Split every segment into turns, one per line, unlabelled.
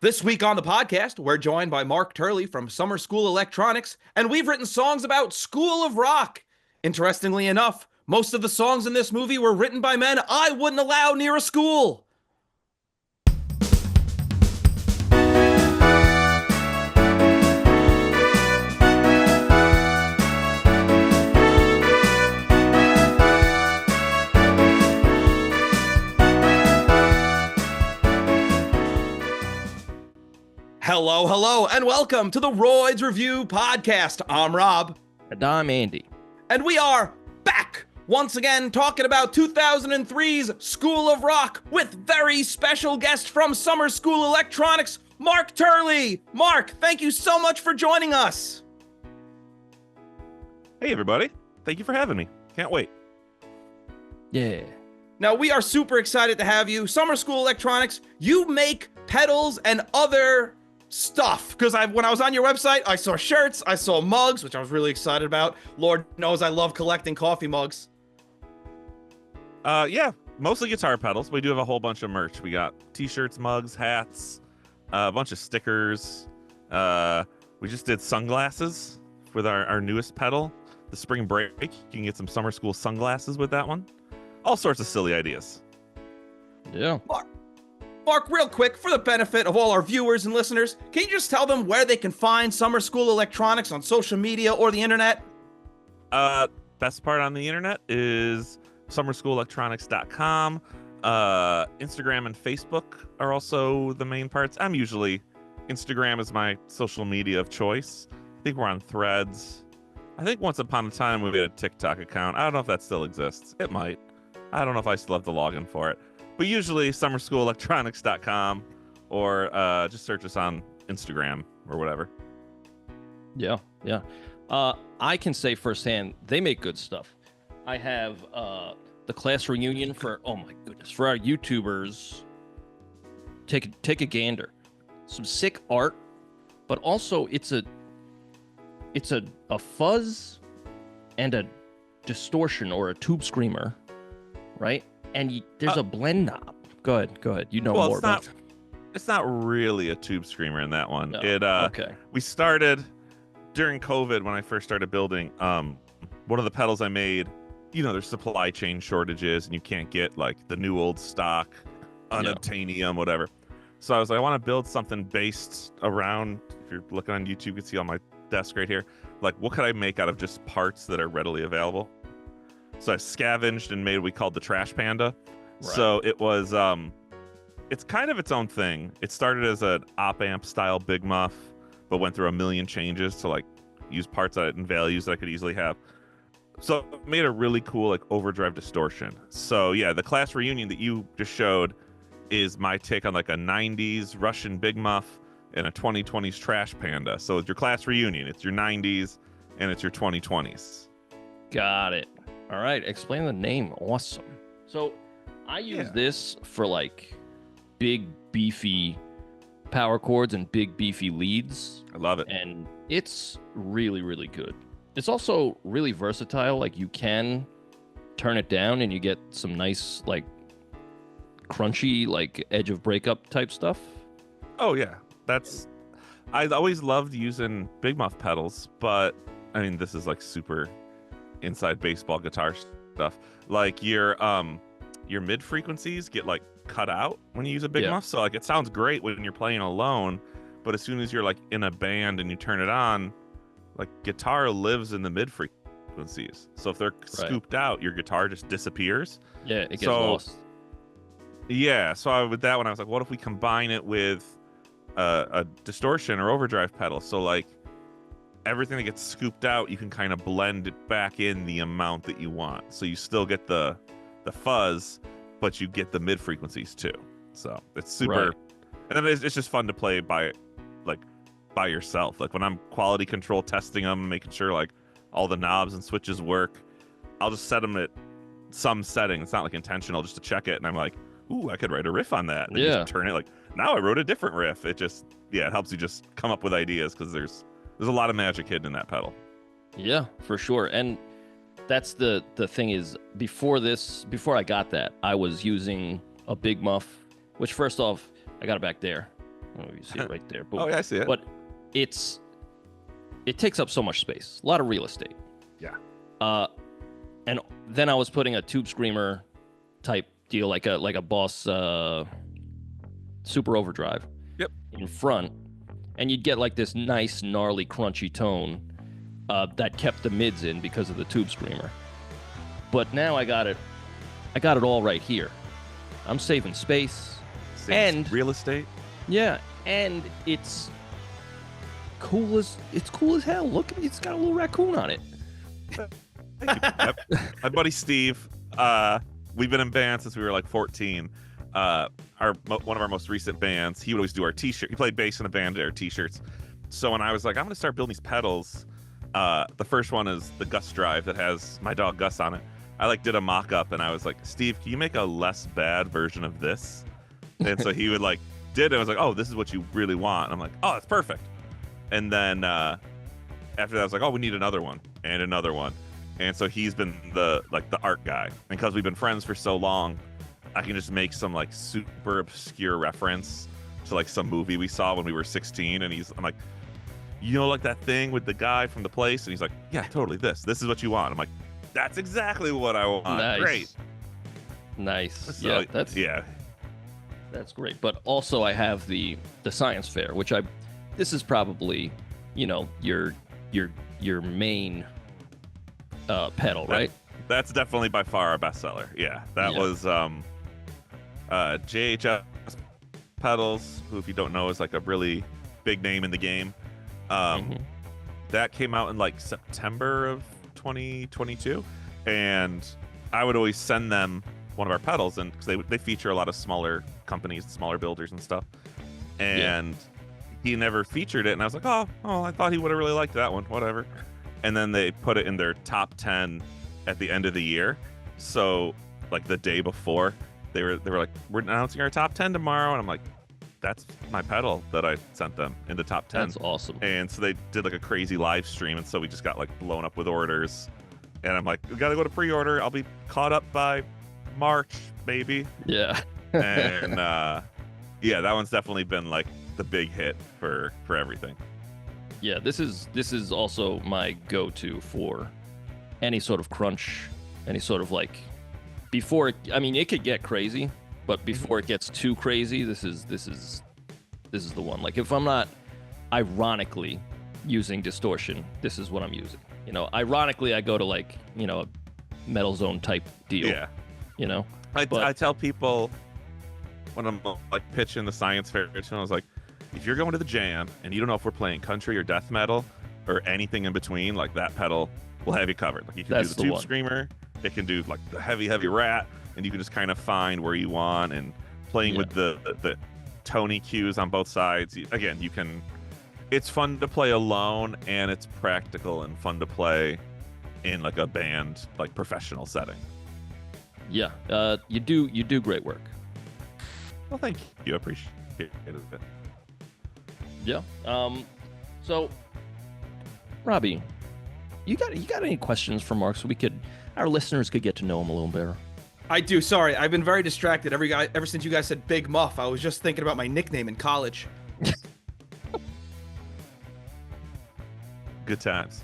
This week on the podcast, we're joined by Mark Turley from Summer School Electronics, and we've written songs about School of Rock. Interestingly enough, most of the songs in this movie were written by men I wouldn't allow near a school. Hello, and welcome to the Royds Review Podcast. I'm Rob.
And I'm Andy.
And we are back once again talking about 2003's School of Rock with very special guest from Summer School Electronics, Mark Turley. Mark, thank you so much for joining us.
Hey, everybody. Thank you for having me. Can't wait.
Yeah.
Now, we are super excited to have you. Summer School Electronics, you make pedals and other stuff, because when I was on your website, I saw shirts, I saw mugs, which I was really excited about. Lord knows I love collecting coffee mugs.
Yeah, mostly guitar pedals. We do have a whole bunch of merch. We got t-shirts, mugs, hats, a bunch of stickers. We just did sunglasses with our newest pedal, the Spring Break. You can get some Summer School sunglasses with that one. All sorts of silly ideas.
Yeah.
Mark, real quick, for the benefit of all our viewers and listeners, can you just tell them where they can find Summer School Electronics on social media or the internet?
Best part on the internet is summerschoolelectronics.com. Instagram and Facebook are also the main parts. Instagram is my social media of choice. I think we're on Threads. I think once upon a time we had a TikTok account. I don't know if that still exists. It might. I don't know if I still have the login for it. But usually summerschoolelectronics.com or just search us on Instagram or whatever.
Yeah. I can say firsthand, they make good stuff. I have the class reunion for our YouTubers. Take a gander. Some sick art, but also it's a fuzz and a distortion or a tube screamer, right? And there's a blend knob. Go ahead. You know more about it.
It's not really a tube screamer in that one.
No.
Okay. We started during COVID when I first started building. One of the pedals I made, there's supply chain shortages and you can't get like the new old stock, unobtainium, whatever. So I was like, I want to build something based around, if you're looking on YouTube, you can see on my desk right here, like what could I make out of just parts that are readily available? So I scavenged and made what we called the Trash Panda. Right. So it was, it's kind of its own thing. It started as an op-amp style Big Muff, but went through a million changes to like use parts and values that I could easily have. So it made a really cool like overdrive distortion. So yeah, the class reunion that you just showed is my take on like a 90s Russian Big Muff and a 2020s Trash Panda. So it's your class reunion. It's your 90s and it's your 2020s.
Got it. All right, explain the name. Awesome. So I use this for like big beefy power chords and big beefy leads.
I love it.
And it's really, really good. It's also really versatile. Like you can turn it down and you get some nice like crunchy like edge of breakup type stuff.
Oh yeah. I always loved using Big Muff pedals, but I mean this is like super inside baseball guitar stuff. Like your mid frequencies get like cut out when you use a Big Muff. So like it sounds great when you're playing alone, but as soon as you're like in a band and you turn it on, like guitar lives in the mid frequencies. So if they're scooped out, your guitar just disappears.
Yeah, it gets lost.
Yeah, so with that one I was like, what if we combine it with a distortion or overdrive pedal? So like everything that gets scooped out, you can kind of blend it back in the amount that you want. So you still get the fuzz, but you get the mid frequencies too. So it's super. Right. And then it's just fun to play by yourself. Like when I'm quality control testing them, making sure like all the knobs and switches work, I'll just set them at some setting. It's not like intentional, just to check it. And I'm like, ooh, I could write a riff on that. And you just turn it like, now I wrote a different riff. It just, it helps you just come up with ideas because there's a lot of magic hidden in that pedal.
Yeah, for sure. And that's the thing is, before I got that, I was using a Big Muff, which first off, I got it back there. I don't know if you see it right there. Boom.
Oh yeah, I see it.
But it takes up so much space, a lot of real estate.
Yeah.
And then I was putting a tube screamer type deal, like a Boss Super Overdrive.
Yep.
In front, and you'd get like this nice, gnarly, crunchy tone that kept the mids in because of the tube screamer. But now I got it all right here. I'm saving space. And
real estate.
Yeah, and it's cool as hell. Look, it's got a little raccoon on it.
My buddy Steve, we've been in bands since we were like 14. One of our most recent bands, he would always do our t-shirt. He played bass in the band, did our t-shirts. So when I was like, I'm gonna start building these pedals, the first one is the Gus drive that has my dog Gus on it. I like did a mock-up and I was like, Steve, can you make a less bad version of this? And so he would like did it. I was like, oh, this is what you really want. And I'm like, oh, that's perfect. And then after that, I was like, oh, we need another one and another one. And so he's been the art guy. And because we've been friends for so long, I can just make some like super obscure reference to like some movie we saw when we were 16. And I'm like, you know, like that thing with the guy from the place? And he's like, yeah, totally. This is what you want. I'm like, that's exactly what I want.
Nice.
Great.
Nice.
So,
yeah, that's great. But also I have the science fair, which this is probably, you know, your main pedal, right?
That's definitely by far our bestseller. Yeah, that was JHS pedals, who, if you don't know, is like a really big name in the game. That came out in like September of 2022, and I would always send them one of our pedals, and because they feature a lot of smaller companies, smaller builders and stuff, and he never featured it, and I was like, oh, I thought he would have really liked that one, whatever. And then they put it in their top 10 at the end of the year. So like the day before, they were like, we're announcing our top 10 tomorrow, and I'm like, that's my pedal that I sent them in the top 10.
That's awesome.
And so they did like a crazy live stream, and so we just got like blown up with orders. And I'm like, we gotta go to pre-order. I'll be caught up by March, baby.
Yeah.
And yeah, that one's definitely been like the big hit for everything.
Yeah, this is also my go-to for any sort of crunch, any sort of like before it, I mean, it could get crazy, but before it gets too crazy, this is the one. Like if I'm not ironically using distortion, this is what I'm using. You know, ironically I go to like, you know, a Metal Zone type deal.
Yeah.
You know?
I tell people when I'm like pitching the science fair, I was like, if you're going to the jam and you don't know if we're playing country or death metal or anything in between, like that pedal will have you covered. Like you can do the tube screamer, it can do like the heavy rat, and you can just kind of find where you want, and playing with the Tony cues on both sides. Again, you can. It's fun to play alone, and it's practical and fun to play in like a band, like professional setting.
Yeah, you do great work.
Well, thank you. I appreciate it.
Yeah. So, Robbie, you got any questions for Mark so our listeners could get to know him a little better?
I do. Sorry, I've been very distracted ever since you guys said Big Muff. I was just thinking about my nickname in college.
Good times.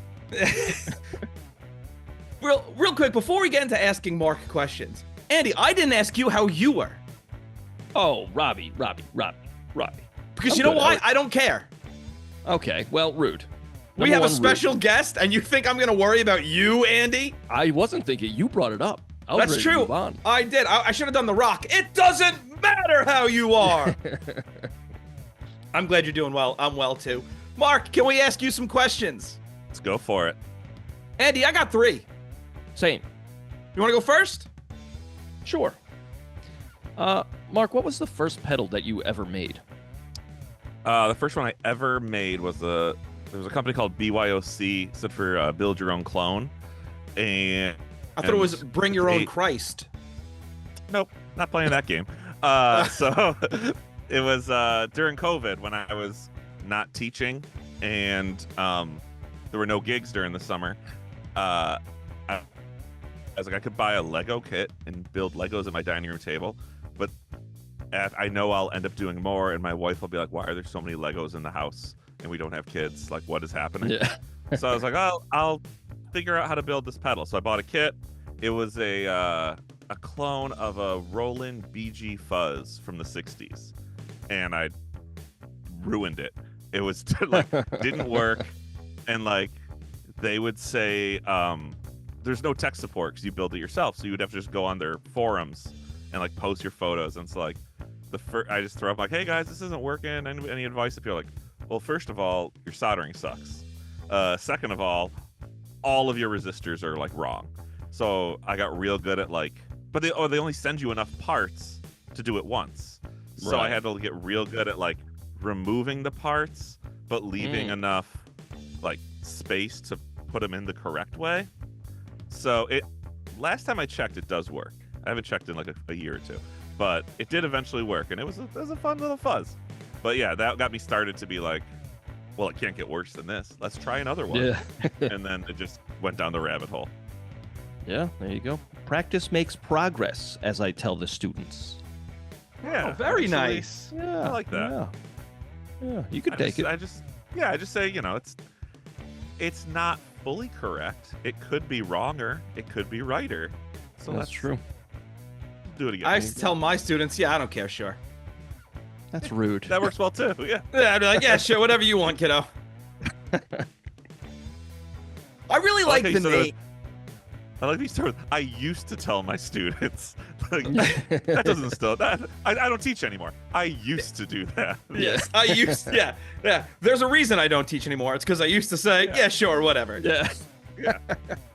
Real quick, before we get into asking Mark questions, Andy, I didn't ask you how you were.
Oh, Robbie.
Because you know why? I don't care.
Okay, well, rude.
We have a special guest, and you think I'm going to worry about you, Andy?
I wasn't thinking. You brought it up.
That's true. I did. I should have done The Rock. It doesn't matter how you are. I'm glad you're doing well. I'm well, too. Mark, can we ask you some questions?
Let's go for it.
Andy, I got 3.
Same.
You want to go first?
Sure. Mark, what was the first pedal that you ever made?
The first one I ever made was there was a company called BYOC, stood for Build Your Own Clone, and
I thought it was Bring Your Own Christ.
Nope, not playing that game. So it was during COVID when I was not teaching, and there were no gigs during the summer. I was like, I could buy a Lego kit and build Legos at my dining room table, but I know I'll end up doing more, and my wife will be like, "Why are there so many Legos in the house and we don't have kids? Like, what is happening?"
Yeah.
So I was like, "Oh, I'll figure out how to build this pedal." So I bought a kit. It was a clone of a Roland BG Fuzz from the '60s, and I ruined it. It was like didn't work, and like they would say there's no tech support because you build it yourself, so you would have to just go on their forums and like post your photos. And it's like I just throw up like, "Hey guys, this isn't working. Any advice?" If you're like, well, first of all, your soldering sucks. Second of all of your resistors are like wrong. So I got real good at like, but they only send you enough parts to do it once. So I had to get real good at like removing the parts, but leaving enough like space to put them in the correct way. So last time I checked, it does work. I haven't checked in like a year or two, but it did eventually work, and it was a fun little fuzz. But yeah, that got me started to be like, well, it can't get worse than this. Let's try another one.
Yeah.
And then it just went down the rabbit hole.
Yeah, there you go. Practice makes progress, as I tell the students.
Yeah,
very
actually,
nice.
Yeah,
I like that.
Yeah, you could take it.
I just say, it's not fully correct. It could be wronger. It could be righter. So
That's true.
Do it again.
I used to tell my students, yeah, I don't care, sure.
That's rude.
That works well too. Yeah.
Yeah, I'd be like, yeah, sure, whatever you want, kiddo. I really like the name.
I like these terms. I used to tell my students. Like, that doesn't still. I don't teach anymore. I used to do that.
Yes, I used. Yeah. There's a reason I don't teach anymore. It's because I used to say, yeah, sure, whatever.
Yeah.
Yeah.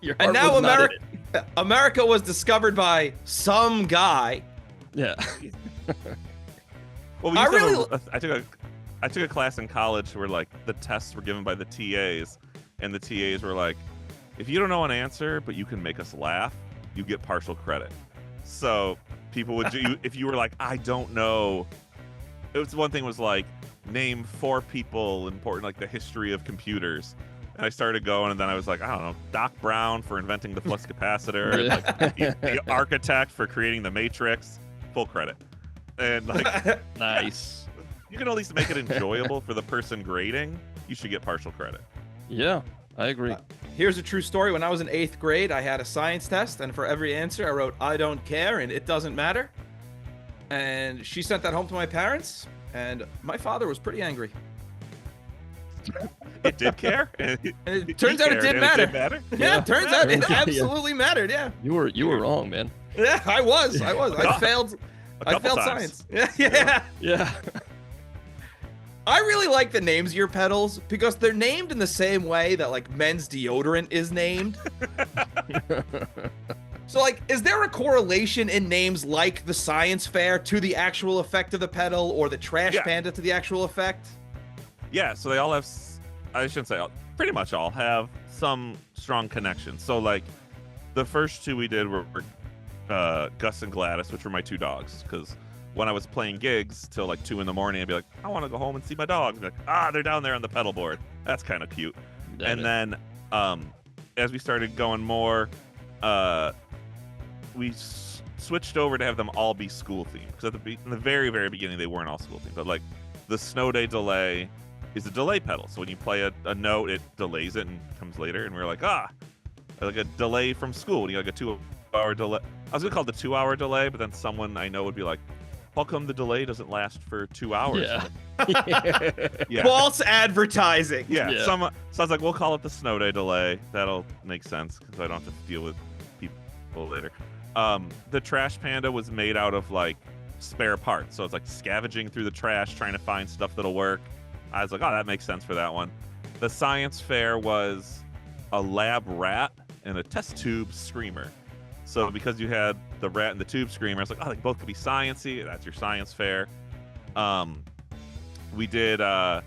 Your
And
heart
now
was not in
America was discovered by some guy.
it. Yeah.
Well, I took a class in college where like the tests were given by the TAs, and the TAs were like, if you don't know an answer but you can make us laugh, you get partial credit. So people would do if you were like, I don't know. It was one thing was like, name 4 people important like the history of computers. And I started going, and then I was like, I don't know, Doc Brown for inventing the flux capacitor, and, like, the architect for creating the matrix, full credit. And like,
Nice.
you can at least make it enjoyable for the person grading. You should get partial credit.
Yeah, I agree.
Here's a true story. When I was in 8th grade, I had a science test, and for every answer, I wrote, I don't care, and it doesn't matter. And she sent that home to my parents, and my father was pretty angry.
It did care.
And it turns out it did matter. Yeah, it turns out it absolutely mattered. Yeah.
You were wrong, man.
Yeah, I was. I failed. I failed
times.
science. Yeah.
Yeah.
I really like the names of your pedals because they're named in the same way that like men's deodorant is named. So like, is there a correlation in names like the science fair to the actual effect of the pedal, or the trash panda to the actual effect?
Yeah, so they all have, I shouldn't say all, pretty much all have some strong connection. So like the first 2 we did were Gus and Gladys, which were my 2 dogs, because when I was playing gigs till like 2 a.m, I'd be like, I want to go home and see my dogs. Like, they're down there on the pedal board. That's kind of cute. Then as we started going more, we switched over to have them all be school themed. Because in the very, very beginning, they weren't all school themed. But like the Snow Day delay is a delay pedal. So when you play a note, it delays it and comes later. And we were like, like a delay from school. You got like a 2-hour delay. I was going to call it the 2-hour delay, but then someone I know would be like, how come the delay doesn't last for 2 hours?
Yeah.
Yeah.
False advertising.
Yeah.
Yeah.
So I was like, we'll call it the Snow Day delay. That'll make sense because I don't have to deal with people later. The Trash Panda was made out of like spare parts. So it's like scavenging through the trash, trying to find stuff that'll work. I was like, that makes sense for that one. The Science Fair was a lab rat and a test tube screamer. So because you had the rat and the tube screamer, I was like, they both could be science-y. That's your Science Fair. We did the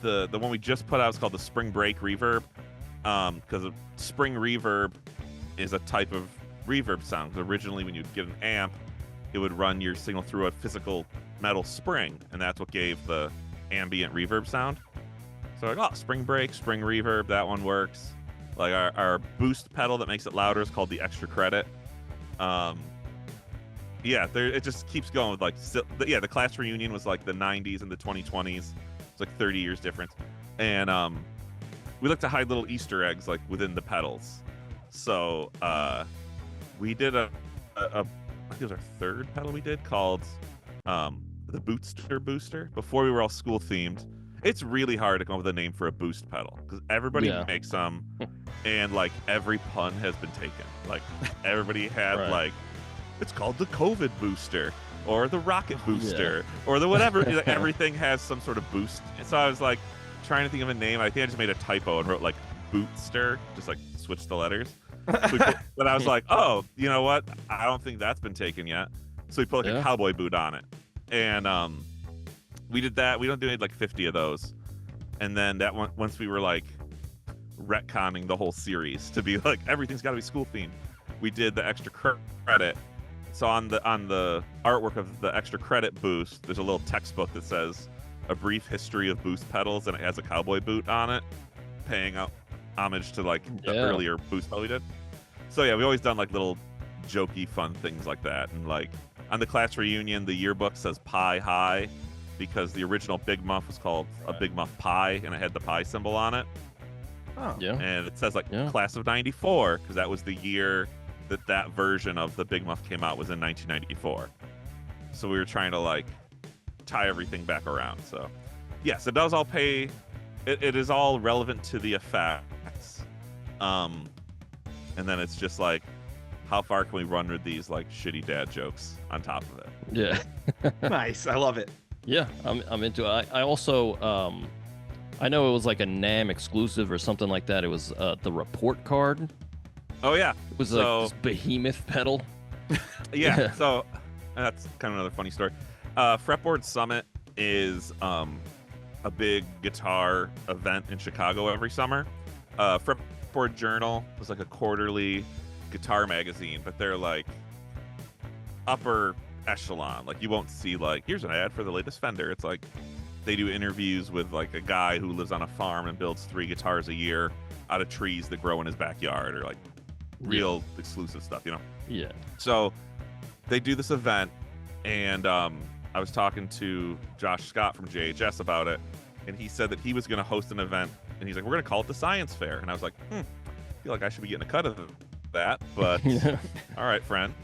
one we just put out is called the Spring Break Reverb, because spring reverb is a type of reverb sound. Because originally when you'd get an amp, it would run your signal through a physical metal spring, and that's what gave the ambient reverb sound. So like, spring break, spring reverb, that one works. Like our boost pedal that makes it louder is called the Extra Credit. Yeah, it just keeps going with like, the class reunion was like the 90s and the 2020s. It's like 30 years difference. And we like to hide little Easter eggs like within the pedals. So we did I think it was our third pedal we did, called the Bootster Booster. Before we were all school themed. It's really hard to come up with a name for a boost pedal because everybody makes them, and like every pun has been taken. Like everybody had like, it's called the COVID booster or the rocket booster or the whatever. Like, everything has some sort of boost. And so I was like trying to think of a name. I think I just made a typo and wrote like Bootster, just like switched the letters. But I was like, oh, you know what? I don't think that's been taken yet. So we put like a cowboy boot on it, and we did that. We don't do like 50 of those. And then that one, once we were like retconning the whole series to be like, everything's got to be school themed, we did the extra credit. So on the artwork of the extra credit boost, there's a little textbook that says a brief history of boost pedals, and it has a cowboy boot on it, paying homage to like the earlier boost pedal we did. So yeah, we always done like little jokey fun things like that. And like on the class reunion, the yearbook says Pi High, because the original Big Muff was called a Big Muff Pie, and it had the pie symbol on it.
Oh.
Yeah.
And it says like class of 94, because that was the year that version of the Big Muff came out, was in 1994. So we were trying to like tie everything back around. So yes, it does all pay. It is all relevant to the effects. And then it's just like, how far can we run with these like shitty dad jokes on top of it?
Yeah.
Nice. I love it.
Yeah, I'm into it. I also I know it was like a NAMM exclusive or something like that. It was the report card.
Oh yeah,
it was like this behemoth pedal.
Yeah. So that's kind of another funny story. Fretboard Summit is a big guitar event in Chicago every summer. Fretboard Journal is like a quarterly guitar magazine, but they're like upper echelon. Like you won't see like, here's an ad for the latest Fender. It's like they do interviews with like a guy who lives on a farm and builds 3 guitars a year out of trees that grow in his backyard, or like real exclusive stuff, you know?
Yeah.
So they do this event, and I was talking to Josh Scott from JHS about it, and he said that he was going to host an event, and he's like, we're going to call it the Science Fair. And I was like, I feel like I should be getting a cut of that, but all right, friend.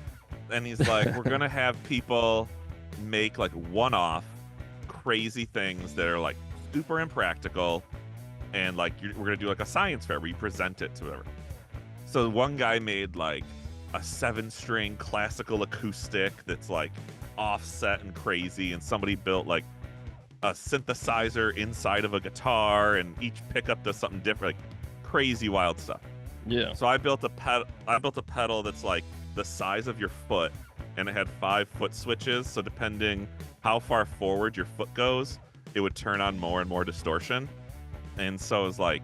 And he's like, we're going to have people make like one-off crazy things that are like super impractical, and like we're going to do like a science fair where you present it to whatever. So one guy made like a 7-string classical acoustic that's like offset and crazy, and somebody built like a synthesizer inside of a guitar, and each pickup does something different, like crazy wild stuff.
Yeah.
So I built a pedal that's like the size of your foot, and it had 5 foot switches. So depending how far forward your foot goes, it would turn on more and more distortion. And so it was like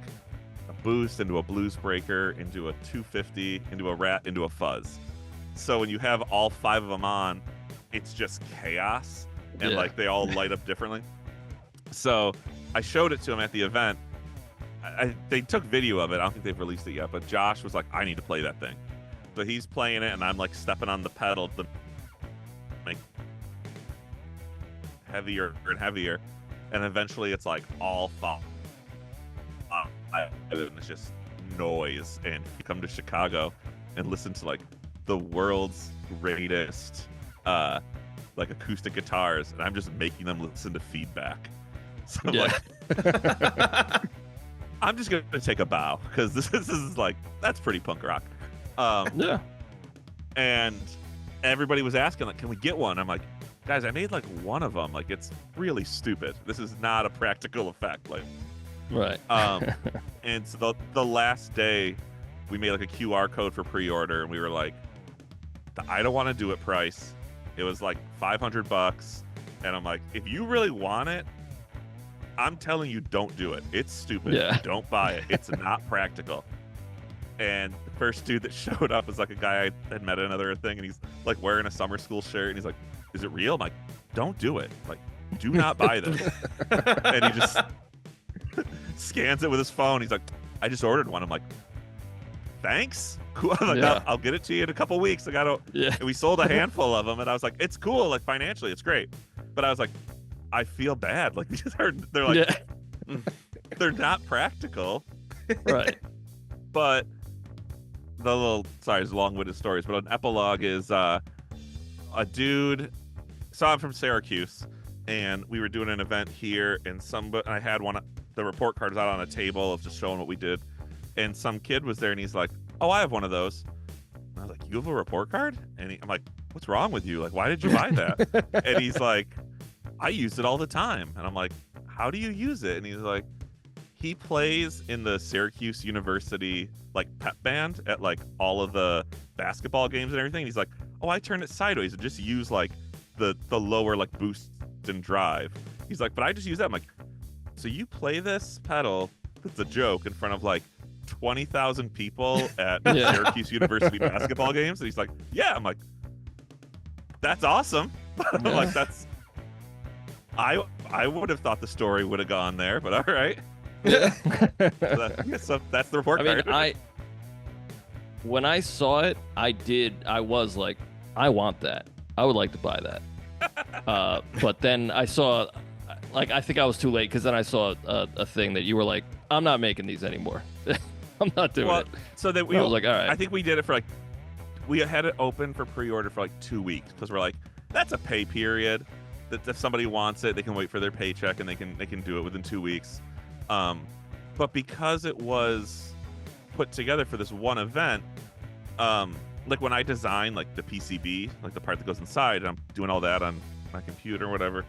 a boost into a blues breaker, into a 250, into a rat, into a fuzz. So when you have all 5 of them on, it's just chaos, and like they all light up differently. So I showed it to him at the event. They took video of it. I don't think they've released it yet, but Josh was like, I need to play that thing. So he's playing it, and I'm like stepping on the pedal to make heavier and heavier, and eventually it's like all fall. And it's just noise. And you come to Chicago and listen to like the world's greatest like acoustic guitars, and I'm just making them listen to feedback. So I'm like, I'm just gonna take a bow, because this is like, that's pretty punk rock. And everybody was asking like, can we get one? I'm like, guys, I made like one of them. Like, it's really stupid. This is not a practical effect. Like,
right.
And so the last day, we made like a QR code for pre-order, and we were like, the I don't want to do it price. It was like $500, and I'm like, if you really want it, I'm telling you, don't do it. It's stupid.
Yeah.
Don't buy it. It's not practical. And the first dude that showed up was like a guy I had met at another thing, and he's like wearing a summer school shirt, and he's like, is it real? I'm like, don't do it. Like, do not buy this. And he just scans it with his phone. He's like, I just ordered one. I'm like, thanks? cool. I'm like,
Yeah.
I'll get it to you in a couple weeks. I gotta.
Yeah.
And we sold a handful of them, and I was like, it's cool, like financially, it's great. But I was like, I feel bad. Like they're like,
Yeah.
they're not practical.
Right.
But the little, sorry, it's long-winded stories, but an epilogue is a dude. So I'm from Syracuse, and we were doing an event here, and I had the report cards out on a table of just showing what we did, and some kid was there, and he's like, "Oh, I have one of those." And I was like, "You have a report card?" And I'm like, "What's wrong with you? Like, why did you buy that?" And he's like, "I use it all the time." And I'm like, "How do you use it?" And he's like, he plays in the Syracuse University like pep band at like all of the basketball games and everything. He's like, "Oh, I turn it sideways and just use like the lower like boost and drive." He's like, "But I just use that." I'm like, "So you play this pedal?" It's a joke in front of like 20,000 people at
Yeah.
Syracuse University basketball games. And he's like, "Yeah." I'm like, "That's awesome." I'm
Yeah.
like, I would have thought the story would have gone there, but all right.
Yeah.
So that's the report
I mean,
card.
when I saw it, I was like, I want that. I would like to buy that. But then I saw, like, I think I was too late because then I saw a thing that you were like, I'm not making these anymore. I'm not doing it.
So that
I was like, all right.
I think we did it for like, we had it open for pre-order for like 2 weeks because we're like, that's a pay period. That if somebody wants it, they can wait for their paycheck and they can do it within 2 weeks. But because it was put together for this one event, like when I design like the PCB, like the part that goes inside, and I'm doing all that on my computer or whatever,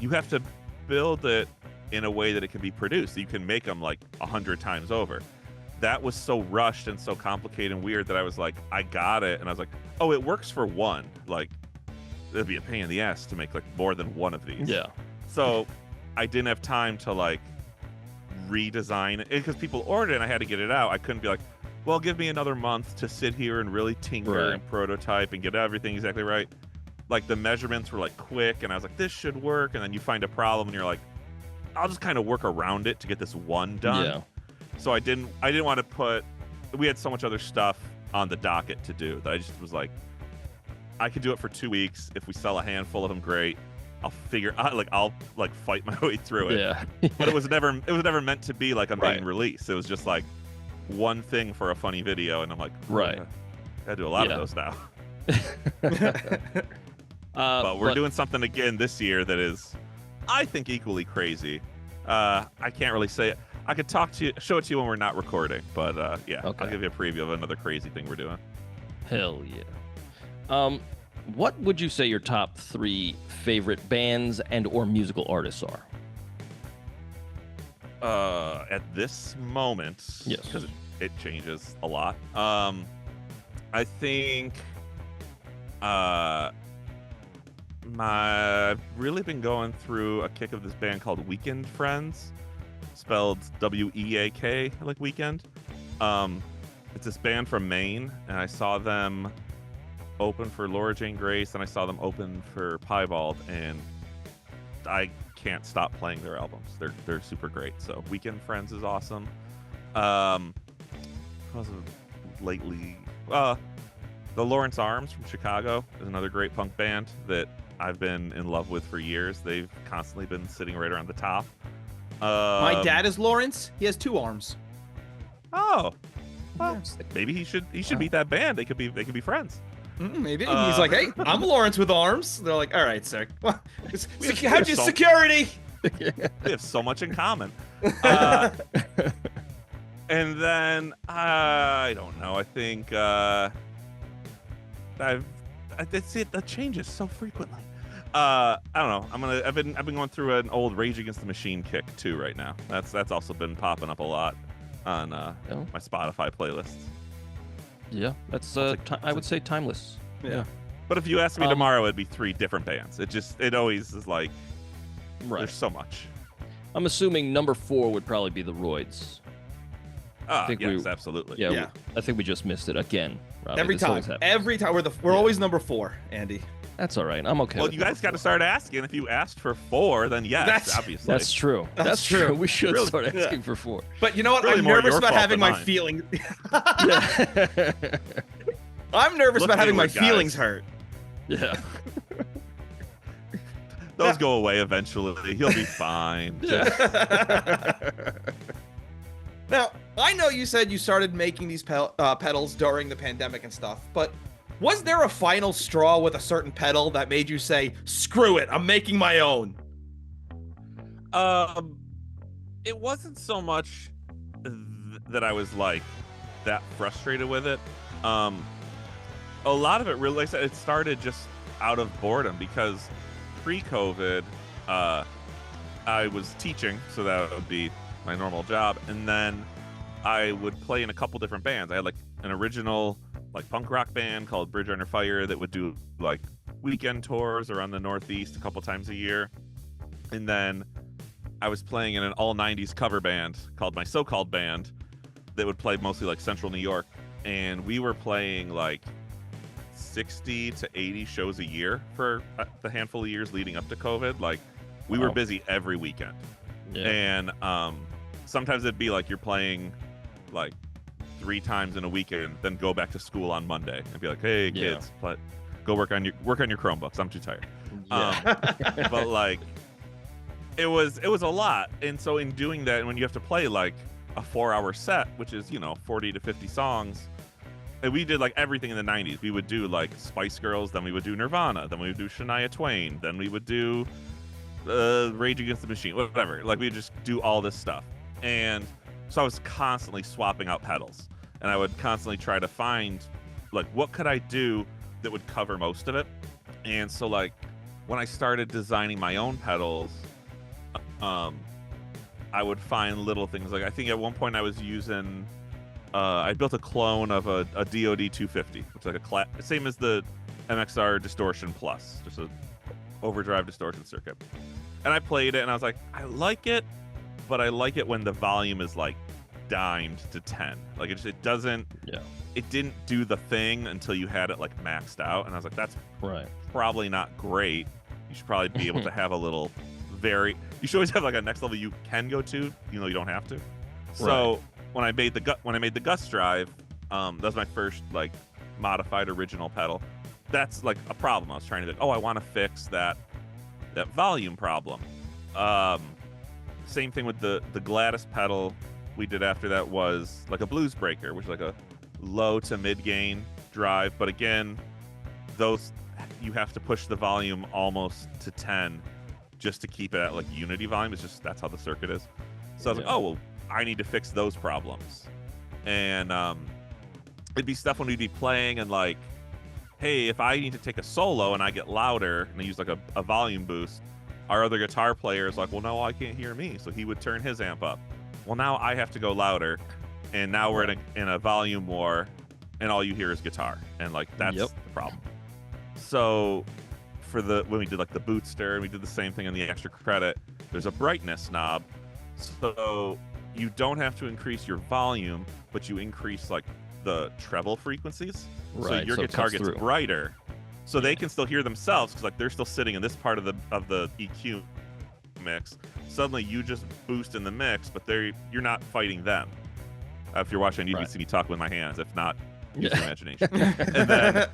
you have to build it in a way that it can be produced. You can make them like 100 times over. That was so rushed and so complicated and weird that I was like, I got it, and I was like, oh, it works for one. Like, it'd be a pain in the ass to make like more than one of these.
Yeah.
So I didn't have time to like redesign it because people ordered it and I had to get it out. I couldn't be like, well, give me another month to sit here and really tinker
Right.
and prototype and get everything exactly right. Like the measurements were like quick and I was like, this should work. And then you find a problem and you're like, I'll just kind of work around it to get this one done.
Yeah.
So I didn't want to we had so much other stuff on the docket to do that I just was like, I could do it for 2 weeks. If we sell a handful of them, great. I'll fight my way through it.
Yeah.
But it was never meant to be like a main
Right.
release. It was just like one thing for a funny video, and I'm like,
Right.
I gotta do a lot
Yeah.
of those now.
But
But we're doing something again this year that is, I think, equally crazy. I can't really say it. I could show it to you when we're not recording, but yeah,
Okay.
I'll give you a preview of another crazy thing we're doing.
Hell yeah. What would you say your top 3 favorite bands and or musical artists are?
At this moment,
Yes.
because it changes a lot. I think I've really been going through a kick of this band called Weekend Friends, spelled W-E-A-K, like weekend. It's this band from Maine, and I saw them open for Laura Jane Grace, and I saw them open for Piebald, and I can't stop playing their albums. They're super great. So Weekend Friends is awesome. Lately, the Lawrence Arms from Chicago is another great punk band that I've been in love with for years. They've constantly been sitting right around the top.
My dad is Lawrence. He has 2 arms.
Oh, well,
Yeah.
maybe he should meet that band. They could be friends.
Maybe he's like, hey, I'm Lawrence with arms. They're like, all right, sir. Well,
We
how'd you
have
security?
They have so much in common. And then I don't know. I think that's it. That changes so frequently. I don't know. I've been going through an old Rage Against the Machine kick too right now. That's also been popping up a lot on my Spotify playlists.
Yeah, that's I would say timeless.
Yeah.
But if you ask me tomorrow, it'd be 3 different bands. It always is like,
Right.
there's so much.
I'm assuming number 4 would probably be the Royds.
Yes, absolutely.
Yeah,
Yeah.
I think we just missed it again. Robbie.
Every
This
time.
always happens.
Every time. We're always number 4, Andy.
That's all right. I'm okay.
Well,
with
you guys
number
got to
4.
start asking. If you asked for 4, then yes,
That's-
obviously.
That's true.
That's true.
We should
Really?
start asking for 4.
But you know what?
Really
I'm
more
nervous
your
about
fault
having
than
my
mine.
feelings.
Yeah.
I'm nervous
Look
about having my
inward, guys.
feelings hurt.
Yeah.
Those go away eventually. He'll be fine.
Now, I know you said you started making these pedals during the pandemic and stuff, but was there a final straw with a certain pedal that made you say, screw it, I'm making my own?
It wasn't so much that I was like that frustrated with it. A lot of it really, like I said, it started just out of boredom because pre-COVID, I was teaching, so that would be my normal job, and then I would play in a couple different bands. I had like an original like punk rock band called Bridge Under Fire that would do like weekend tours around the Northeast a couple times a year, and then I was playing in an all 90s cover band called My So-Called Band that would play mostly like Central New York, and we were playing like 60 to 80 shows a year for the handful of years leading up to COVID. Like we were busy every weekend.
Yeah.
And sometimes it'd be like you're playing like 3 times in a weekend, then go back to school on Monday and be like, hey kids, go work on your Chromebooks. I'm too tired.
Yeah.
But like it was a lot. And so in doing that, when you have to play like a 4-hour set, which is, 40 to 50 songs, and we did like everything in the 90s. We would do like Spice Girls, then we would do Nirvana, then we would do Shania Twain, then we would do Rage Against the Machine, whatever. Like we would just do all this stuff. And so I was constantly swapping out pedals, and I would constantly try to find like what could I do that would cover most of it. And so like when I started designing my own pedals, I would find little things. Like I think at one point I was using I built a clone of a DoD 250, which is like same as the MXR Distortion Plus, just a overdrive distortion circuit. And I played it, and I was like, I like it, but I like it when the volume is like dimed to 10. Like it doesn't.
Yeah.
It didn't do the thing until you had it like maxed out, and I was like, that's
Right.
probably not great. You should probably be able to have a little you should always have like a next level you can go to, you don't have to. So when I made the Gus drive, that was my first like modified original pedal. That's like a problem. I was trying to I want to fix that volume problem. Same thing with the Gladys pedal we did after that was like a blues breaker, which is like a low to mid gain drive. But again, those you have to push the volume almost to 10 just to keep it at like unity volume. It's just that's how the circuit is. So I was like, oh well, I need to fix those problems. And it'd be stuff when we'd be playing and like, hey, if I need to take a solo and I get louder and I use like a volume boost, our other guitar player is like, well, no, I can't hear me. So he would turn his amp up. Well, now I have to go louder, and now we're in a volume war, and all you hear is guitar, and like that's the problem. So when we did like the Bootster, and we did the same thing in the extra credit, there's a brightness knob, so you don't have to increase your volume, but you increase like the treble frequencies.
Right,
so your
so it
guitar
cuts
gets
through.
brighter, so they can still hear themselves because like they're still sitting in this part of the EQ mix. Suddenly you just boost in the mix, but you're not fighting them. If you're watching, you can see me talk with my hands. If not, use your imagination. And then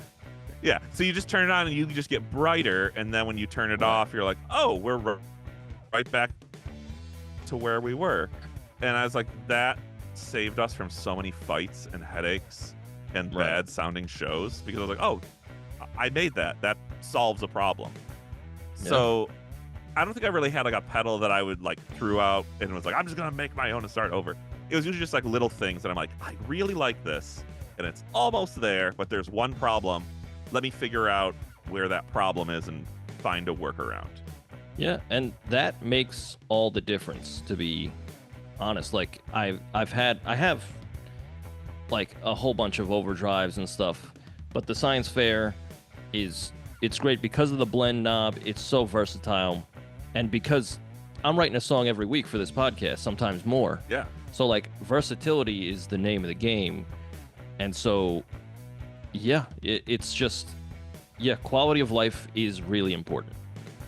so you just turn it on and you just get brighter, and then when you turn it off, you're like, oh, we're right back to where we were. And I was like, that saved us from so many fights and headaches and bad sounding shows, because I was like, oh, I made that solves a problem. So I don't think I really had like a pedal that I would like threw out and was like, I'm just gonna make my own and start over. It was usually just like little things that I'm like, I really like this, and it's almost there, but there's one problem. Let me figure out where that problem is and find a workaround.
Yeah, and that makes all the difference, to be honest. Like I have like a whole bunch of overdrives and stuff, but the Science Fair it's great because of the blend knob. It's so versatile, and because I'm writing a song every week for this podcast, sometimes more.
Yeah.
So like versatility is the name of the game, and so it's just Yeah, quality of life is really important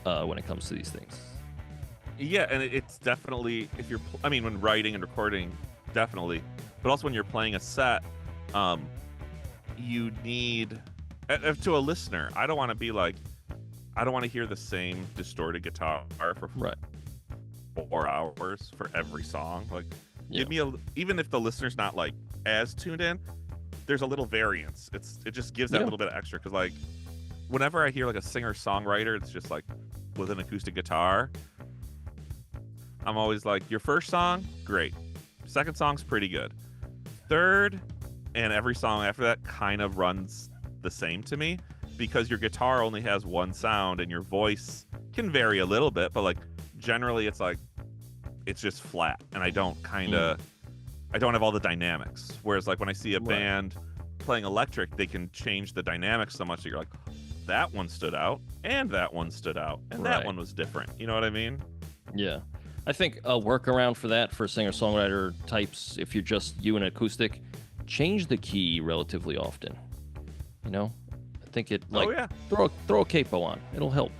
when it comes to these things.
Yeah, and it's definitely if you're I mean when writing and recording, definitely, but also when you're playing a set, you need to a listener. I don't want to hear the same distorted guitar for
Right.
4 hours for every song. Like,
Yeah.
give me even if the listener's not like as tuned in, there's a little variance. It just gives that
Yeah.
little bit of extra because like whenever I hear like a singer songwriter, it's just like with an acoustic guitar. I'm always like, your first song, great. Second song's pretty good. Third, and every song after that kind of runs the same to me because your guitar only has one sound and your voice can vary a little bit, but like generally it's like it's just flat and I don't have all the dynamics. Whereas like when I see a band playing electric, they can change the dynamics so much that you're like, that one stood out and that one stood out and that one was different. You know what I mean?
Yeah. I think a workaround for that for singer-songwriter types, if you're just you and acoustic, change the key relatively often. You know? I think it throw a capo on. It'll help.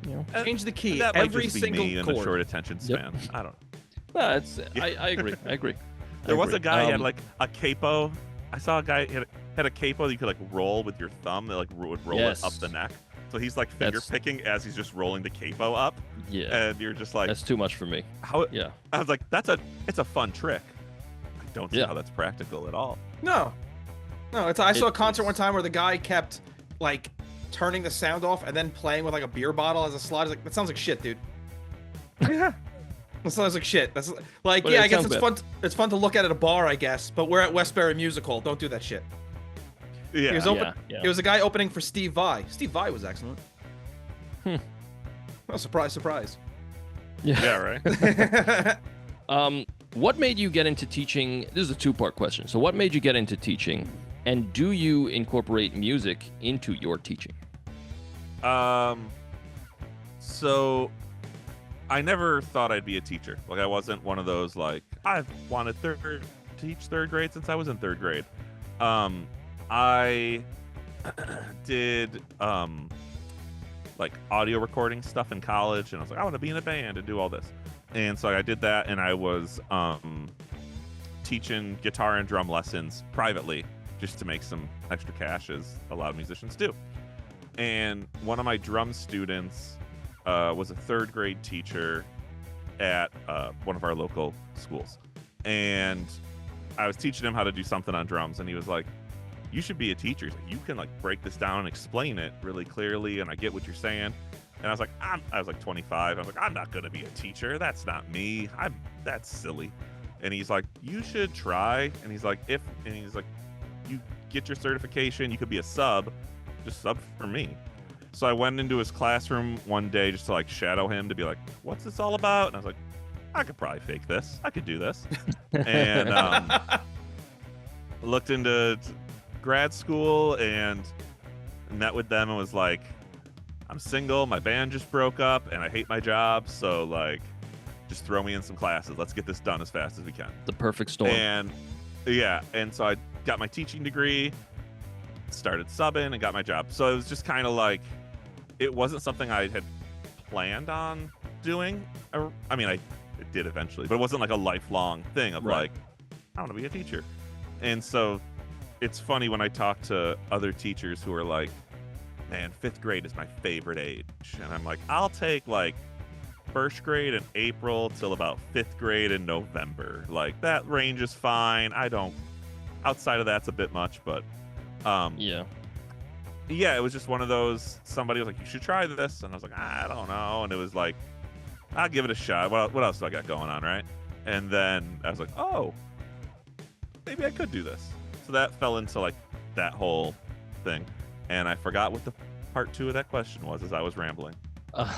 You know?
Change the key
That might
every
just be
single
me and
chord.
a short attention span.
Yep.
I don't know.
No, I agree. I agree.
There was a guy who had like a capo. I saw a guy had a capo that you could like roll with your thumb. That like would roll it up the neck. So he's like finger picking as he's just rolling the capo up.
Yeah.
And you're just like,
that's too much for me.
How?
Yeah.
I was like, it's a fun trick. I don't see how that's practical at all.
No. I saw a concert one time where the guy kept like turning the sound off and then playing with like a beer bottle as a slide. Like, that sounds like shit, dude.
Yeah.
That sounds like shit. That's like,
But
yeah,
it
I guess
sounds
it's fun. It's fun to look at a bar, I guess. But we're at Westbury Music Hall. Don't do that shit.
Yeah.
It was a guy opening for Steve Vai. Steve Vai was excellent. Well, surprise, surprise.
Yeah.
Yeah. Right.
What made you get into teaching? This is a two-part question. So what made you get into teaching? And do you incorporate music into your teaching?
So I never thought I'd be a teacher. Like I wasn't one of those like I've wanted to teach third grade since I was in third grade. I did like audio recording stuff in college, and I was like, I want to be in a band and do all this. And so I did that, and I was teaching guitar and drum lessons privately just to make some extra cash, as a lot of musicians do. And one of my drum students was a third grade teacher at one of our local schools. And I was teaching him how to do something on drums, and he was like, you should be a teacher. He's like, you can like break this down and explain it really clearly, and I get what you're saying. And I was like, I was like 25. I was like, I'm not gonna be a teacher. That's not me. That's silly. And he's like, you should try. And he's like, you get your certification, you could be a sub, just sub for me. So I went into his classroom one day just to like shadow him, to be like, what's this all about? And I was like, I could probably fake this. I could do this. And looked into grad school and met with them and was like, I'm single, my band just broke up, and I hate my job, so like just throw me in some classes. Let's get this done as fast as we can.
The perfect storm.
And yeah, and so I got my teaching degree, started subbing, and got my job. So it was just kind of like, it wasn't something I had planned on doing. I mean, I did eventually, but it wasn't like a lifelong thing of like, I want to be a teacher. And so it's funny when I talk to other teachers who are like, man, 5th grade is my favorite age. And I'm like, I'll take like 1st grade in April till about 5th grade in November. Like that range is fine. Outside of that's a bit much, but yeah, it was just one of those, somebody was like, you should try this. And I was like, I don't know. And it was like, I'll give it a shot. What else do I got going on, right? And then I was like, oh, maybe I could do this. So that fell into like that whole thing. And I forgot what the part 2 of that question was as I was rambling.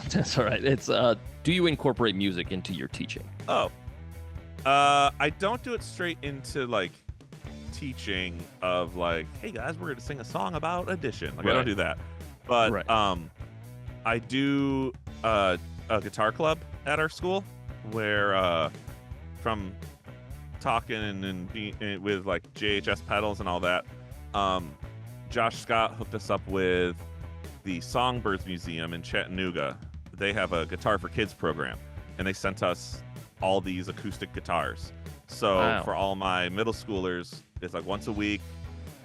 That's all right. It's do you incorporate music into your teaching?
I don't do it straight into like teaching of like, hey guys, we're gonna sing a song about addition. Like I don't do that. But I do a guitar club at our school where from talking and with like JHS pedals and all that, Josh Scott hooked us up with the Songbirds Museum in Chattanooga. They have a Guitar for Kids program, and they sent us all these acoustic guitars. So
Wow.
for all my middle schoolers, it's like once a week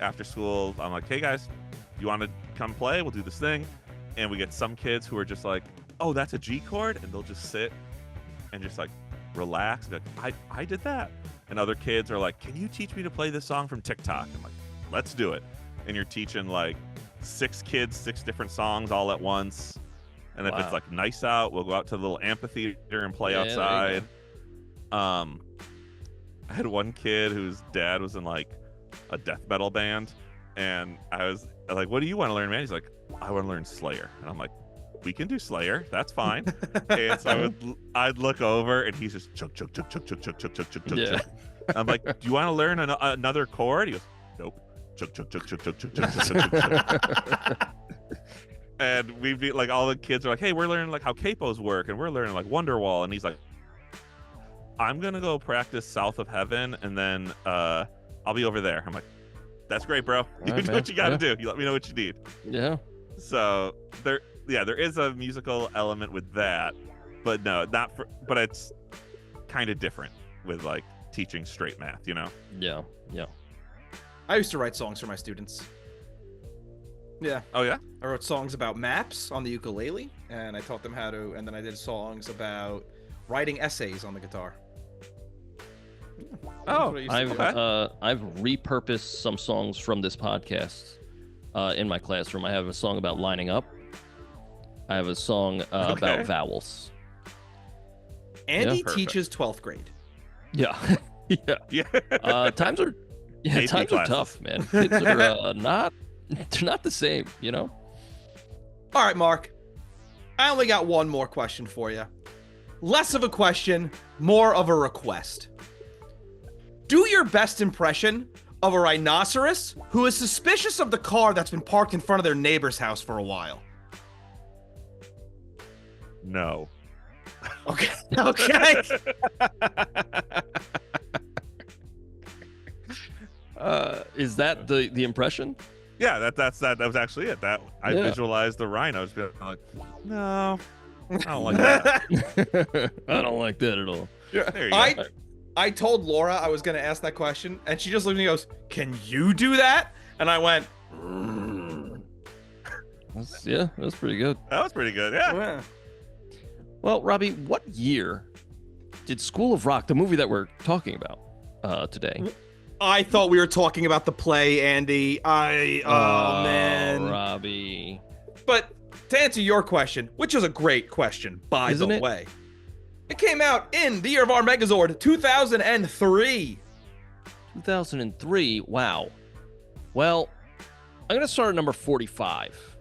after school. I'm like, hey guys, you want to come play? We'll do this thing. And we get some kids who are just like, oh, that's a G chord, and they'll just sit and just like relax. And be like, I did that. And other kids are like, can you teach me to play this song from TikTok? I'm like, let's do it. And you're teaching like 6 kids 6 different songs all at once. And if
Wow.
it's like nice out, we'll go out to the little amphitheater and play
Yeah, there you
outside. I had one kid whose dad was in like a death metal band, and I was like, what do you want to learn, man? He's like, I want to learn Slayer. And I'm like, we can do Slayer, that's fine. And so I'd look over, and he's just chug chug chug chug chug chug chug chug chug chug.
Yeah.
I'm like, do you want to learn another chord? He goes, nope. Chug chug chug chug chug chug chug chug chug. And we'd be like, all the kids are like, hey, we're learning like how capos work, and we're learning like Wonderwall. And he's like, I'm gonna go practice South of Heaven, and then I'll be over there. I'm like, that's great, bro. You
right,
do
man.
what you gotta
Yeah.
do. You let me know what you need.
Yeah.
So there is a musical element with that, but no, not for. But it's kind of different with like teaching straight math, you know?
Yeah. Yeah.
I used to write songs for my students. Yeah,
Oh yeah.
I wrote songs about maps on the ukulele, and I taught them how to, and then I did songs about writing essays on the guitar. Yeah, that's
Oh,
what I used to do.
I've repurposed some songs from this podcast in my classroom. I have a song about lining up. I have a song
Okay.
about vowels.
Andy
Perfect.
teaches 12th grade.
Yeah. Yeah.
Yeah.
Times are
AP
times are
classes.
tough, man. Kids are they're not the same, you know?
All right, Mark. I only got one more question for you. Less of a question, more of a request. Do your best impression of a rhinoceros who is suspicious of the car that's been parked in front of their neighbor's house for a while.
No.
Okay. Okay.
Is that the impression?
Yeah, that was actually it. That I
Yeah.
visualized the rhinos being like, no, I don't like that.
I don't like that at all.
There you go.
I told Laura I was going to ask that question, and she just looked at me and goes, "Can you do that?" And I went,
That's pretty good.
That was pretty good. Yeah.
"Yeah."
Well, Robbie, what year did School of Rock, the movie that we're talking about today?
I thought we were talking about the play, Andy. Oh man.
Robbie.
But to answer your question, which is a great question, by
Isn't
the
it?
way, it came out in the year of our Megazord, 2003.
2003. Wow. Well, I'm going to start at number 45.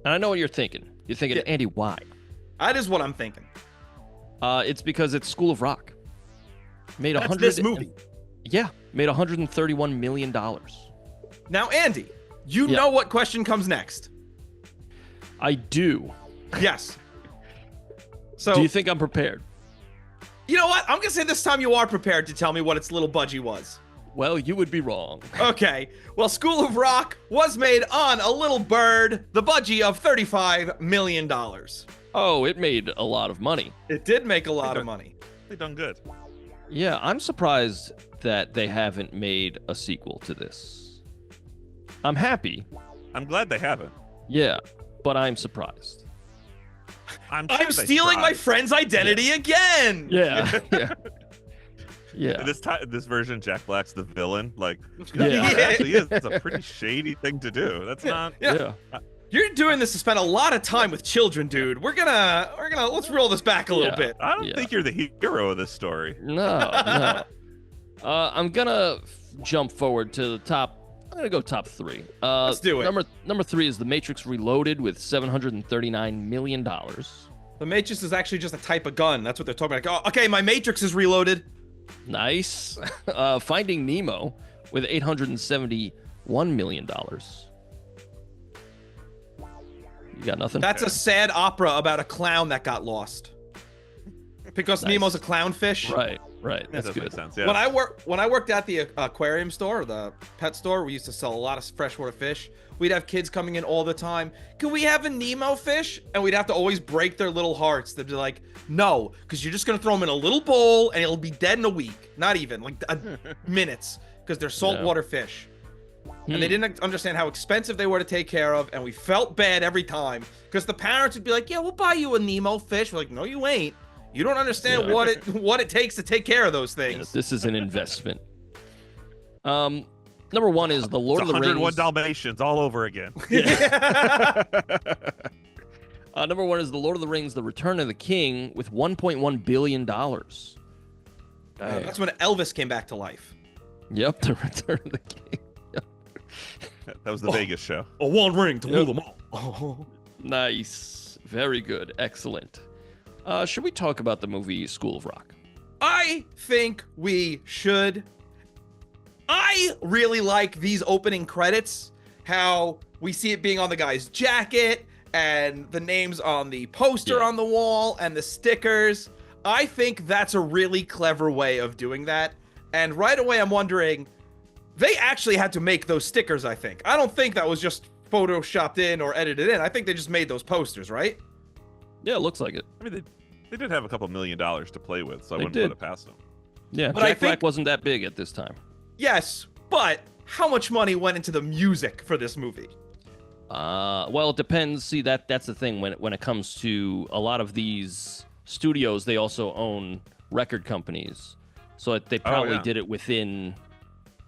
And I know what you're thinking. You're thinking,
Yeah.
Andy, why?
That is what I'm thinking.
It's because it's School of Rock. Made
That's this movie.
Yeah, made $131 million.
Now, Andy, you
Yeah.
know what question comes next.
I do.
Yes. So,
Do you think I'm prepared?
you know what? I'm going to say this time you are prepared to tell me what its little budgie was.
Well, you would be wrong.
Okay. Well, School of Rock was made on a little bird, the budgie of $35 million.
Oh, it made a lot of money.
It did make a lot of money.
They done good.
Yeah, I'm surprised that they haven't made a sequel to this. I'm happy,
I'm glad they haven't.
yeah, but I'm surprised.
I'm
I'm stealing my friend's identity again.
Yeah, yeah, yeah.
This version, Jack Black's the villain. Like,
Yeah.
it actually is. It's a pretty shady thing to do. That's not.
Yeah. You're doing this to spend a lot of time with children, dude. We're gonna let's roll this back a little
Yeah.
bit.
I don't
Yeah.
think you're the hero of this story.
No. I'm gonna jump forward to the top. I'm gonna go top 3.
Let's do it.
Number 3 is The Matrix Reloaded with $739 million.
The Matrix is actually just a type of gun. That's what they're talking about. Like, oh, okay, my Matrix is reloaded.
Nice. Finding Nemo with $871 million. You got nothing?
That's a sad opera about a clown that got lost. because
Nice.
Nemo's a clownfish.
Right.
That
That's
does
good.
make sense. Yeah.
When I worked at the aquarium store, the pet store, we used to sell a lot of freshwater fish. We'd have kids coming in all the time. Can we have a Nemo fish? And we'd have to always break their little hearts. They'd be like, no, because you're just gonna throw him in a little bowl and he'll be dead in a week. Not even like minutes, because they're saltwater fish. And they didn't understand how expensive they were to take care of, and we felt bad every time because the parents would be like, "Yeah, we'll buy you a Nemo fish." We're like, "No, you ain't. You don't understand what it takes to take care of those things."
Yeah, this is an investment. Number one is the Lord of the
101
Rings.
Dalmatians all over again.
Number one is the Lord of the Rings: The Return of the King with $1.1 billion.
That's when Elvis came back to life.
Yep, The Return of the King.
That was the Vegas show.
A one ring to rule them all.
Nice, very good, excellent. Should we talk about the movie School of Rock?
I think we should. I really like these opening credits, how we see it being on the guy's jacket and the names on the poster on the wall and the stickers. I think that's a really clever way of doing that. And right away, I'm wondering, they actually had to make those stickers, I think. I don't think that was just photoshopped in or edited in. I think they just made those posters, right?
Yeah, it looks like it.
I mean, they did have a couple $1 million to play with, so I
They
wouldn't
did.
put it past them.
Yeah,
But I
Jack Black
think-
wasn't that big at this time.
Yes, but how much money went into the music for this movie?
Well, it depends. See, that's the thing when it comes to a lot of these studios, they also own record companies, so they probably did it within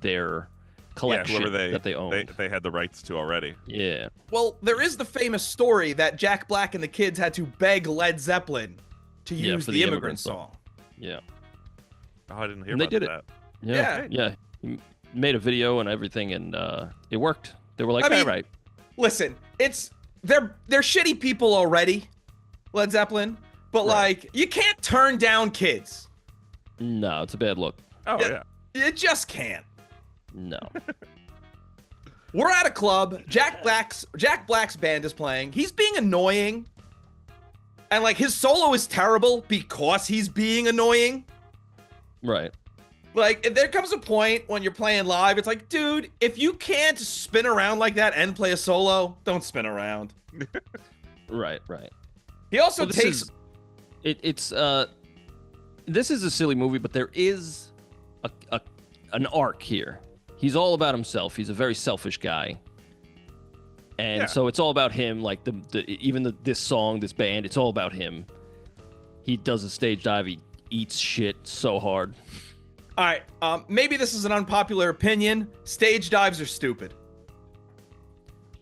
their collection
whoever
that they owned.
They had the rights to already.
Yeah.
Well, there is the famous story that Jack Black and the kids had to beg Led Zeppelin to use
for
the
the
Immigrant
Immigrant
song.
Yeah.
Oh, I didn't hear
And they
about
did it.
that.
Yeah. He made a video and everything, and it worked. They were like,
I mean,
all right.
Listen, they're shitty people already, Led Zeppelin, but like you can't turn down kids.
No, it's a bad look.
Oh, yeah.
You just can't.
No.
We're at a club. Jack Black's band is playing. He's being annoying. And like his solo is terrible because he's being annoying.
Right.
Like there comes a point when you're playing live, it's like, dude, if you can't spin around like that and play a solo, don't spin around.
Right.
He also
Well,
takes
this is a silly movie, but there is an arc here. He's all about himself. He's a very selfish guy. And so it's all about him, like this song, this band, it's all about him. He does a stage dive, he eats shit so hard.
All right, maybe this is an unpopular opinion. Stage dives are stupid.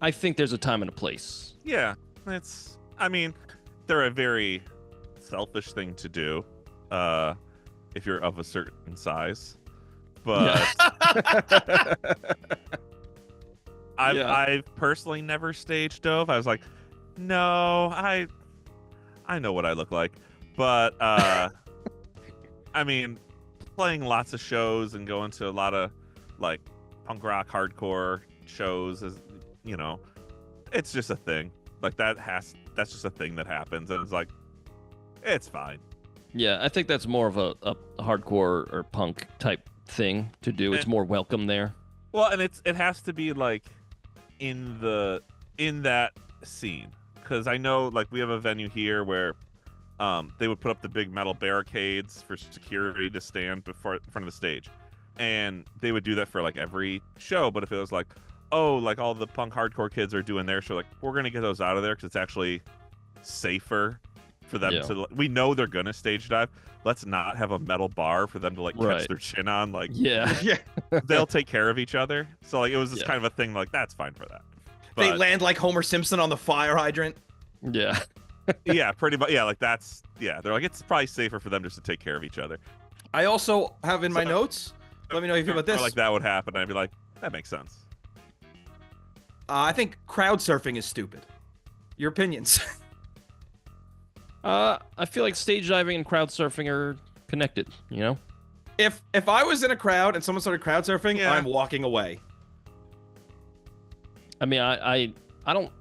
I think there's a time and a place.
Yeah, I mean, they're a very selfish thing to do if you're of a certain size. But I've personally never stage dove. I was like, no, I know what I look like. But I mean, playing lots of shows and going to a lot of like punk rock hardcore shows is, you know, it's just a thing. Like that's just a thing that happens, and it's like, it's fine.
Yeah, I think that's more of a hardcore or punk type thing to do. It's more welcome there.
Well, and it has to be like in that scene, because I know like we have a venue here where they would put up the big metal barricades for security to stand in front of the stage, and they would do that for like every show. But if it was like, oh, like all the punk hardcore kids are doing their show, like we're gonna get those out of there because it's actually safer for them to. We know they're gonna stage dive. Let's not have a metal bar for them to like catch their chin on. Like,
yeah,
they'll take care of each other. So like it was just kind of a thing. Like that's fine for that. But,
they land like Homer Simpson on the fire hydrant.
Yeah.
Yeah, pretty much. Yeah, like that's they're like it's probably safer for them just to take care of each other.
I also have in my notes. Let me know if you feel about this.
Like that would happen. I'd be like, that makes sense.
I think crowd surfing is stupid. Your opinions?
I feel like stage diving and crowd surfing are connected. You know.
If I was in a crowd and someone started crowd surfing, I'm walking away.
I mean, I don't.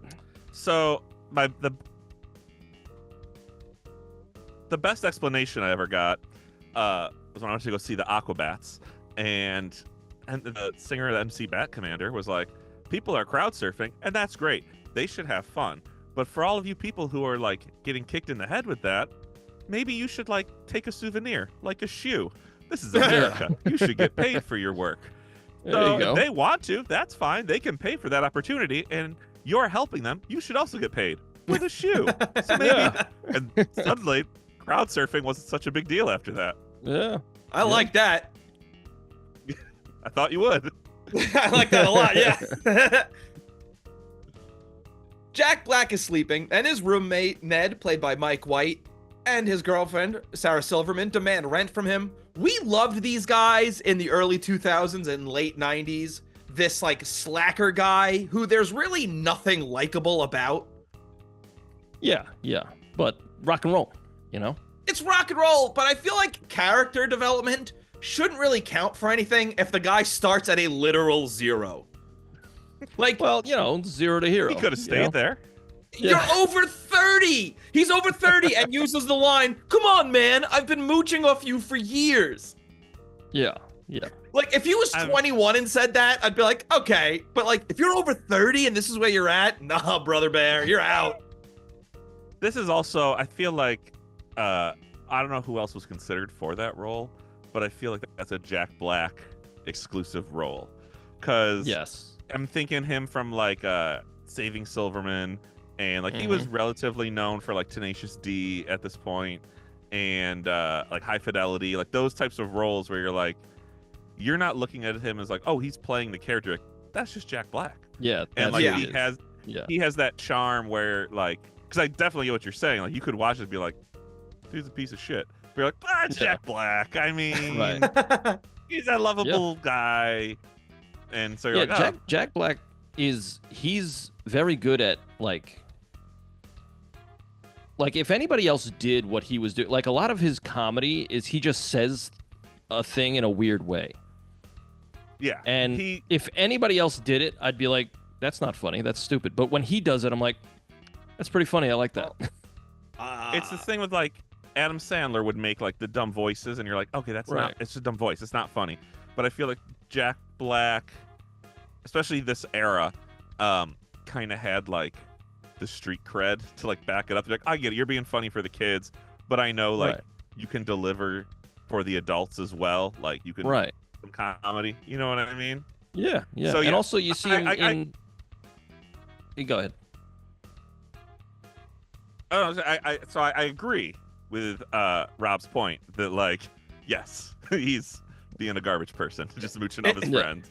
So the best explanation I ever got was when I went to go see the Aquabats, and the singer of the MC Bat Commander was like, people are crowd surfing, and that's great. They should have fun. But for all of you people who are like getting kicked in the head with that, maybe you should like take a souvenir, like a shoe. This is America. You should get paid for your work. So if they want to, that's fine. They can pay for that opportunity, and you're helping them. You should also get paid with a shoe. So maybe, and suddenly, crowd surfing wasn't such a big deal after that.
Yeah,
I like that.
I thought you would.
I like that a lot. Yeah. Jack Black is sleeping, and his roommate Ned, played by Mike White, and his girlfriend Sarah Silverman demand rent from him. We loved these guys in the early 2000s and late 90s. This like slacker guy who there's really nothing likable about.
Yeah, but rock and roll, you know?
It's rock and roll, but I feel like character development shouldn't really count for anything if the guy starts at a literal 0. Like,
well, you know, 0 to hero.
He could have stayed there.
You're over 30. He's over 30 and uses the line, "Come on, man, I've been mooching off you for years."
Yeah.
Like, if he was 21 and said that, I'd be like, okay. But like, if you're over 30 and this is where you're at, nah, brother bear, you're out.
This is also, I feel like, I don't know who else was considered for that role, but I feel like that's a Jack Black exclusive role. Because I'm thinking him from like Saving Silverman, and like he was relatively known for like Tenacious D at this point, and like High Fidelity, like those types of roles where you're like, you're not looking at him as like, oh, he's playing the character. Like, that's just Jack Black.
Yeah,
and like he has that charm where like, because I definitely get what you're saying. Like you could watch it and be like, dude's a piece of shit. But you're like, Jack Black. I mean, he's a lovable guy. And so you're like,
Jack Black he's very good at like if anybody else did what he was doing, like a lot of his comedy is he just says a thing in a weird way.
Yeah.
And if anybody else did it, I'd be like, that's not funny, that's stupid. But when he does it, I'm like, that's pretty funny, I like that.
It's the thing with like Adam Sandler would make like the dumb voices, and you're like, okay, that's not, it's a dumb voice, it's not funny. But I feel like Jack Black, especially this era, kind of had like the street cred to like back it up. Like, I get it, you're being funny for the kids, but I know like you can deliver for the adults as well. Like you can some comedy. You know what I mean?
Yeah. So, and also you see him you go ahead.
So I agree with Rob's point that like, yes, he's being a garbage person, just mooching off his friends.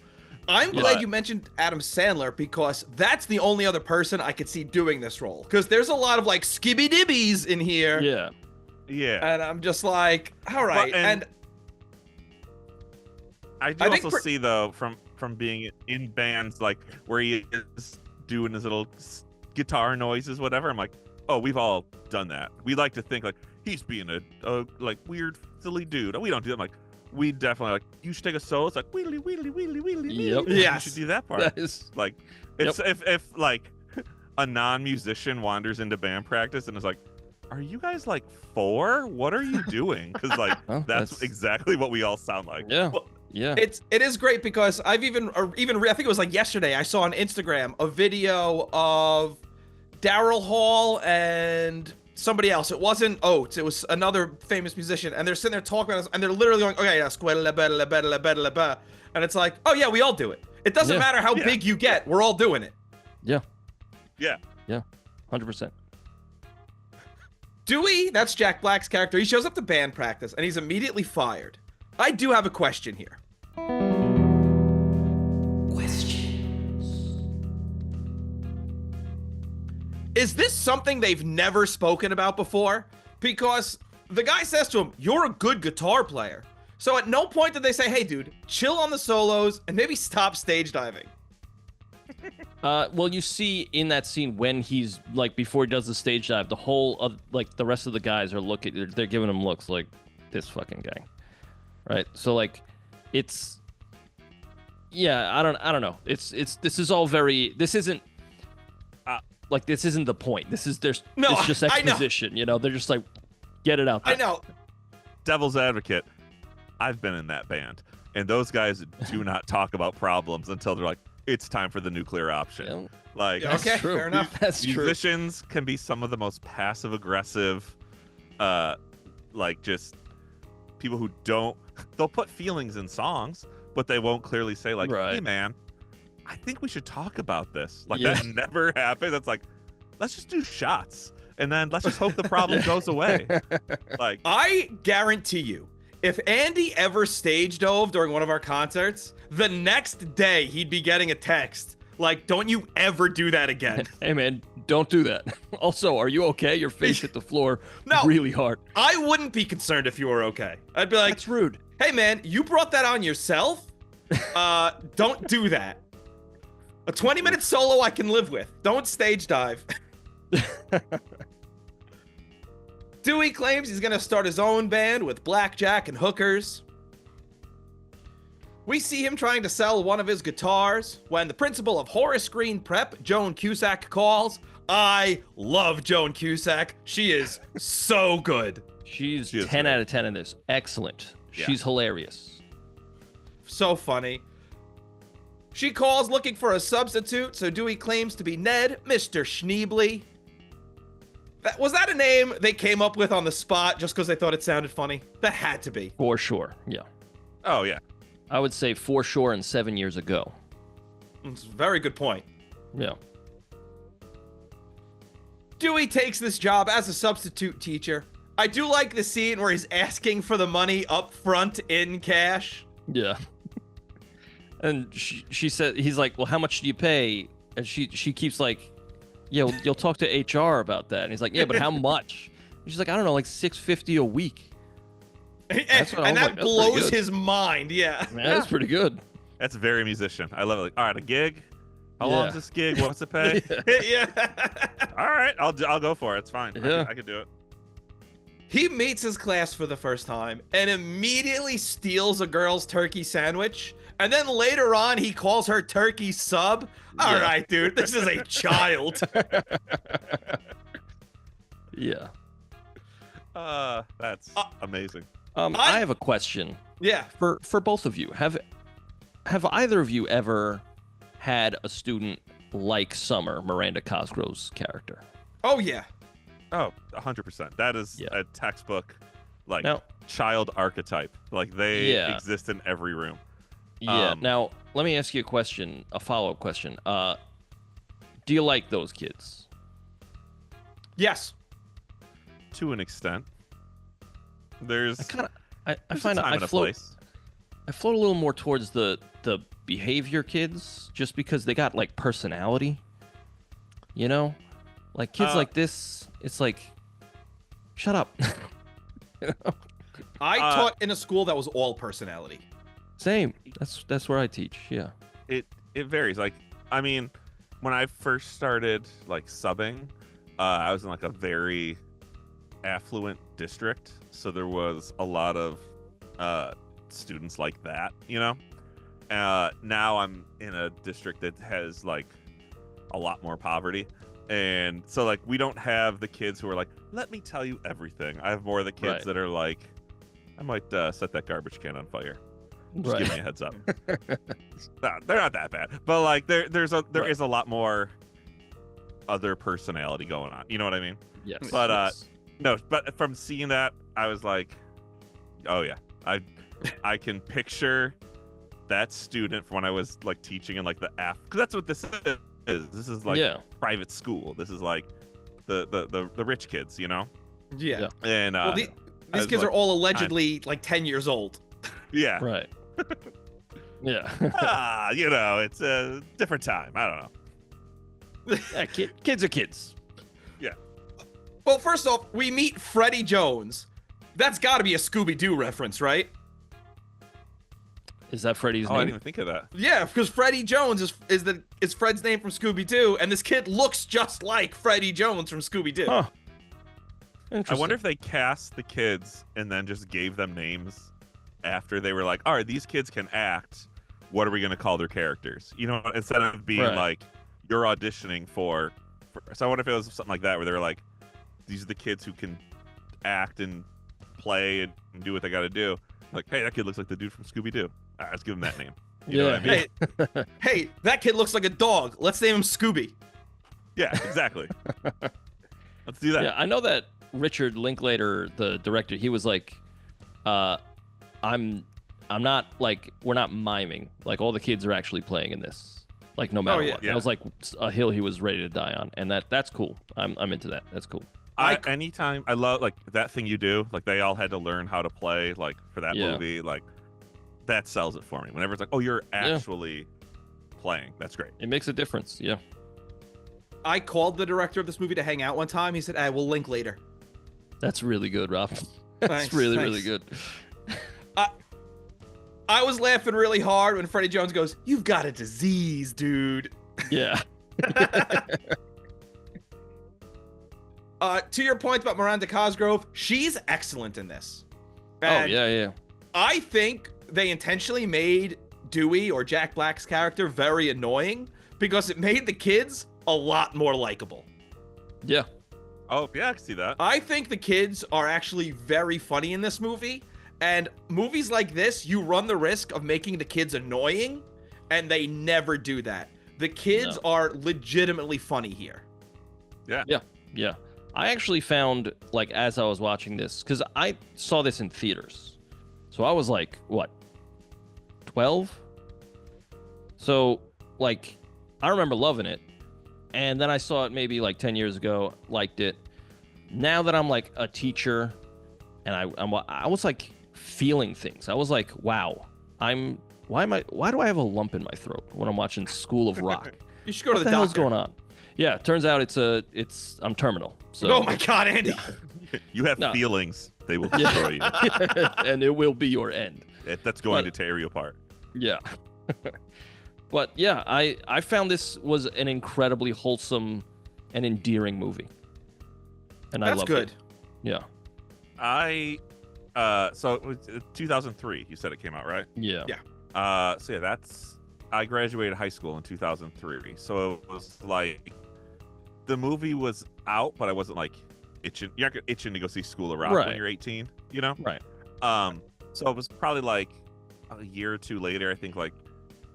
I'm glad you mentioned Adam Sandler, because that's the only other person I could see doing this role. Because there's a lot of like skibby dibbies in here.
Yeah.
And I'm just like, all right.
Well, and I do also see though from being in bands like where he is doing his little guitar noises, whatever. I'm like, oh, we've all done that. We like to think like he's being a like weird silly dude. We don't do that. I'm like, we definitely like, you should take a solo. It's like wheelie wheelie wheelie wheelie.
Yep.
You should do that part.
That is...
Like, it's if like a non-musician wanders into band practice and is like, are you guys like 4? What are you doing? Because like that's exactly what we all sound like.
Yeah.
Well,
yeah.
It is great, because I've even I think it was like yesterday, I saw on Instagram a video of Daryl Hall and somebody else. It wasn't Oates, it was another famous musician, and they're sitting there talking about us, and they're literally going, okay, yeah, and it's like, oh yeah, we all do it. It doesn't matter how big you get, we're all doing it.
Yeah. 100%.
Dewey, that's Jack Black's character. He shows up to band practice and he's immediately fired. I do have a question here. Is this something they've never spoken about before? Because the guy says to him, you're a good guitar player. So at no point did they say, hey dude, chill on the solos and maybe stop stage diving.
Well, you see in that scene when he's like, before he does the stage dive, the whole of like the rest of the guys are looking, they're giving him looks like, this fucking guy. Right? So like, it's, yeah, I don't know. This is all very, this isn't, like, this isn't the point. This is, it's just exposition, you know? They're just like, Get it out there.
I know.
Devil's advocate. I've been in that band, and those guys do not talk about problems until they're like, it's time for the nuclear option.
Yeah.
Like,
Yeah, okay,
true.
fair enough.
That's true.
musicians can be some of the most passive aggressive, like just people who they'll put feelings in songs, but they won't clearly say like,
Right.
hey man, I think we should talk about this. Like
Yeah.
that never happened. That's like, let's just do shots and then let's just hope the problem goes away. Like,
I guarantee you, if Andy ever stage dove during one of our concerts, the next day he'd be getting a text like, don't you ever do that again.
Hey man, don't do that. Also, are you okay? Your face hit the floor
No.
really hard.
I wouldn't be concerned if you were okay. I'd be like,
That's rude.
hey man, you brought that on yourself. Don't do that. A 20-minute solo I can live with. Don't stage dive. Dewey claims he's gonna start his own band with blackjack and hookers. We see him trying to sell one of his guitars when the principal of Horace Green Prep, Joan Cusack, calls. I love Joan Cusack. She is so good.
She's
She is
10
great.
out of 10 in this. Excellent.
Yeah.
She's hilarious.
So funny. She calls looking for a substitute, so Dewey claims to be Ned, Mr. Schneebly. Was that a name they came up with on the spot just because they thought it sounded funny? That had to be.
For sure. Yeah.
oh yeah.
I would say for sure and 7 years ago.
It's a very good point.
Yeah.
Dewey takes this job as a substitute teacher. I do like the scene where he's asking for the money up front in cash.
Yeah. And she said, he's like, well, how much do you pay? And she keeps like, yeah, you'll talk to HR about that. And he's like, yeah, but how much? And she's like, I don't know, like $650 a week.
And,
That's what I was
that
like, that's pretty
blows
good.
his mind, yeah.
Man, that's pretty good.
That's very musician. I love it. Like, all right, a gig. How
Yeah.
long is this gig? What's it pay?
Yeah.
All right, I'll go for it. It's fine.
Yeah.
I can do it.
He meets his class for the first time and immediately steals a girl's turkey sandwich. And then later on, he calls her turkey sub. All
Yeah.
right, dude, this is a child.
Yeah.
That's amazing.
I have a question
Yeah.
for both of you. Have either of you ever had a student like Summer, Miranda Cosgrove's character?
Oh, yeah.
Oh, 100%. That is
Yeah.
a textbook, like
Now-
child archetype. Like they
Yeah.
exist in every room.
Yeah. Now, let me ask you a question, a follow-up question. Do you like those kids?
Yes.
To an extent. There's
I
there's
find
a time
I
and a
float
place.
I float a little more towards the behavior kids, just because they got like personality. You know, like kids like this, it's like, shut up.
I taught in a school that was all personality.
Same. That's where I teach. Yeah.
It varies. Like, I mean, when I first started like subbing, I was in like a very affluent district, so there was a lot of students like that, you know. Now I'm in a district that has like a lot more poverty, and so like we don't have the kids who are like, let me tell you everything. I have more of the kids
Right.
that are like, I might set that garbage can on fire. Just
Right.
give me a heads up. No, they're not that bad, but like there
Right.
is a lot more other personality going on. You know what I mean?
Yes.
But,
yes.
No, but from seeing that, I was like, oh yeah, I can picture that student from when I was like teaching in like the because that's what this is. This is like
Yeah.
private school. This is like the rich kids, you know.
Yeah.
Yeah.
And
Well,
I
these
was
kids
like,
are all allegedly like 10 years old.
yeah,
Right. Yeah.
you know, it's a different time. I don't know.
Yeah, kids are kids.
Well, first off, we meet Freddie Jones. That's got to be a Scooby-Doo reference, right?
Is that Freddy's
Oh, I didn't
name?
even think of that.
Yeah, because Freddie Jones is Fred's name from Scooby-Doo, and this kid looks just like Freddie Jones from Scooby-Doo.
Huh.
I
Interesting.
wonder if they cast the kids and then just gave them names after they were like, all right, these kids can act. What are we going to call their characters? You know, instead of being
Right.
like, you're auditioning for. So I wonder if it was something like that where they were like, these are the kids who can act and play and do what they got to do. Like, hey, that kid looks like the dude from Scooby-Doo. All right, let's give him that name. You know what I mean?
Hey, that kid looks like a dog. Let's name him Scooby.
Yeah, exactly. Let's do that.
Yeah, I know that Richard Linklater, the director, he was like, I'm not like, we're not miming. Like, all the kids are actually playing in this. Like, no matter what.
Yeah.
That was like a hill he was ready to die on, and that's cool. I'm into that. That's cool.
Anytime I love like that thing you do, like they all had to learn how to play like for that movie, like that sells it for me. Whenever it's like, oh, you're actually playing, that's great.
It makes a difference. Yeah.
I called the director of this movie to hang out one time. He said, we'll link later.
That's really good, Rob. That's really good.
I was laughing really hard when Freddie Jones goes, "You've got a disease, dude."
Yeah.
To your point about Miranda Cosgrove, she's excellent in this. And
yeah.
I think they intentionally made Dewey or Jack Black's character very annoying because it made the kids a lot more likable.
Yeah.
Oh, yeah, I can see that.
I think the kids are actually very funny in this movie. And movies like this, you run the risk of making the kids annoying, and they never do that. The kids are legitimately funny here.
Yeah. I actually found, like, as I was watching this, because I saw this in theaters. So I was like, what, 12? So, like, I remember loving it. And then I saw it maybe like 10 years ago, liked it. Now that I'm like a teacher, and I was like feeling things. I was like, wow, why do I have a lump in my throat when I'm watching School of Rock?
You should go to the
doctor. What the hell's going on? Yeah, turns out I'm terminal. So,
oh my God, Andy.
You have feelings. They will destroy you.
And it will be your end.
That's going to tear you apart.
Yeah. But yeah, I found this was an incredibly wholesome and endearing movie. And I loved it. Yeah.
So it was 2003, you said it came out, right?
Yeah.
Yeah. So yeah, I graduated high school in 2003. So it was like the movie was out, but I wasn't like itching. You're not itching to go see School of Rock when you're 18, you know?
Right.
So it was probably like a year or two later, I think like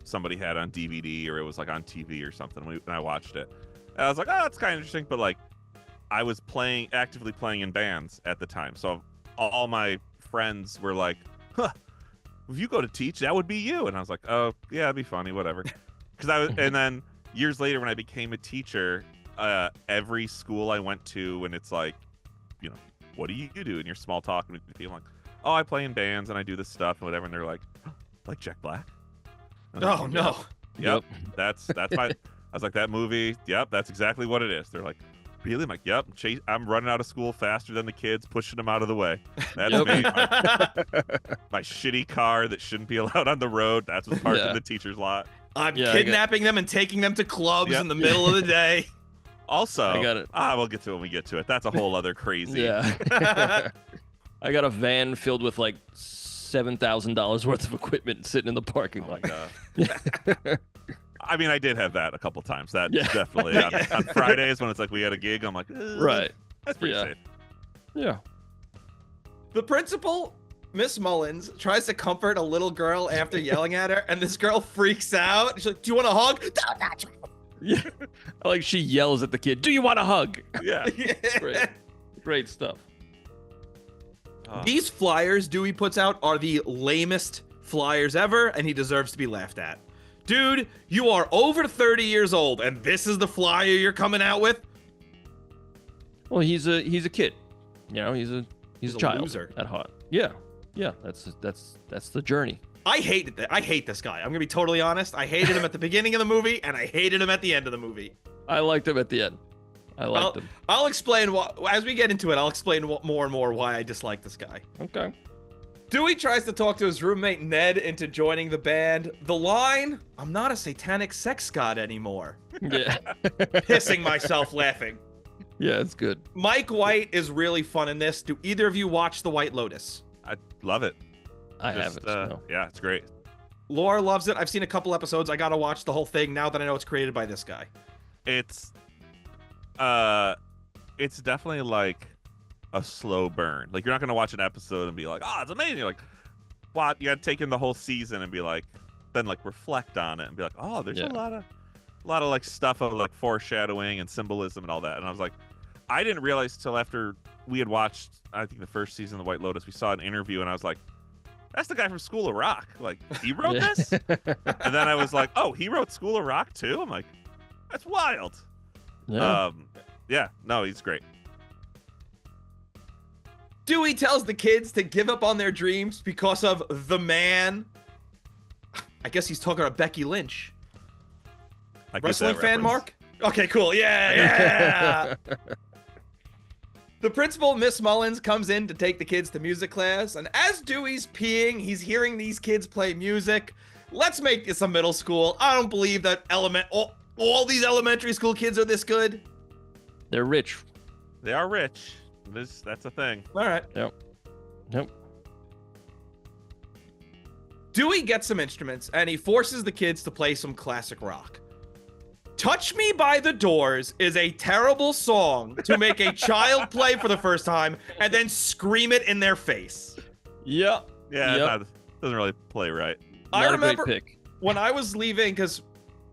somebody had on DVD or it was like on TV or something and I watched it. And I was like, oh, that's kind of interesting, but like I was actively playing in bands at the time. So all my friends were like, huh, if you go to teach, that would be you. And I was like, oh, yeah, it'd be funny, whatever. And then years later, when I became a teacher, every school I went to, and it's like, you know, what do you do in your small talk with people? I'm like, oh, I play in bands and I do this stuff and whatever. And they're like, like Jack Black?
Oh, no.
Yep. That's my, I was like, that movie, yep, that's exactly what it is. They're like, really? I'm like, yep, I'm running out of school faster than the kids, pushing them out of the way. That's me. My shitty car that shouldn't be allowed on the road. That's what's parked in the teacher's lot.
I'm kidnapping them and taking them to clubs in the middle of the day.
Also,
I got it.
We'll get to it when we get to it. That's a whole other crazy.
Yeah. I got a van filled with like $7,000 worth of equipment sitting in the parking lot.
I mean, I did have that a couple times. That definitely on Fridays when it's like we had a gig. I'm like,
right,
that's pretty safe.
Yeah.
The principal, Miss Mullins, tries to comfort a little girl after yelling at her, and this girl freaks out. She's like, "Do you want a hug?"
Yeah. Like she yells at the kid, "Do you want a hug?"
Yeah.
Great stuff.
These flyers Dewey puts out are the lamest flyers ever, and he deserves to be laughed at. Dude, you are over 30 years old, and this is the flyer you're coming out with?
Well, he's a kid. You know, he's a child
loser
at heart. Yeah. That's the journey.
I hate this guy. I'm gonna be totally honest. I hated him at the beginning of the movie, and I hated him at the end of the movie.
I liked him at the end.
I'll explain as we get into it. I'll explain more and more why I dislike this guy.
Okay.
Dewey tries to talk to his roommate Ned into joining the band. The line, "I'm not a satanic sex god anymore."
Yeah.
Pissing myself laughing.
Yeah, it's good.
Mike White is really fun in this. Do either of you watch The White Lotus?
I love it.
I haven't. No.
Yeah, it's great.
Laura loves it. I've seen a couple episodes. I gotta watch the whole thing now that I know it's created by this guy.
It's definitely like a slow burn. Like you're not gonna watch an episode and be like, oh, it's amazing. You're like, what? You gotta take in the whole season and be like, then like reflect on it and be like, oh, there's a lot of like stuff of like foreshadowing and symbolism and all that. And I was like, I didn't realize till after we had watched, I think the first season of The White Lotus, we saw an interview and I was like, that's the guy from School of Rock. Like he wrote this? And then I was like, oh, he wrote School of Rock too? I'm like, that's wild. No, he's great.
Dewey tells the kids to give up on their dreams because of the man. I guess he's talking about Becky Lynch. Wrestling fan, Mark? Okay, cool. Yeah. The principal, Miss Mullins, comes in to take the kids to music class, and as Dewey's peeing, he's hearing these kids play music. Let's make this a middle school. I don't believe that all these elementary school kids are this good.
They're rich.
They are rich. That's a thing.
All right.
Yep.
Dewey gets some instruments, and he forces the kids to play some classic rock. Touch Me by the Doors is a terrible song to make a child play for the first time and then scream it in their face.
Yep.
Yeah, it doesn't really play right.
I remember
a great pick.
when I was leaving, because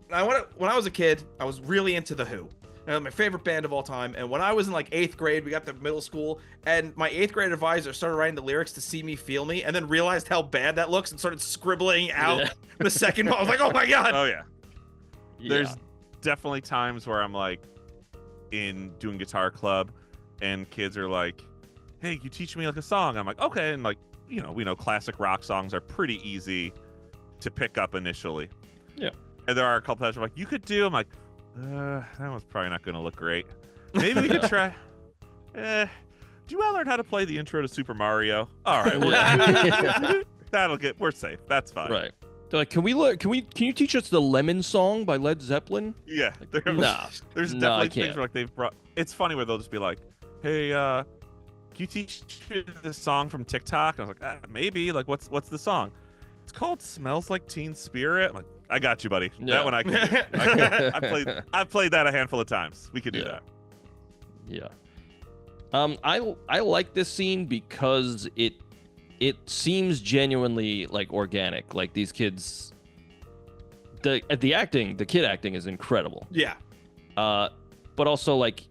when I was a kid, I was really into The Who. My favorite band of all time. And when I was in like 8th grade, we got to middle school, and my 8th grade advisor started writing the lyrics to See Me, Feel Me, and then realized how bad that looks and started scribbling out the second one. I was like, oh my God.
Oh, yeah. There's definitely times where I'm like doing guitar club and kids are like, hey, can you teach me like a song? I'm like, okay. And like, we know classic rock songs are pretty easy to pick up initially.
Yeah.
And there are a couple times where I'm like, you could do, I'm like, that one's probably not going to look great. Maybe we could try. Do you all learn how to play the intro to Super Mario? All right, we're safe. That's fine.
Right. They're like, can you teach us the Lemon Song by Led Zeppelin?
Yeah.
Like,
there's definitely things where like they've brought. It's funny where they'll just be like, hey, can you teach this song from TikTok? And I was like, maybe. Like, what's the song? It's called Smells Like Teen Spirit. I'm like, I got you, buddy.
Yeah.
That one I can do. I've played that a handful of times. We could do that.
Yeah. I like this scene because it seems genuinely like organic. Like these kids, the kid acting is incredible.
Yeah.
But also like,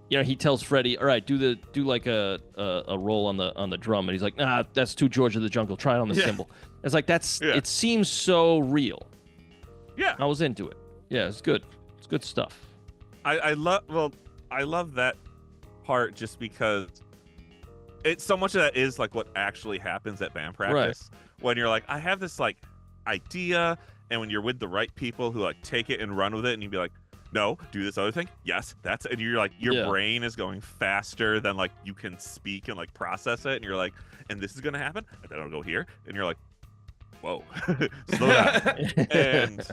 he tells Freddie, all right, do like a roll on the drum, and he's like, nah, that's too George of the Jungle. Try it on the cymbal. It's like it seems so real.
Yeah.
I was into it. Yeah, it's good. It's good stuff.
I love that part just because it's so much of that is like what actually happens at band practice. Right. When you're like, I have this like idea, and when you're with the right people who like take it and run with it, and you'd be like, no, do this other thing. Yes, and you're like, your brain is going faster than like you can speak and like process it, and you're like, and this is gonna happen, and then I'll go here, and you're like, whoa, slow down. And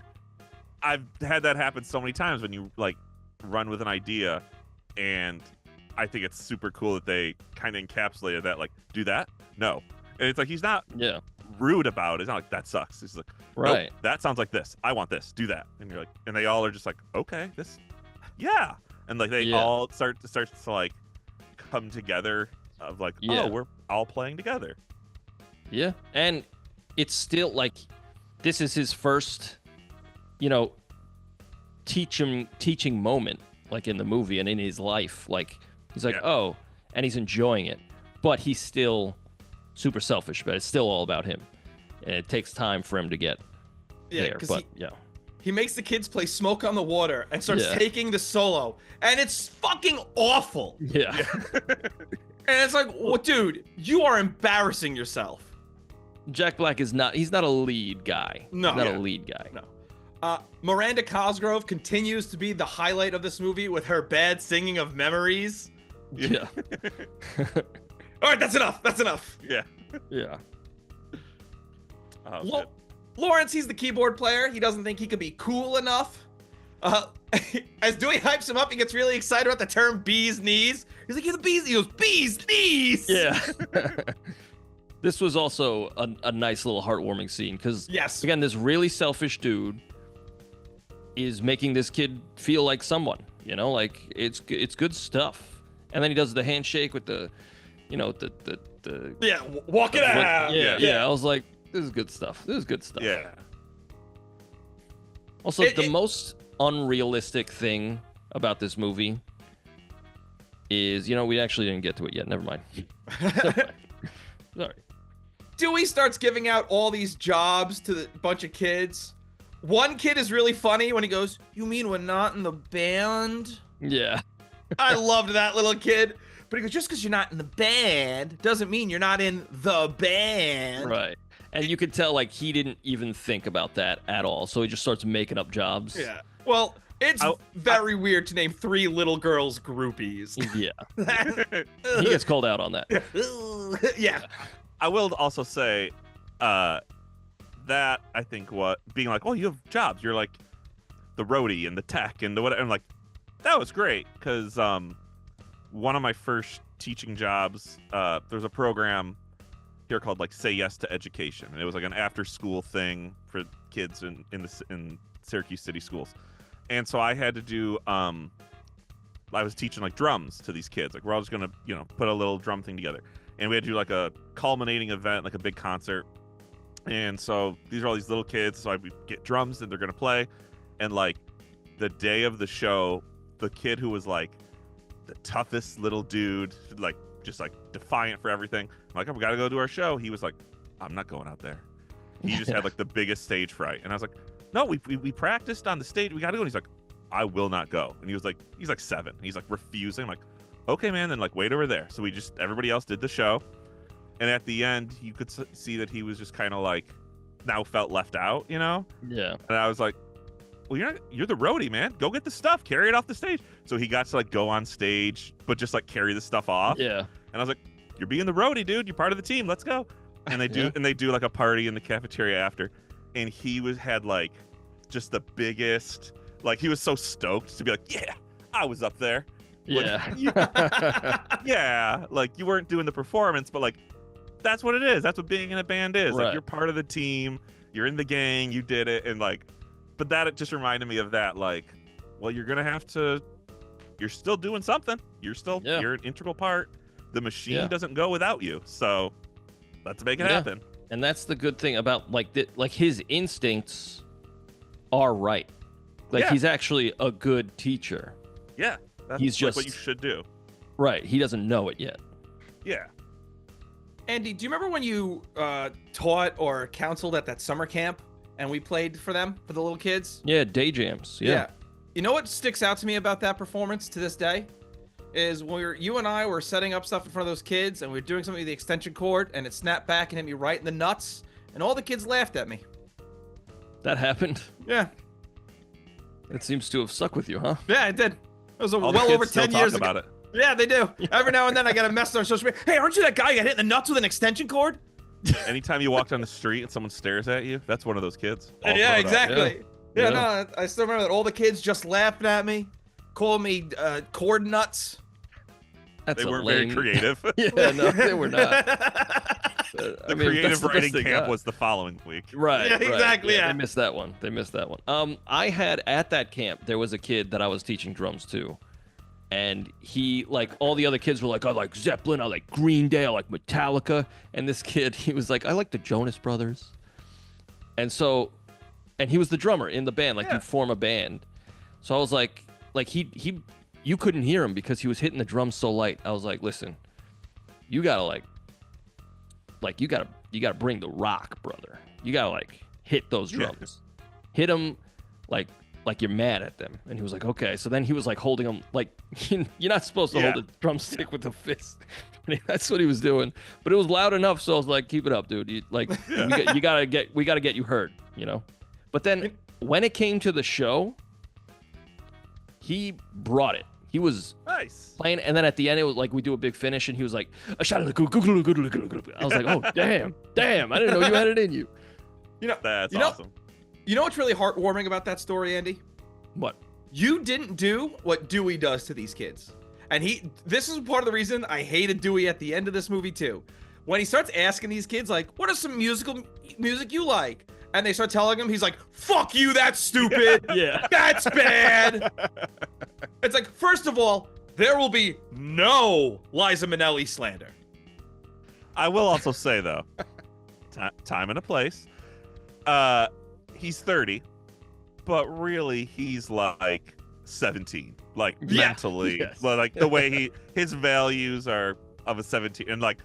I've had that happen so many times when you like run with an idea, and I think it's super cool that they kind of encapsulated that, like, do that? No. And it's like, he's not rude about it. It's not like, that sucks. He's like,
right.
Nope, that sounds like this. I want this. Do that. And you're like, and they all are just like, okay, this, yeah. And like, they all start to like come together of like, oh, we're all playing together.
Yeah. And it's still like, this is his first, teaching moment, like in the movie and in his life. Like, he's like, oh, and he's enjoying it, but he's still super selfish, but it's still all about him. And it takes time for him to get there. But
he makes the kids play Smoke on the Water and starts taking the solo, and it's fucking awful.
Yeah.
And it's like, well, dude, you are embarrassing yourself.
Jack Black he's not a lead guy.
No.
He's not a lead guy.
No. Miranda Cosgrove continues to be the highlight of this movie with her bad singing of Memories.
Yeah.
All right, that's enough.
Yeah.
Yeah.
Oh,
Lawrence, he's the keyboard player. He doesn't think he could be cool enough. As Dewey hypes him up, he gets really excited about the term bee's knees. He's like, you're the bee's. He goes, bee's knees.
Yeah. This was also a nice little heartwarming scene because, again, this really selfish dude is making this kid feel like someone. Like it's good stuff. And then he does the handshake with the, you know, the
Yeah, walk it out.
Yeah. I was like, this is good stuff.
Yeah.
Also, the most unrealistic thing about this movie is, you know, we actually didn't get to it yet. Never mind. Sorry.
Dewey starts giving out all these jobs to the bunch of kids. One kid is really funny when he goes, "You mean we're not in the band?"
Yeah.
I loved that little kid. But he goes, just because you're not in the band doesn't mean you're not in the band.
Right. And you could tell, like, he didn't even think about that at all. So he just starts making up jobs.
Yeah. Well, it's very weird to name 3 little girls groupies.
Yeah. He gets called out on that.
Yeah.
I will also say that I think being like, oh, you have jobs. You're like the roadie and the tech and the whatever. I'm like, that was great because one of my first teaching jobs, there's a program here called like Say Yes to Education, and it was like an after-school thing for kids in Syracuse City schools. And so I had to do, I was teaching like drums to these kids. Like we're all just gonna, you know, put a little drum thing together, and we had to do like a culminating event, like a big concert. And so these are all these little kids. So I would get drums and they're gonna play, and like the day of the show, the kid who was like the toughest little dude, like just like defiant for everything. I'm like, oh, we gotta go do our show. He was like, I'm not going out there. He just had like the biggest stage fright. And I was like, no, we practiced on the stage. We gotta go. And he's like, I will not go. And he's like 7. He's like refusing. I'm like, okay, man, then like wait over there. So everybody else did the show. And at the end, you could see that he was just kind of like now felt left out, you know?
Yeah.
And I was like, well, you're the roadie, man. Go get the stuff, carry it off the stage. So he got to like go on stage, but just like carry the stuff off.
Yeah.
And I was like, you're being the roadie, dude. You're part of the team. Let's go. And they do, and they do like a party in the cafeteria after. And he had like just the biggest, like he was so stoked to be like, yeah, I was up there.
Yeah.
Yeah. Like you weren't doing the performance, but like that's what it is. That's what being in a band is.
Right.
Like you're part of the team. You're in the gang. You did it. And like, but that it just reminded me of that. Like, well, you're still doing something. You're an integral part. The machine doesn't go without you. So let's make it happen.
And that's the good thing about like his instincts are right. Like he's actually a good teacher.
Yeah. That's
he's just
what you should do.
Right. He doesn't know it yet.
Yeah.
Andy, do you remember when you taught or counseled at that summer camp and we played for them, for the little kids?
Yeah, day jams. Yeah.
You know what sticks out to me about that performance to this day? Is when you and I were setting up stuff in front of those kids and we were doing something with the extension cord and it snapped back and hit me right in the nuts and all the kids laughed at me.
That happened?
Yeah.
It seems to have stuck with you, huh?
Yeah, it did. It was
All
well
the kids
over
still
10
talk
years
about
ago.
it.
Yeah, they do. Every now and then I get a message on social media. Hey, aren't you that guy who got hit in the nuts with an extension cord?
Anytime you walk down the street and someone stares at you, that's one of those kids.
Yeah, exactly.
Yeah.
No, I still remember that all the kids just laughing at me, calling me cord nuts.
That's
they weren't very creative.
Yeah, no, they were not.
The creative writing camp was the following week.
Right.
Yeah, exactly.
Yeah. They missed that one. I had at that camp, there was a kid that I was teaching drums to. And he, like, all the other kids were like, I like Zeppelin, I like Green Day, I like Metallica. And this kid, he was like, I like the Jonas Brothers. And he was the drummer in the band, like, you'd form a band. So I was like you couldn't hear him because he was hitting the drums so light. I was like, listen, you gotta you gotta bring the rock, brother. You gotta like hit those drums, hit them like you're mad at them. And he was like, okay. So then he was like holding them like you're not supposed to hold a drumstick with a fist. That's what he was doing. But it was loud enough, so I was like, keep it up, dude. We gotta get you heard, you know. But then when it came to the show, he brought it. He was playing, and then at the end, it was like we do a big finish, and he was like, I was like, oh, damn, I didn't know you had it in you.
You know,
that's awesome.
You know what's really heartwarming about that story, Andy?
What?
You didn't do what Dewey does to these kids. And this is part of the reason I hated Dewey at the end of this movie too. When he starts asking these kids, like, what are some music you like? And they start telling him, he's like, fuck you, that's stupid.
Yeah.
That's bad. It's like, first of all, there will be no Liza Minnelli slander.
I will also say though, time and a place. He's 30, but really he's like 17, like mentally,
yes.
like the way his values are of a 17, and like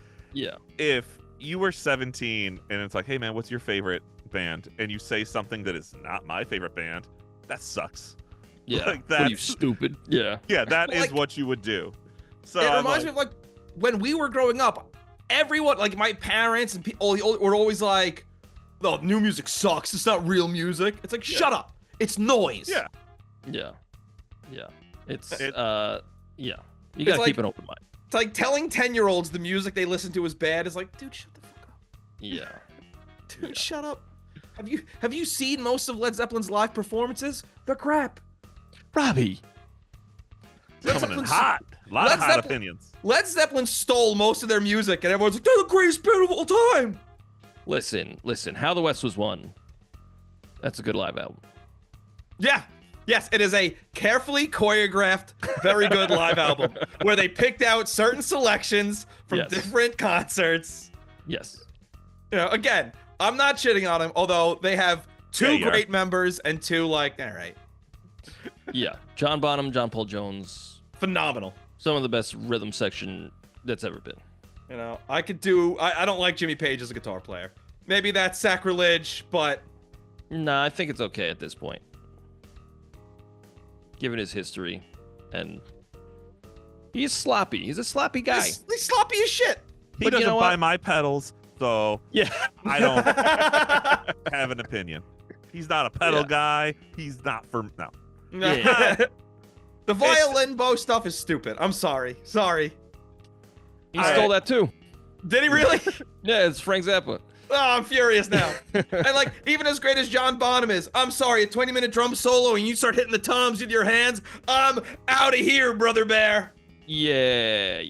if you were 17 and it's like, hey man, what's your favorite band, and you say something that is not my favorite band, that sucks.
Yeah,
like
what are you, stupid? Yeah,
that is
like,
what you would do. So
it reminds me of like when we were growing up, everyone, like my parents and people were always like, "Oh, new music sucks. It's not real music." It's like, shut up. It's noise.
Yeah.
It's You gotta keep an open mind.
It's like telling 10-year-olds the music they listen to is bad. Is like, dude, shut the fuck up.
Yeah.
Dude, shut up. Have you seen most of Led Zeppelin's live performances? They're crap.
Robbie.
Coming in hot. A lot of hot opinions.
Led Zeppelin stole most of their music, and everyone's like, they're the greatest band of all time.
Listen. How the West Was Won. That's a good live album.
Yeah. Yes, it is a carefully choreographed, very good live album where they picked out certain selections from different concerts.
Yes.
You know, again, I'm not shitting on them, although they have two great members and two like, all right.
Yeah. John Bonham, John Paul Jones.
Phenomenal.
Some of the best rhythm section that's ever been.
You know, I don't like Jimmy Page as a guitar player. Maybe that's sacrilege, but...
Nah, I think it's okay at this point. Given his history. And he's sloppy. He's a sloppy guy.
He's sloppy as shit.
He doesn't buy my pedals, so I don't have an opinion. He's not a pedal guy. He's not for... No.
Yeah. The violin bow stuff is stupid. I'm sorry.
He stole that too.
Did he really?
Yeah, it's Frank Zappa.
Oh, I'm furious now. And like, even as great as John Bonham is, I'm sorry, a 20-minute drum solo and you start hitting the toms with your hands, I'm out of here, Brother Bear.
Yeah,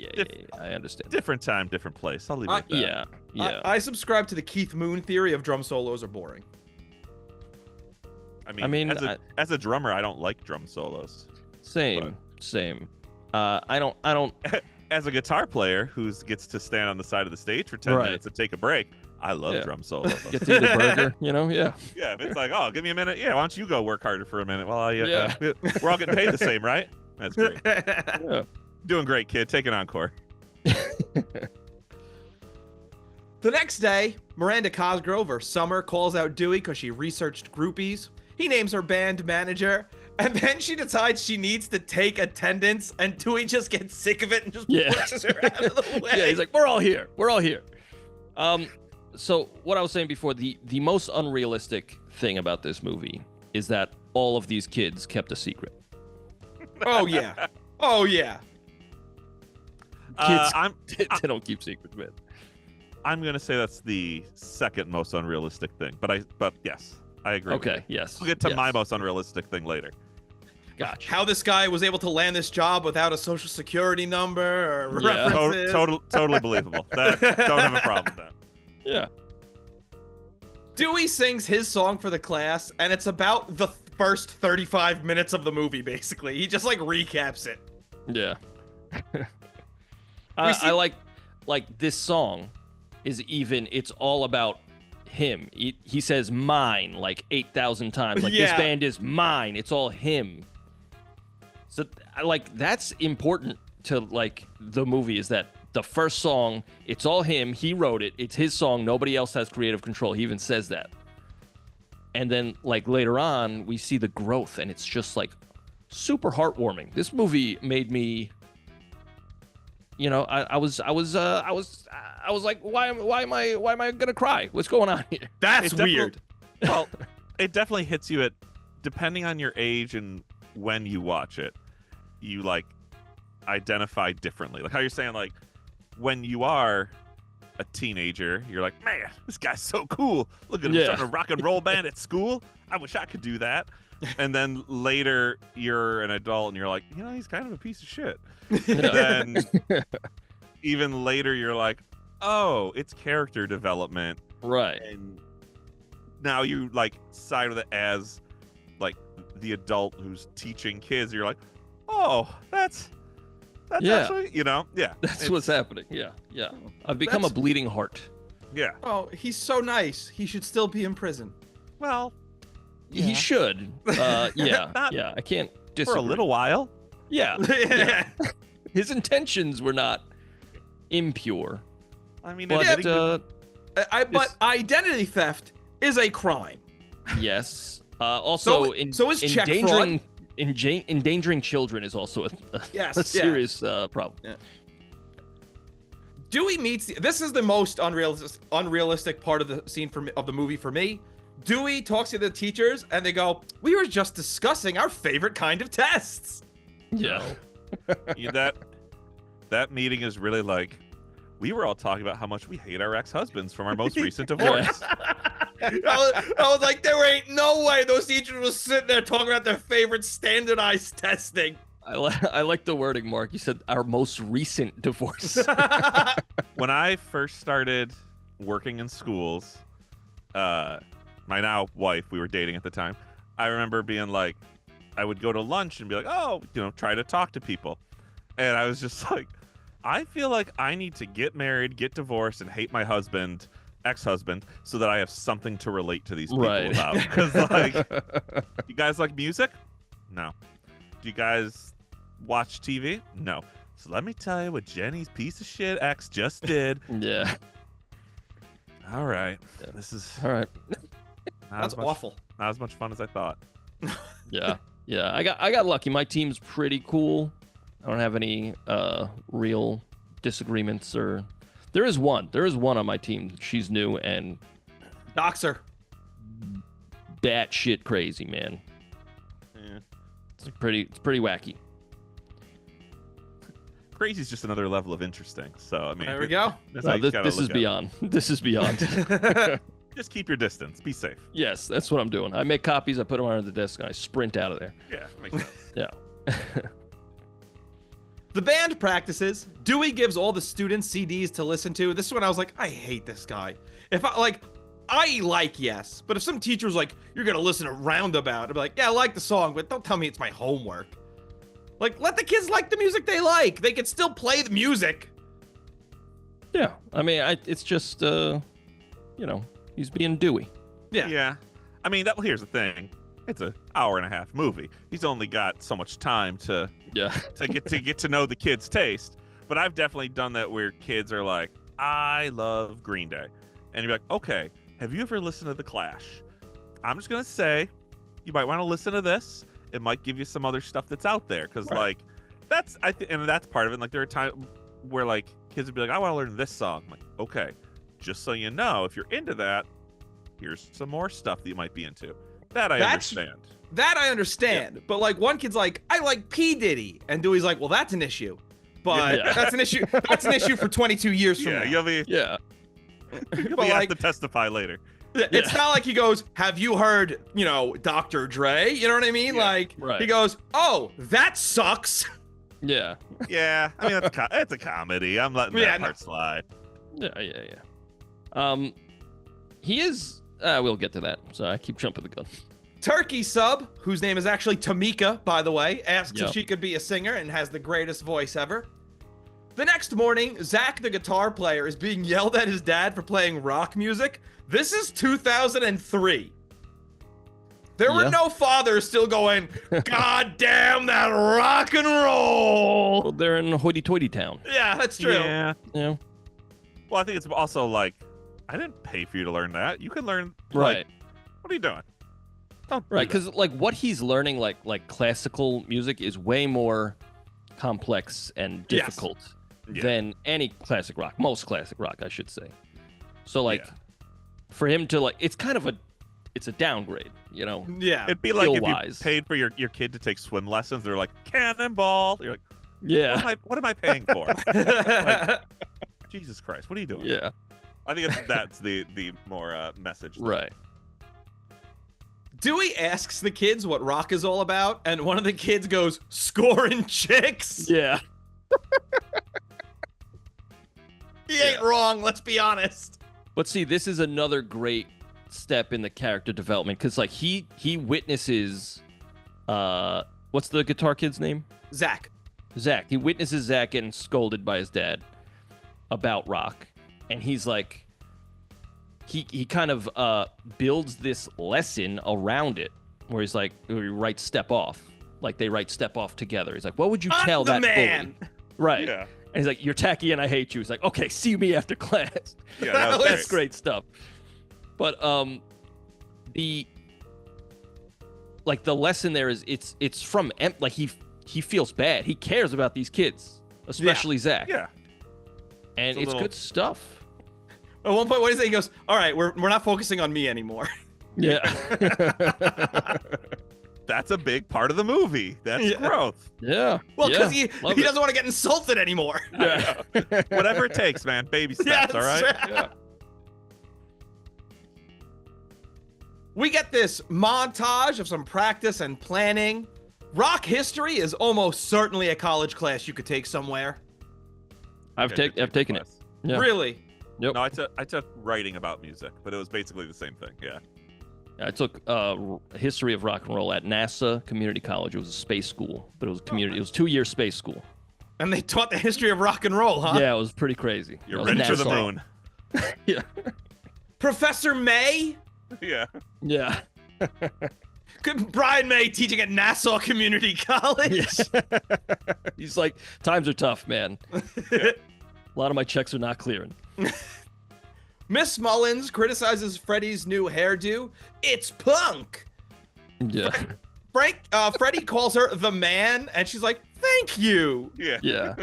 I understand.
Different time, different place. I'll leave it at that.
Yeah.
I subscribe to the Keith Moon theory of drum solos are boring.
I mean, as a drummer, I don't like drum solos.
Same. I don't.
As a guitar player who gets to stand on the side of the stage for 10 minutes and take a break, I love drum solos.
Get to eat a burger, Yeah.
Yeah, if it's like, oh, give me a minute. Yeah, why don't you go work harder for a minute while we're all getting paid the same, right? That's great.
Yeah.
Doing great, kid. Take an encore.
The next day, Miranda Cosgrove, or Summer, calls out Dewey because she researched groupies. He names her band manager, and then she decides she needs to take attendance, and Dewey just gets sick of it and just pushes her out of the way.
Yeah, he's like, we're all here. So what I was saying before, the most unrealistic thing about this movie is that all of these kids kept a secret.
Oh, yeah.
Kids, they don't keep secrets, man.
I'm gonna say that's the second most unrealistic thing, but yes, I agree.
Okay, yes.
We'll get to my most unrealistic thing later.
Gotcha.
How this guy was able to land this job without a social security number or references.
Totally believable. Don't have a problem with that.
Yeah.
Dewey sings his song for the class, and it's about the first 35 minutes of the movie, basically. He just, like, recaps it.
Yeah. I like this song is it's all about him. He says mine like 8,000 times. Like, this band is mine. It's all him. So, like, that's important to, like, the movie, is that the first song, it's all him. He wrote it. It's his song. Nobody else has creative control. He even says that. And then, like, later on, we see the growth, and it's just, like, super heartwarming. This movie made me, I was like, why am I gonna cry? What's going on here?
That's weird.
Well, it definitely hits you depending on your age and when you watch it, you like identify differently. Like how you're saying, like when you are a teenager, you're like, man, this guy's so cool. Look at him starting a rock and roll band at school. I wish I could do that. And then later you're an adult and you're like, he's kind of a piece of shit. And then even later you're like, oh, it's character development.
Right.
And now you like side with it as like the adult who's teaching kids. You're like, oh, that's That's
Yeah.
actually, yeah.
That's what's happening. Yeah. I've become a
That's-
bleeding heart.
Yeah.
Oh, he's so nice. He should still be in prison.
Well,
He should. Yeah.
Not-
Yeah. I can't disagree.
for a little while.
Yeah.
Yeah.
His intentions were not impure.
I mean,
But
admitting
But identity theft is a crime.
yes. Also,
so is check fraud.
endangering children is also a
Yes,
a
yeah.
serious problem.
Dewey meets. This is the most unrealistic part of the scene of the movie for me. Dewey talks to the teachers, and they go, "We were just discussing our favorite kind of tests."
Yeah.
that meeting is really like, we were all talking about how much we hate our ex-husbands from our most recent divorce.
I was like, there ain't no way those teachers were sitting there talking about their favorite standardized testing.
I like the wording, Mark. You said our most recent divorce.
When I first started working in schools, my now wife, we were dating at the time, I remember being like, I would go to lunch and be like, oh, try to talk to people. And I was just like, I feel like I need to get married, get divorced, and hate my ex-husband, so that I have something to relate to these people about. Because, like, you guys like music? No. Do you guys watch TV? No. So let me tell you what Jenny's piece of shit ex just did.
Yeah.
All right.
Yeah.
This is
All right.
That's awful.
Not as much fun as I thought.
Yeah. Yeah. I got lucky. My team's pretty cool. I don't have any real disagreements or there is one on my team. She's new and
Doxer.
batshit crazy, man.
Yeah.
It's pretty wacky.
Crazy's just another level of interesting. So I mean,
There we go.
that's how
No,
you gotta
this
look
is
at it.
beyond. This is beyond.
Just keep your distance. Be safe.
Yes, that's what I'm doing. I make copies, I put them under the desk, and I sprint out of there.
Yeah. Makes sense.
Yeah.
The band practices. Dewey gives all the students CDs to listen to. This is when I was like, I hate this guy. If I like yes, but if some teacher was like, you're gonna listen to Roundabout, I'd be like, yeah, I like the song, but don't tell me it's my homework. Like, let the kids like the music they like. They can still play the music.
Yeah. I mean, it's just, he's being Dewey.
Yeah.
Yeah. I mean, here's the thing. It's an hour and a half movie. He's only got so much time to
Yeah.
get to know the kids' taste. But I've definitely done that where kids are like, I love Green Day. And you're like, okay, have you ever listened to The Clash? I'm just going to say, you might want to listen to this. It might give you some other stuff that's out there. Because,
Right.
and that's part of it. Like, there are times where, like, kids would be like, I want to learn this song. I'm like, okay, just so you know, if you're into that, here's some more stuff that you might be into. That I understand.
That I understand. But like one kid's like, I like P. Diddy. And Dewey's like, well, that's an issue. But
Yeah.
that's an issue. That's an issue for 22 years from
Yeah,
now.
you'll be
Yeah.
But
asked
like,
to testify later.
it's
Yeah.
not like he goes, have you heard, Dr. Dre? You know what I mean?
Yeah.
Like,
Right.
he goes, oh, that sucks.
Yeah.
Yeah, I mean, it's a comedy. I'm letting
Yeah,
that part slide.
Yeah. He is. We'll get to that. So I keep jumping the gun.
Turkey Sub, whose name is actually Tamika, by the way, asks
Yep.
if she could be a singer and has the greatest voice ever. The next morning, Zach, the guitar player, is being yelled at his dad for playing rock music. This is 2003. There were
Yeah.
no fathers still going, God damn that rock and roll.
Well, they're in hoity-toity town.
Yeah, that's true.
Yeah.
Yeah.
Well, I think it's also like, I didn't pay for you to learn that. You can learn.
Right.
Like, what are you doing? Don't do
Right.
that.
Because like what he's learning, like classical music, is way more complex and
Yes.
difficult
Yeah.
than any classic rock. Most classic rock, I should say. So like,
Yeah.
for him to like, it's kind of it's a downgrade,
Yeah.
It'd be like if you
skill-wise.
paid for your kid to take swim lessons. They're like, cannonball. You're like,
Yeah.
what am I paying for? Jesus Christ, what are you doing?
Yeah.
I think that's the more message. there.
Right.
Dewey asks the kids what rock is all about, and one of the kids goes, scoring chicks.
Yeah.
He ain't wrong, let's be honest.
But see, this is another great step in the character development because like he witnesses what's the guitar kid's name?
Zach.
Zach. He witnesses Zach getting scolded by his dad about rock, and he's like, he kind of builds this lesson around it, where he's like, where he writes "step off," like they write "step off" together. He's like, what would you tell that
man.
bully? Right.
Yeah.
And he's like, you're tacky and I hate you. He's like, okay, see me after class.
Yeah, that was
That's great stuff. But the lesson there is it's from like he feels bad. He cares about these kids, especially Zach.
Yeah.
And it's good stuff.
At one point, what is it? He goes, "All right, we're not focusing on me anymore."
Yeah.
That's a big part of the movie. That's growth.
Yeah.
Well, because
yeah.
he doesn't want to get insulted anymore.
Yeah.
Whatever it takes, man. Baby steps, all right?
Yeah.
We get this montage of some practice and planning. Rock history is almost certainly a college class you could take somewhere.
I've taken it. Yeah.
Really?
Yep.
No, I took writing about music, but it was basically the same thing. Yeah.
I took history of rock and roll at NASA Community College. It was a space school, but it was community. It was 2-year space school.
And they taught the history of rock and roll, huh?
Yeah, it was pretty crazy.
You're ready for the moon.
Yeah.
Professor May?
Yeah.
Yeah.
Brian May teaching at Nassau Community College.
Yes. He's like, times are tough, man. A lot of my checks are not clearing.
Miss Mullins criticizes Freddie's new hairdo. It's punk.
Yeah.
Freddie calls her the man, and she's like, "Thank you."
Yeah.
Yeah.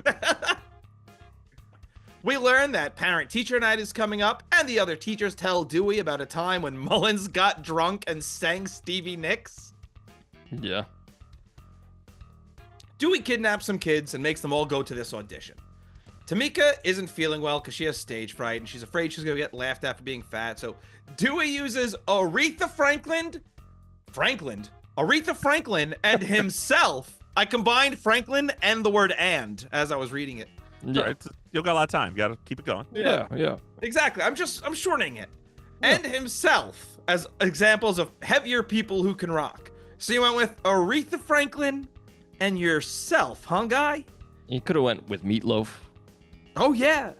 We learn that parent-teacher night is coming up, and the other teachers tell Dewey about a time when Mullins got drunk and sang Stevie Nicks.
Yeah.
Dewey kidnaps some kids and makes them all go to this audition. Tamika isn't feeling well because she has stage fright, and she's afraid she's going to get laughed at for being fat, so Dewey uses Aretha Franklin, and himself. I combined Franklin and the word "and" as I was reading it.
Yeah.
All right, you've got a lot of time. You got to keep it going.
Yeah. Yeah.
Exactly. I'm shortening it. And himself as examples of heavier people who can rock. So you went with Aretha Franklin and yourself, huh, guy?
You could have went with Meatloaf.
Oh yeah.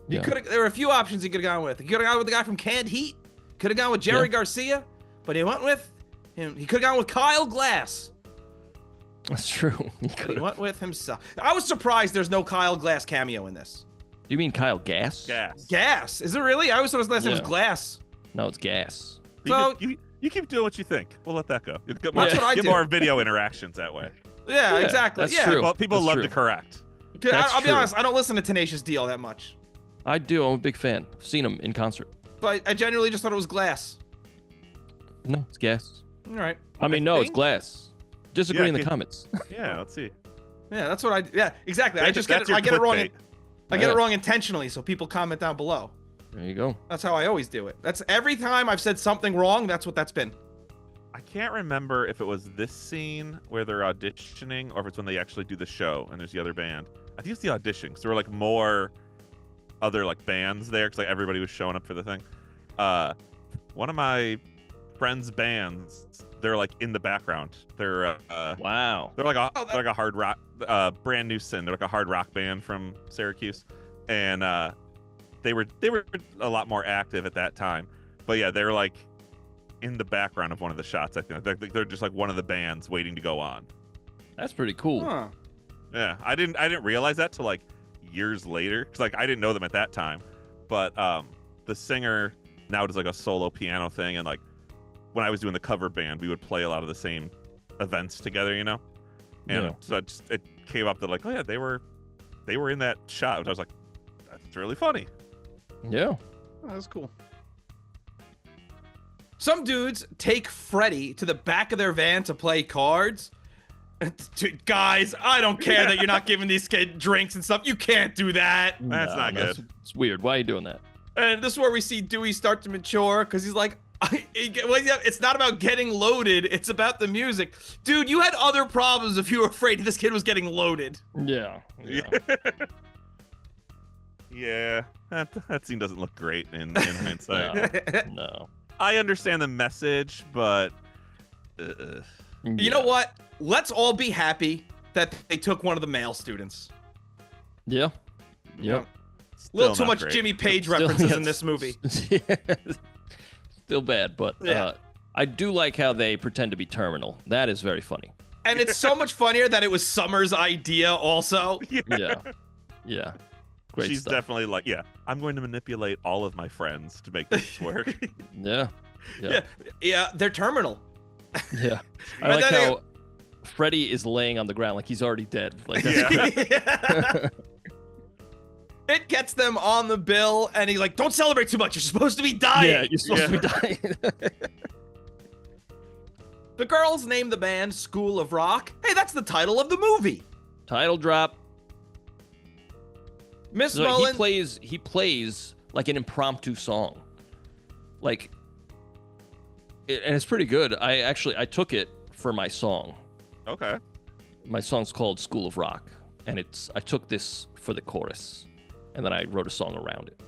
You
Yeah.
could have. There were a few options he could have gone with. He could have gone with the guy from Canned Heat. Could have gone with Jerry Garcia, but he went with him. He could have gone with Kyle Glass.
That's true.
But he went with himself. I was surprised there's no Kyle Glass cameo in this.
You mean Kyle Gass?
Gas.
Gas? Is it really? I always thought his last name was
Yeah.
Glass.
No, it's Gas.
So
You keep doing what you think. We'll let that go. You get
That's what I
get
do.
more video interactions that way.
yeah,
Yeah,
exactly.
that's
Yeah.
true.
Well, people
That's
love
true.
to correct.
Dude,
That's
I'll be
true.
honest. I don't listen to Tenacious D all that much,
I do. I'm a big fan. I've seen him in concert.
but I genuinely just thought it was Glass.
No, it's Gas.
All right.
I mean, no, it's
think-
Glass. Disagree
Yeah,
in the
can-
comments.
Yeah, let's see.
Yeah, exactly. I
That's
just get it.
your
I get it wrong.
clickbait.
I get
Yeah.
it wrong intentionally, so people comment down below.
There you go.
That's how I always do it. That's every time I've said something wrong. That's what that's been.
I can't remember if it was this scene where they're auditioning or if it's when they actually do the show and there's the other band. I think it's the audition because there were like more other like bands there because like everybody was showing up for the thing. One of my friends' bands, they're like in the background. They're
Wow.
they're like a hard rock, brand new sin. They're like a hard rock band from Syracuse, and they were a lot more active at that time. But yeah, they were like in the background of one of the shots. I think they're just like one of the bands waiting to go on.
That's pretty cool.
Huh.
Yeah, I didn't realize that till like years later because like I didn't know them at that time. But the singer now does like a solo piano thing, and like when I was doing the cover band, we would play a lot of the same events together, you know. And
Yeah.
so it came up that like, oh yeah, they were in that shot. And I was like, that's really funny.
Yeah.
Oh, that's cool. Some dudes take Freddie to the back of their van to play cards. Dude, guys, I don't care that you're not giving these kids drinks and stuff. You can't do that.
That's not good.
It's weird. Why are you doing that?
And this is where we see Dewey start to mature because he's like, it's not about getting loaded. It's about the music. Dude, you had other problems if you were afraid this kid was getting loaded.
Yeah.
Yeah, that scene doesn't look great in hindsight.
No.
I understand the message, but
You know what? Let's all be happy that they took one of the male students.
Yeah. Yep.
A little too
not
much
great.
Jimmy Page
Still-
references
yeah,
in this movie.
Still bad, but
Yeah.
I do like how they pretend to be terminal. That is very funny.
And it's so much funnier that it was Summer's idea also.
Yeah. Yeah. Great
She's
stuff.
definitely like, yeah, I'm going to manipulate all of my friends to make this work.
Yeah. Yeah.
Yeah, they're terminal.
Yeah. I
And
like
then
how Freddy is laying on the ground like he's already dead. Like that's
Yeah.
great.
It gets them on the bill, and he's like, "Don't celebrate too much. You're supposed to be dying."
Yeah, you're supposed to be dying.
The girls name the band School of Rock. Hey, that's the title of the movie.
Title drop.
Miss
So
Mullen.
he plays like an impromptu song. Like and it's pretty good. I took it for my song.
Okay.
My song's called School of Rock, and I took this for the chorus, and then I wrote a song around it.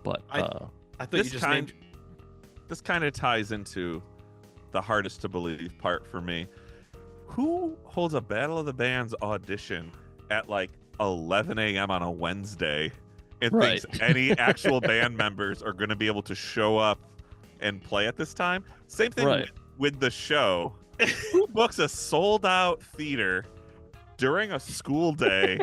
But
I thought
This
you just
kind,
named.
this kind of ties into the hardest to believe part for me. Who holds a Battle of the Bands audition at like 11 a.m. on a Wednesday and
Right.
thinks any actual band members are going to be able to show up and play at this time? Same thing
Right.
with the show. Who books a sold-out theater during a school day,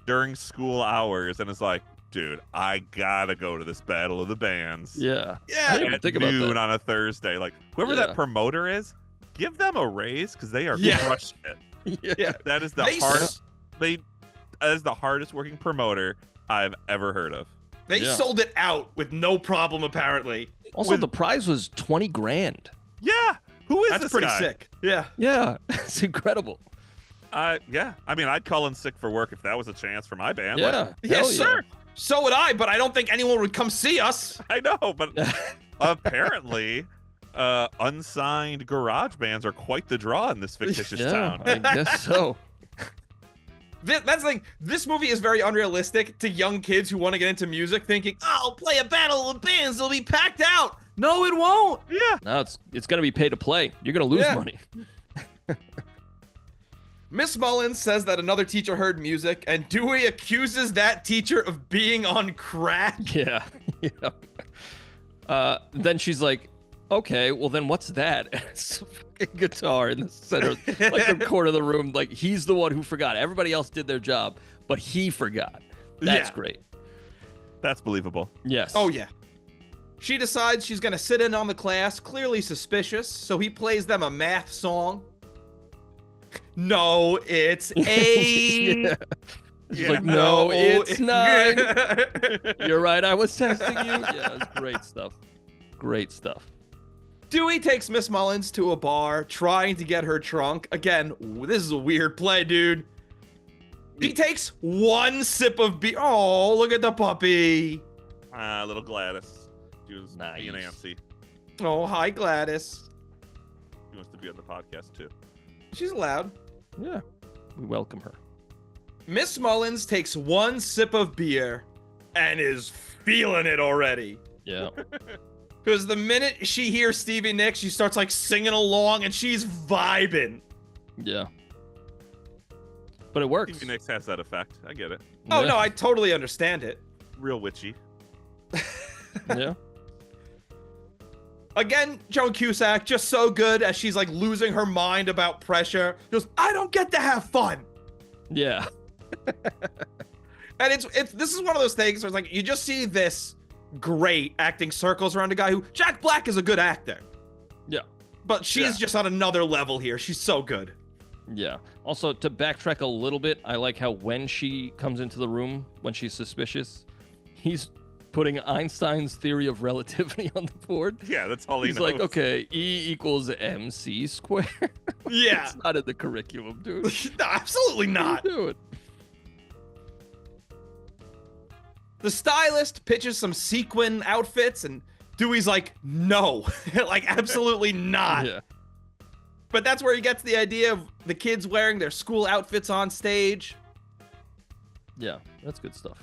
during school hours, and is like, dude, I gotta go to this Battle of the Bands.
yeah. I
Yeah,
didn't even
At
think about
noon
that.
on a Thursday. Like, whoever
Yeah.
that promoter is, give them a raise because they are
Yeah.
crushing it.
yeah.
That is the
They
hardest. That is the hardest working promoter I've ever heard of.
They
Yeah.
sold it out with no problem, apparently.
Also,
with-
the prize was 20 grand.
Yeah, who is
That's
this
pretty
guy?
sick. Yeah.
Yeah, it's incredible.
Yeah, I mean, I'd call in sick for work if that was a chance for my band. Like,
Yeah,
Yeah,
hell
sure. So would I, but I don't think anyone would come see us.
I know, but
Yeah.
apparently, unsigned garage bands are quite the draw in this fictitious
Yeah,
town.
I guess so.
That's the thing. This movie is very unrealistic to young kids who want to get into music, thinking, "Oh, I'll play a battle of bands. It'll be packed out." No, it won't.
Yeah,
No, it's gonna be pay to play. You're gonna lose
Yeah.
money.
Miss Mullins says that another teacher heard music, and Dewey accuses that teacher of being on crack.
Yeah. Yeah. Then she's like, okay, well then what's that? And it's a fucking guitar in the center, like the corner of the room. Like he's the one who forgot. Everybody else did their job, but he forgot. That's
Yeah.
great.
that's believable.
Yes.
Oh, yeah. She decides she's going to sit in on the class, clearly suspicious, so he plays them a math song. No, it's 8.
Yeah. She's
Yeah.
like, no, it's 9.
not.
You're right. I was testing you. Yeah, it's great stuff. Great stuff.
Dewey takes Miss Mullins to a bar, trying to get her drunk. Again, this is a weird play, dude. He takes one sip of beer. Oh, look at the puppy.
Little Gladys. She was being
Nice.
antsy.
Oh, hi, Gladys.
She wants to be on the podcast too.
She's loud.
Yeah. We welcome her.
Miss Mullins takes one sip of beer and is feeling it already.
Yeah.
Because the minute she hears Stevie Nicks, she starts like singing along and she's vibing.
Yeah. But it works.
Stevie Nicks has that effect. I get it.
Oh,
Yeah.
no, I totally understand it.
Real witchy.
Yeah.
Again, Joan Cusack, just so good as she's like losing her mind about pressure. She goes, I don't get to have fun.
Yeah.
And it's this is one of those things where it's like you just see this great acting circles around a guy who Jack Black is a good actor.
Yeah.
But she's
Yeah.
just on another level here. She's so good.
Yeah. Also, to backtrack a little bit, I like how when she comes into the room, when she's suspicious, he's putting Einstein's theory of relativity on the board.
Yeah, that's all he
He's
knows.
like, okay, E equals MC squared.
Yeah.
It's not in the curriculum, dude.
No, absolutely not.
Do it.
The stylist pitches some sequin outfits, and Dewey's like, no, like absolutely not.
Yeah.
But that's where he gets the idea of the kids wearing their school outfits on stage.
Yeah. That's good stuff.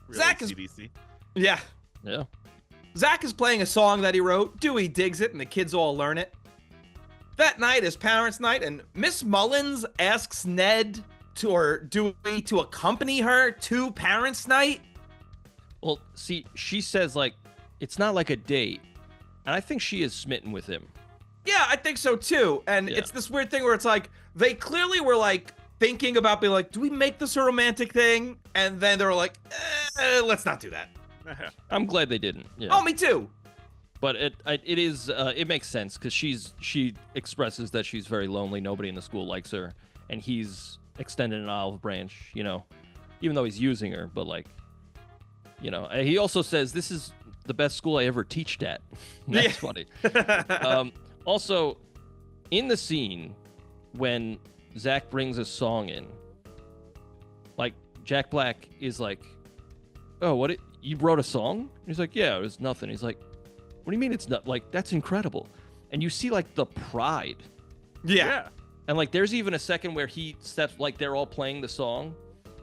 Really
Zach is-
CDC.
Yeah.
Yeah.
Zach is playing a song that he wrote. Dewey digs it, and the kids all learn it. That night is parents' night, and Miss Mullins asks Ned Dewey to accompany her to parents' night.
Well, see, she says like it's not like a date, and I think she is smitten with him.
Yeah, I think so too. And
Yeah.
it's this weird thing where it's like they clearly were like thinking about being like, do we make this a romantic thing? And then they were like, let's not do that.
I'm glad they didn't. Yeah.
Oh, me too.
But it makes sense because she expresses that she's very lonely. Nobody in the school likes her, and he's extended an olive branch. You know, even though he's using her, but like, you know, he also says this is the best school I ever teached at. That's funny. Also, in the scene when Zach brings a song in, like Jack Black is like, "Oh, you wrote a song?" He's like, "Yeah, it was nothing." He's like, "What do you mean it's not? Like, that's incredible." And you see like the pride.
Yeah.
And like there's even a second where he steps, like they're all playing the song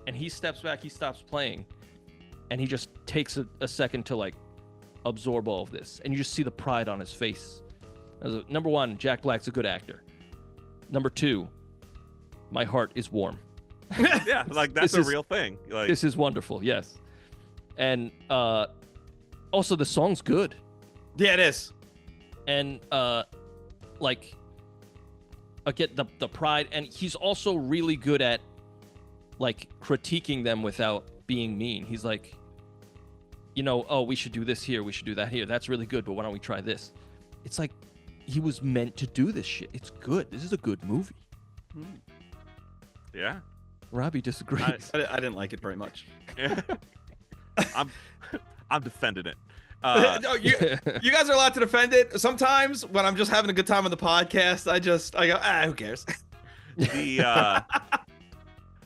and he steps back, he stops playing, and he just takes a second to like absorb all of this. And you just see the pride on his face. Number one, Jack Black's a good actor. Number two, my heart is warm.
Yeah, like that's a real thing. Like,
this is wonderful, yes. And also the song's good.
Yeah, it is.
And like get the pride, and he's also really good at like critiquing them without being mean. He's like, you know, oh, we should do this here, we should do that here. That's really good, but why don't we try this? It's like he was meant to do this shit. It's good. This is a good movie.
yeah.
Robbie disagrees.
I didn't like it very much.
I'm defending it.
No, you guys are allowed to defend it. Sometimes when I'm just having a good time on the podcast, I go, who cares?
The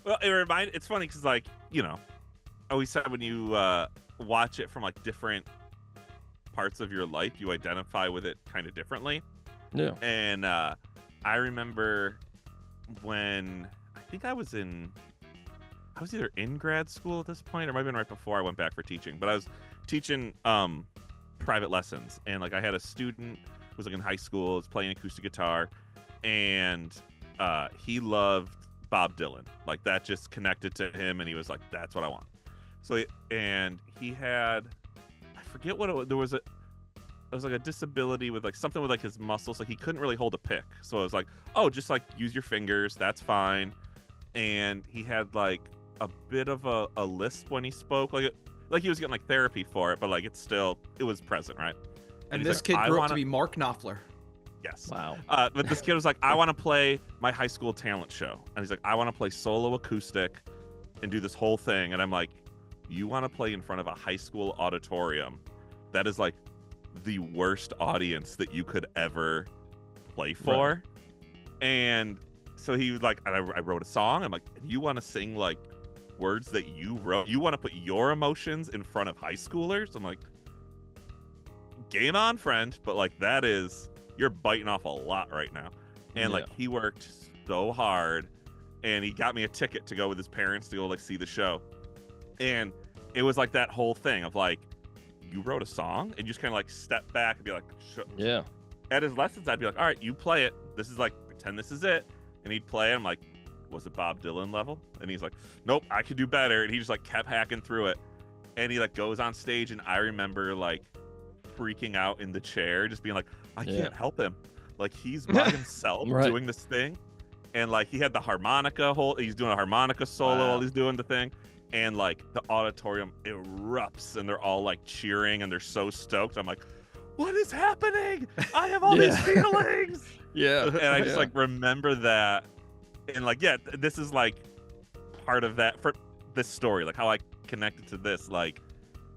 well, it's funny because like, you know, I always said when you watch it from like different parts of your life, you identify with it kind of differently.
Yeah.
And I remember when I think I was either in grad school at this point, or it might have been right before I went back for teaching, but I was teaching private lessons, and like I had a student who was like in high school, was playing acoustic guitar, and he loved Bob Dylan. Like that just connected to him, and he was like, that's what I want. So and he had, I forget what it was, it was like a disability with like something with like his muscles, like he couldn't really hold a pick. So I was like, oh, just like use your fingers, that's fine. And he had like a bit of a lisp when he spoke, like he was getting like therapy for it, but like it was present, right?
And
he's
this
like,
kid
I
grew up
wanna...
to be Mark Knopfler.
Yes.
Wow.
But this kid was like, I want to play my high school talent show. And he's like, I want to play solo acoustic and do this whole thing. And I'm like, you want to play in front of a high school auditorium? That is like the worst audience that you could ever play for. Right. And so he was like, I wrote a song. I'm like, you want to sing like words that you wrote? You want to put your emotions in front of high schoolers? I'm like, game on, friend. But like, you're biting off a lot right now. And like, he worked so hard, and he got me a ticket to go with his parents to go like see the show. And it was like that whole thing of like, you wrote a song, and you just kind of like step back and be like,
yeah.
At his lessons, I'd be like, all right, you play it. This is like, pretend this is it. And he'd play it. I'm like, was it Bob Dylan level? And he's like, nope, I could do better. And he just like kept hacking through it. And he like goes on stage, and I remember like freaking out in the chair, just being like, I can't help him. Like he's by himself doing this thing. And like he had the harmonica he's doing a harmonica solo while he's doing the thing. And like the auditorium erupts, and they're all like cheering, and they're so stoked. I'm like, what is happening? I have all these feelings.
Yeah.
And I just like remember that. And like, yeah, this is like part of that for this story, like how I connected to this. Like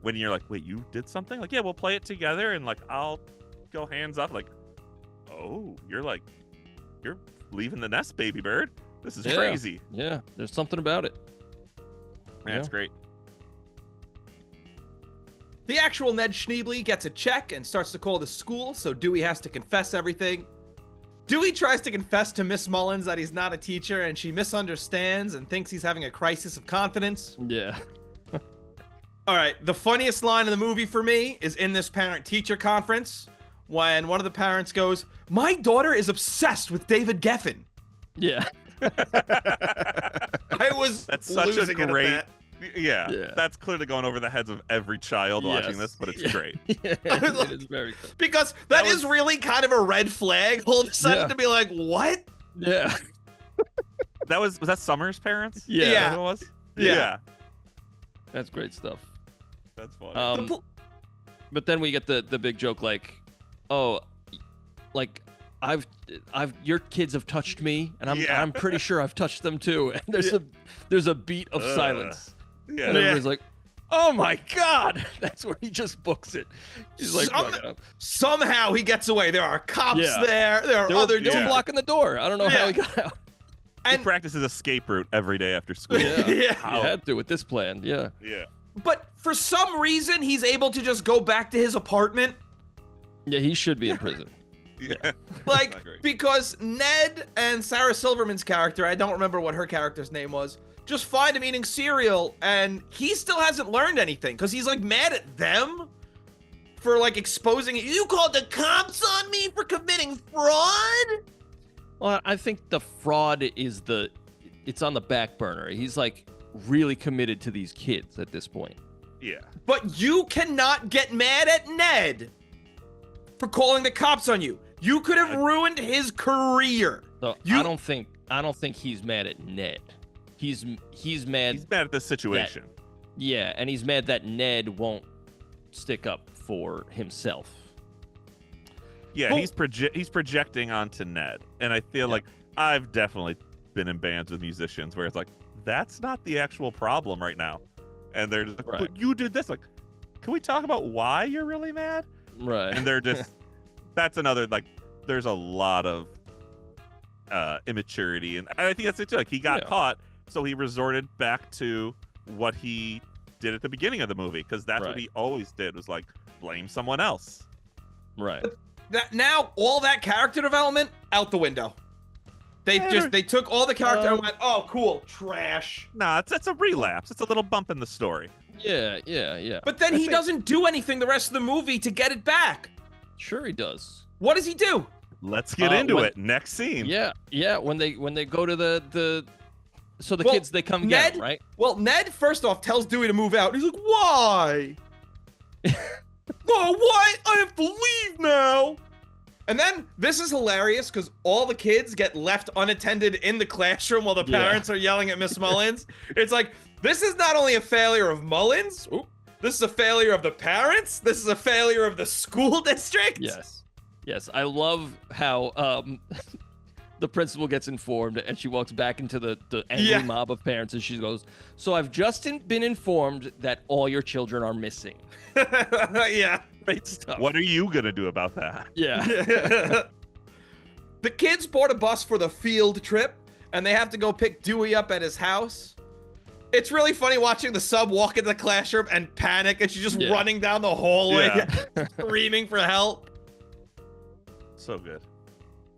when you're like, wait, you did something? Like, yeah, we'll play it together, and like I'll go hands up. Like, oh, you're leaving the nest, baby bird. This is crazy.
Yeah, there's something about it.
That's great.
The actual Ned Schneebly gets a check and starts to call the school, so Dewey has to confess everything. Dewey tries to confess to Miss Mullins that he's not a teacher, and she misunderstands and thinks he's having a crisis of confidence.
Yeah.
All right, the funniest line in the movie for me is in this parent-teacher conference when one of the parents goes, my daughter is obsessed with David Geffen.
Yeah.
I was
That's such a
losing it at
great.
that.
Yeah, that's clearly going over the heads of every child watching
Yes.
this, but it's
Yeah.
great.
Yeah, it is very good.
Because
That
that is
was-
really kind of a red flag all of a sudden
Yeah.
to be like, what?
Yeah.
That was that Summer's parents?
Yeah.
Is that who it was?
Yeah.
That's great stuff.
That's funny.
The pl-
But then we get the big joke like, oh, like your kids have touched me, and
Yeah.
I'm pretty sure I've touched them too. And there's a beat of silence,
yeah.
and everybody's like, oh my god, that's where he just books it. He's like,
Some-
"Fuck it up."
Somehow he gets away. There are cops
Yeah.
there. There are
They were,
other
they were
Yeah.
blocking the door. I don't know how
Yeah.
he got out.
He
and
practices escape route every day after school.
Yeah.
Yeah.
He had to with this plan. Yeah.
Yeah.
But for some reason, he's able to just go back to his apartment.
Yeah, he should be in prison.
Yeah.
Like,
Not great.
because Ned and Sarah Silverman's character, I don't remember what her character's name was, just find him eating cereal, and he still hasn't learned anything, because he's, like, mad at them for, like, exposing it. You called the cops on me for committing fraud?
Well, I think the fraud is it's on the back burner. He's like really committed to these kids at this point.
Yeah.
But you cannot get mad at Ned for calling the cops on you. You could have ruined his career.
So
You-
I don't think he's mad at Ned. He's mad.
He's mad at this situation.
Yeah, and he's mad that Ned won't stick up for himself.
Yeah,
Well-
he's projecting onto Ned, and I feel like I've definitely been in bands with musicians where it's like that's not the actual problem right now, and they're just like,
Right.
"But you did this." Like, can we talk about why you're really mad?
Right.
And they're just that's another like. There's a lot of immaturity, and I think that's it too. Like he got
Yeah.
caught, so he resorted back to what he did at the beginning of the movie because that's what
Right.
he always did was like blame someone else.
Right.
That now all that character development out the window. They took all the character and went, oh, cool, trash.
Nah, it's a relapse. It's a little bump in the story.
Yeah.
But then he doesn't do anything the rest of the movie to get it back.
Sure he does.
What does he do?
Let's get into
when-
it. Next scene.
Yeah. When they go to the so the
Well,
kids they come
Ned-
get him, right?
Well, Ned first off tells Dewey to move out. He's like, why? Oh, what? I have to leave now. And then this is hilarious because all the kids get left unattended in the classroom while the
Yeah.
parents are yelling at Miss Mullins. It's like, this is not only a failure of Mullins, this is a failure of the parents, this is a failure of the school district.
Yes. I love how the principal gets informed and she walks back into the angry
Yeah.
mob of parents and she goes, "So I've just been informed that all your children are missing."
Yeah.
Great stuff.
What are you gonna do about that?
Yeah.
The kids board a bus for the field trip, and they have to go pick Dewey up at his house. It's really funny watching the sub walk into the classroom and panic, and she's just
Yeah.
running down the hallway,
Yeah.
screaming for help.
So good.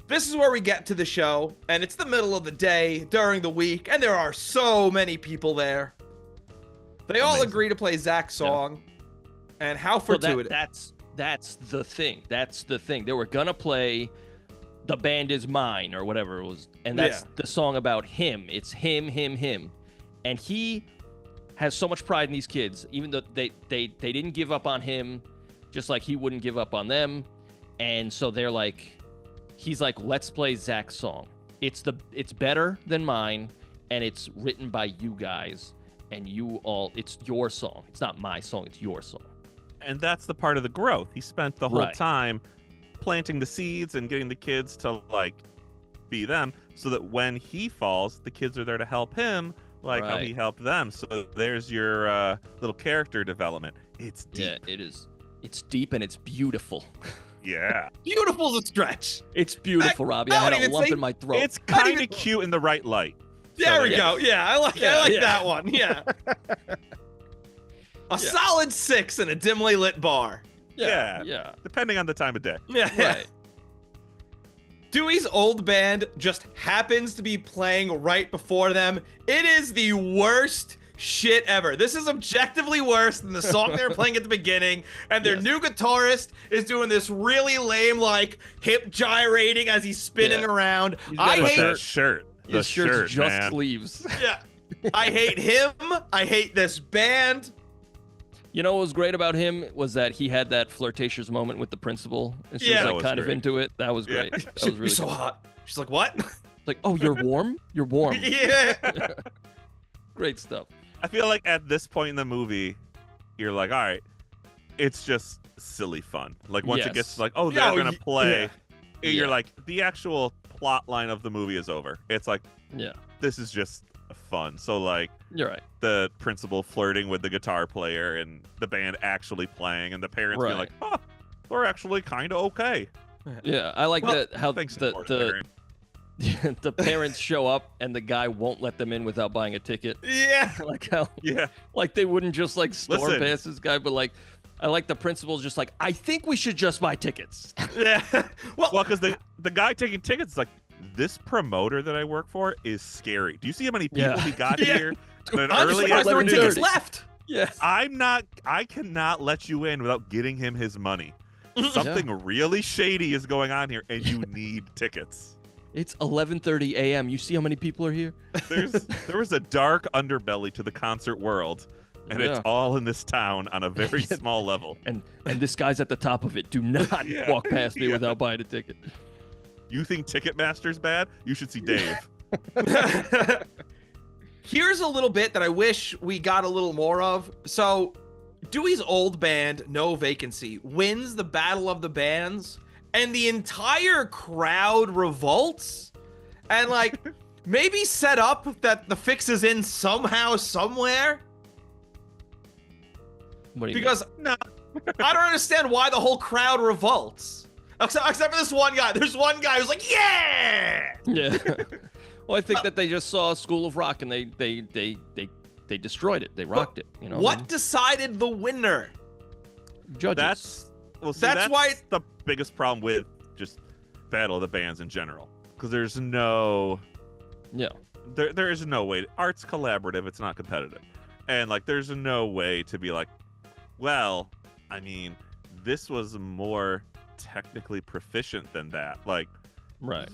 This is where we get to the show, and it's the middle of the day during the week, and there are so many people there. They all
Amazing.
agree to play Zach's song, and how
Well,
fortuitous.
that's the thing. That's the thing. They were gonna play "The Band Is Mine" or whatever it was, and that's
Yeah.
the song about him. It's him, and he has so much pride in these kids, even though they didn't give up on him, just like he wouldn't give up on them, and so they're like, he's like, let's play Zach's song. It's better than mine, and it's written by you guys, and it's your song. It's not my song. It's your song.
And that's the part of the growth. He spent the whole
Right.
time planting the seeds and getting the kids to like be them so that when he falls, the kids are there to help him like how he
Right.
helped them. So there's your little character development. It's deep.
Yeah, it is. It's deep and it's beautiful.
Yeah.
Beautiful to stretch.
It's beautiful, Robbie.
I
I had
don't
a
even
lump
say-
in my throat.
It's
Not
kind
even-
of cute in the right light.
There
So
we
there-
go. Yeah, I like
Yeah.
that one. Yeah. A solid 6 in a dimly lit bar.
Yeah.
Depending on the time of day.
Yeah.
Right.
Dewey's old band just happens to be playing right before them. It is the worst shit ever. This is objectively worse than the song they were playing at the beginning. And their
Yes.
new guitarist is doing this really lame, like, hip gyrating as he's spinning
Yeah.
around.
He's got
I
a
But
hate
that shirt. The
His shirt's
shirt,
just
man.
sleeves.
Yeah. I hate him. I hate this band.
You know what was great about him was that he had that flirtatious moment with the principal, and she
Yeah.
was
That
like
was
kind of
great.
into it. That was
Yeah.
great. That was
You're
really
so
good.
hot. She's like, what?
Like, oh, you're warm? You're warm.
Yeah.
Great stuff.
I feel like at this point in the movie, you're like, all right, it's just silly fun. Like once it gets
Yes.
like, oh, they're
Yeah,
gonna play,
Yeah.
you're like, the actual plot line of the movie is over. It's like,
Yeah,
this is just fun. So like
you're right.
the principal flirting with the guitar player and the band actually playing and the parents being like,
Right.
oh, they're actually kind of okay.
Yeah, I like
Well,
that how
Thanks,
the
parent.
the parents show up and the guy won't let them in without buying a ticket.
Yeah.
Like how
Yeah.
like they wouldn't just like storm
Listen.
past this guy, but like I like the principal's just like, I think we should just buy tickets.
Yeah. Well,
Well, because the guy taking tickets is like, this promoter that I work for is scary. Do you see how many people
Yeah.
he got
Yeah.
here? At an
I'm
early
surprised there were
11:30.
tickets left.
Yeah.
I cannot let you in without getting him his money. Something really shady is going on here, and you need tickets.
It's 11:30 a.m. You see how many people are here?
There was a dark underbelly to the concert world, and it's
Yeah.
all in this town on a very small level.
And this guy's at the top of it. Do not
Yeah.
walk past me
Yeah.
without buying a ticket.
You think Ticketmaster's bad? You should see Dave.
Here's a little bit that I wish we got a little more of. So, Dewey's old band, No Vacancy, wins the Battle of the Bands, and the entire crowd revolts. And, like, maybe set up that the fix is in somehow, somewhere.
What do you
Because
No.
I don't understand why the whole crowd revolts. Except for this one guy. There's one guy who's like, yeah!
mean? Yeah. Well, I think that they just saw School of Rock and they destroyed it. They rocked it. You know.
What decided the winner?
Judges?
That's why-
that's the biggest problem with just Battle of the Bands in general, because there's no
Yeah.
there is no way. Art's collaborative, it's not competitive, and like there's no way to be like, well, I mean, this was more technically proficient than that. Like,
Right.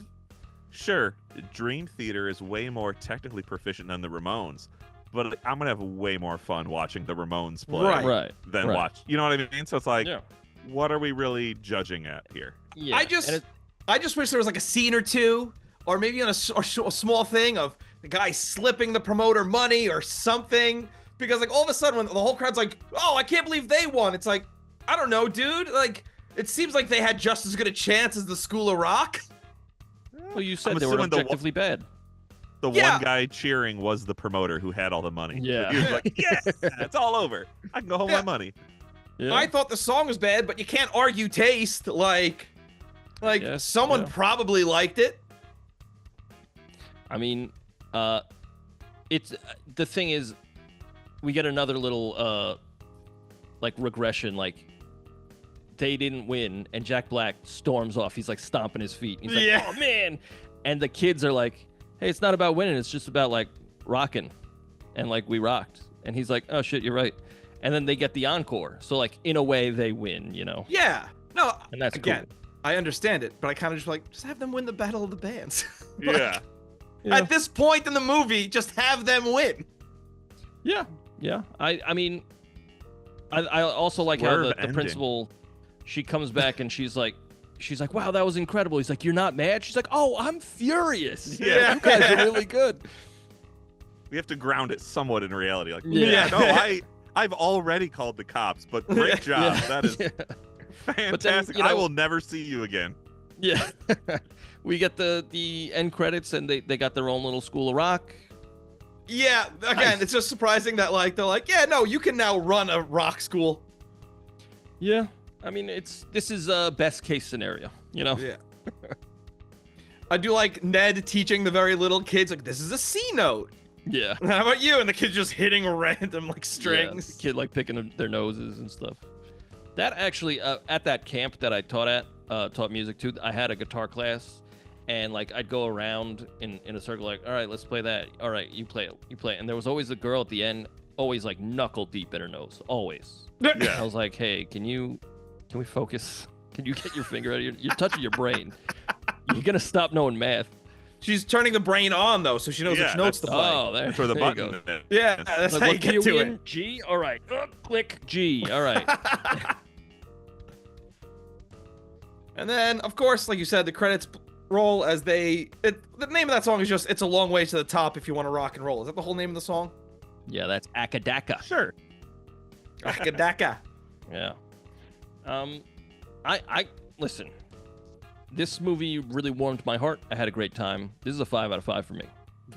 sure, Dream Theater is way more technically proficient than the Ramones, but like, I'm gonna have way more fun watching the Ramones play
Right.
Right.
than
right.
watch. You know what I mean? So it's like,
Yeah.
what are we really judging at here?
Yeah.
I
And
just
it-
wish there was like a scene or two, or maybe on a small thing of the guy slipping the promoter money or something. Because like all of a sudden when the whole crowd's like, oh, I can't believe they won. It's like, I don't know, dude. Like, it seems like they had just as good a chance as the School of Rock.
well, you said
I'm
they were
assuming the
objectively bad.
The
Yeah.
one guy cheering was the promoter who had all the money.
Yeah.
He was like, yes, it's all over. I can go home
Yeah.
with my money.
Yeah.
I thought the song was bad, but you can't argue taste. Like
Yes,
someone
yeah.
probably liked it.
I mean, it's the thing is, we get another little like regression. Like they didn't win, and Jack Black storms off. He's like stomping his feet. He's like,
Yeah.
"Oh man!" And the kids are like, "Hey, it's not about winning. It's just about like rocking," and like we rocked. And he's like, "Oh shit, you're right." And then they get the encore. So like in a way, they win. You know,
Yeah. No,
and that's
again,
cool.
I understand it, but I kind of just have them win the Battle of the Bands. Like,
Yeah.
Yeah.
At this point in the movie, just have them win.
Yeah, yeah. I mean, I also like how
Swerve
the
ending.
principal, she comes back and she's like, wow, that was incredible. He's like, you're not mad? She's like, oh, I'm furious.
Yeah.
You guys are really good.
We have to ground it somewhat in reality. Like,
Yeah.
no, I've already called the cops, but great job.
Yeah.
That is
Yeah.
fantastic.
you know-
I will never see you again.
Yeah. We get the end credits and they got their own little School of Rock.
Yeah, again,
Nice.
it's just surprising that they're like, yeah, no, you can now run a rock school.
Yeah. I mean, this is a best case scenario, you know?
Yeah. I do like Ned teaching the very little kids, like, this is a C note.
Yeah.
How about you? And the kid's just hitting random like
Yeah,
strings.
the kid like picking their noses and stuff. That actually, at that camp that I taught music to, I had a guitar class, and like I'd go around in a circle, like, all right, let's play that. All right, you play it. And there was always a girl at the end, always like knuckle deep in her nose, always.
Yeah.
I was like, hey, can we focus? Can you get your finger out of you're touching your brain. You're gonna stop knowing math.
She's turning the brain on though, so she knows which notes to play.
Oh,
That's where the
there you
button
go.
is.
Yeah, that's
Like,
how you
what key
get
are
to
we
it.
in? G? All right. Click G. All right.
And then, of course, like you said, the credits roll as the name of that song is just "It's a Long Way to the Top If You Want to Rock and Roll." Is that the whole name of the song?
Yeah, that's Akadaka.
Sure.
Akadaka.
Yeah. I listen. This movie really warmed my heart. I had a great time. This is a 5 out of 5 for me.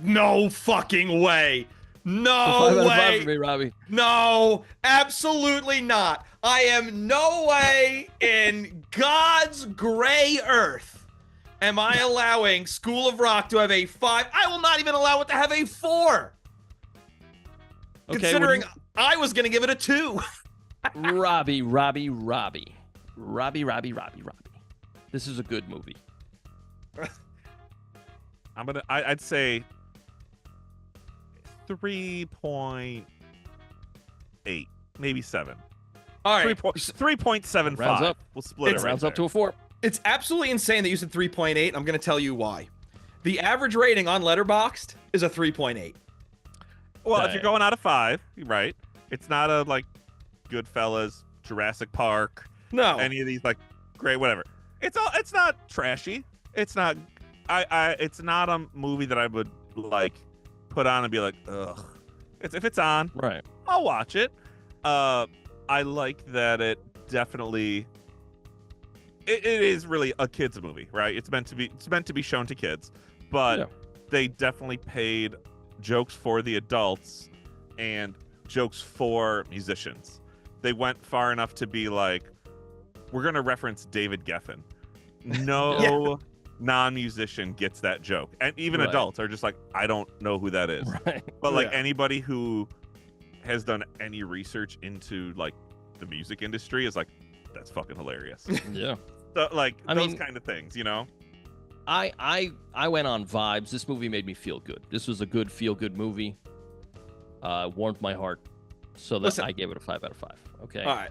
No fucking way. No
5 out of 5
way.
for me, Robbie.
No, absolutely not. I am no way in God's gray earth am I allowing School of Rock to have a 5. I will not even allow it to have a 4.
Okay,
Considering I was going to give it a 2.
Robbie. This is a good movie.
I'd say 3.8, maybe 7.
All right.
3.75.
Rounds up.
We'll split it.
Rounds
right
up to a 4.
It's absolutely insane that you said 3.8. I'm going to tell you why. The average rating on Letterboxd is a 3.8.
Well, if you're going out of 5, you're right. It's not a like Goodfellas, Jurassic Park,
No.
any of these like great whatever. It's not trashy. It's not it's not a movie that I would like put on and be like, ugh. If it's on,
Right.
I'll watch it. I like that it definitely it is really a kids movie, right? It's meant to be shown to kids, but they definitely paid jokes for the adults and jokes for musicians. They went far enough to be like, we're going to reference David Geffen. No non-musician gets that joke. And even adults are just like, I don't know who that is.
Right.
But like anybody who has done any research into like the music industry is like, that's fucking hilarious.
Yeah.
So like
I
those
mean,
kind of things, you know?
I went on vibes. This movie made me feel good. This was a good feel-good movie. Warmed my heart, so that I gave it a 5 out of 5. Okay.
All right.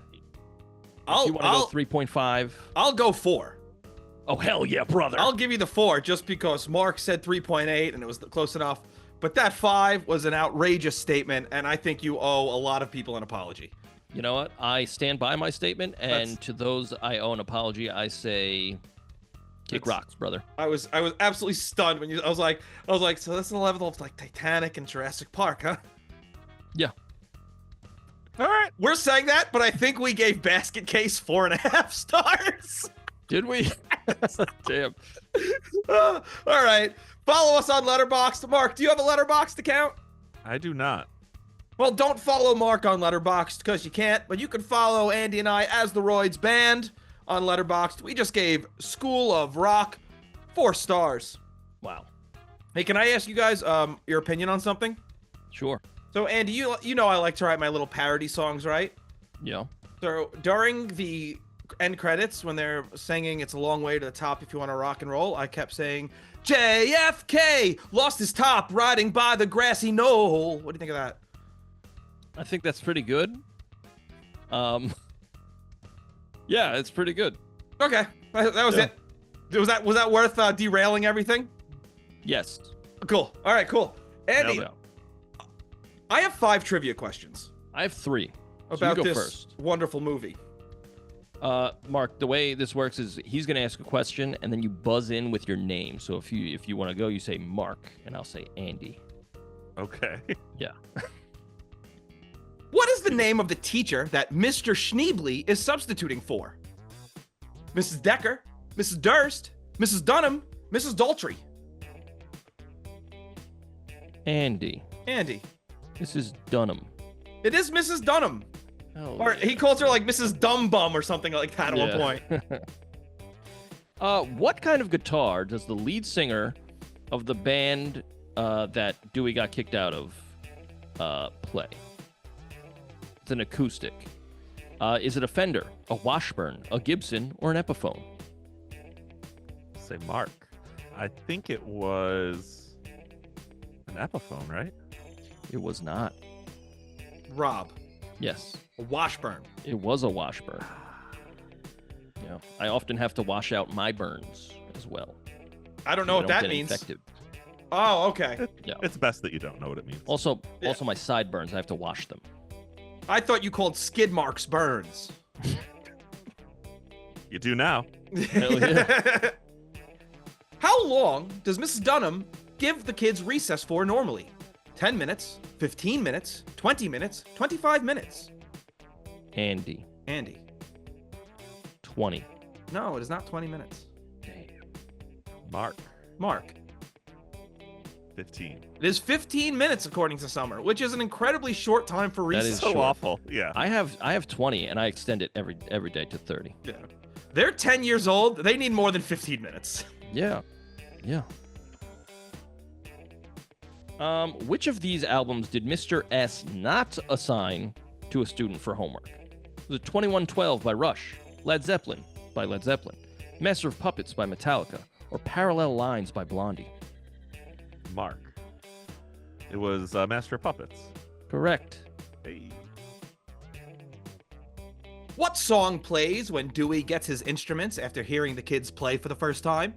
If you want to go 3.5,
I'll go 4.
Oh hell yeah, brother!
I'll give you the 4 just because Mark said 3.8 and it was close enough. But that 5 was an outrageous statement, and I think you owe a lot of people an apology.
You know what? I stand by my statement, and to those I owe an apology. I say, kick rocks, brother.
I was absolutely stunned when I was like, so that's the level of like Titanic and Jurassic Park, huh?
Yeah.
All right, we're saying that, but I think we gave Basket Case 4.5 stars.
Did we? Damn.
All right. Follow us on Letterboxd. Mark, do you have a Letterboxd account?
I do not.
Well, don't follow Mark on Letterboxd because you can't, but you can follow Andy and I as TheRoydsBand on Letterboxd. We just gave School of Rock 4 stars.
Wow.
Hey, can I ask you guys your opinion on something?
Sure.
So, Andy, you know I like to write my little parody songs, right?
Yeah.
So, during the end credits, when they're singing It's a Long Way to the Top If You Want to Rock and Roll, I kept saying, JFK lost his top riding by the grassy knoll. What do you think of that?
I think that's pretty good. Yeah, it's pretty good.
Okay, that was it. Was that worth derailing everything?
Yes.
Cool. All right, cool. Andy,
No.
I have 5 trivia questions
I have 3.
about
so you go
this
first.
wonderful movie.
Mark, the way this works is he's going to ask a question, and then you buzz in with your name. So if you want to go, you say Mark, and I'll say Andy.
Okay.
Yeah.
What is the name of the teacher that Mr. Schneebly is substituting for? Mrs. Decker, Mrs. Durst, Mrs. Dunham, Mrs. Daltrey.
Andy.
Andy.
This is Dunham.
It is Mrs. Dunham.
Oh,
Or he calls her like Mrs. Dumb Bum or something like that at one point.
What kind of guitar does the lead singer of the band that Dewey got kicked out of play? It's an acoustic. Is it a Fender, a Washburn, a Gibson, or an Epiphone?
Say Mark. I think it was an Epiphone, right?
It was not.
Rob.
Yes,
A Washburn.
it was a Washburn. Yeah, I often have to wash out my burns as well.
I don't know
so
what
they don't
that
get
means.
infected.
Oh, okay.
Yeah.
It's best that you don't know what it means.
Also,
Yeah.
also my sideburns. I have to wash them.
I thought you called skid marks burns.
You do now.
Hell yeah.
How long does Mrs. Dunham give the kids recess for normally? 10 minutes, 15 minutes, 20 minutes, 25 minutes.
Andy,
Andy.
20.
No, it is not 20 minutes.
Damn.
Mark,
Mark.
15.
It is 15 minutes according to Summer, which is an incredibly short time for
That
recess.
is
So
short.
awful. Yeah.
I have 20, and I extend it every day to 30.
Yeah. They're 10 years old. They need more than 15 minutes.
Yeah. Yeah. Which of these albums did Mr. S not assign to a student for homework? Was it 2112 by Rush, Led Zeppelin by Led Zeppelin, Master of Puppets by Metallica, or Parallel Lines by Blondie?
Mark. It was Master of Puppets.
Correct.
Hey.
What song plays when Dewey gets his instruments after hearing the kids play for the first time?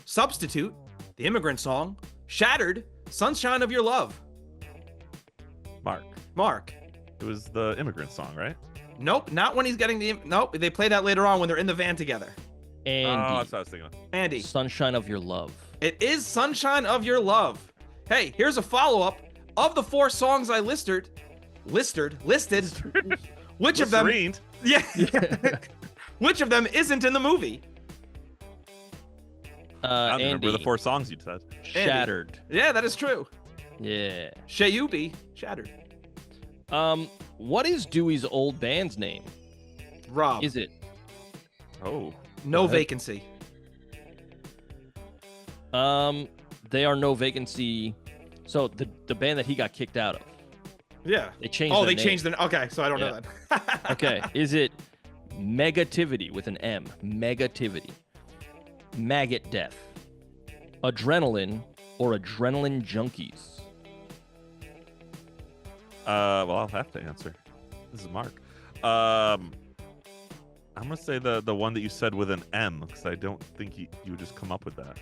Substitute, The Immigrant Song, Shattered, Sunshine of Your Love.
Mark.
Mark.
It was the Immigrant Song, right?
Nope, not when he's getting the. Nope, they play that later on when they're in the van together.
Andy,
Oh, that's what I was thinking of.
Andy.
Sunshine of Your Love.
It is Sunshine of Your Love. Hey, here's a follow-up. Of the 4 songs I listed, which of them?
Listerine.
Yeah. Which of them isn't in the movie?
I don't
Andy,
remember the 4 songs you said.
Shattered.
Yeah, that is true.
Yeah.
Shayubi, Shattered.
What is Dewey's old band's name?
Rob.
Is it
Oh.
No
Go ahead.
vacancy.
they are No Vacancy. So the band that he got kicked out of.
Yeah.
They changed
Oh,
their
they
name.
changed the. Okay, so I don't know
Yeah.
that.
Okay, is it Megativity with an M? Megativity. Maggot Death. Adrenaline or Adrenaline Junkies?
Well, I'll have to answer. This is Mark. I'm gonna say the one that you said with an M, because I don't think you would just come up with that.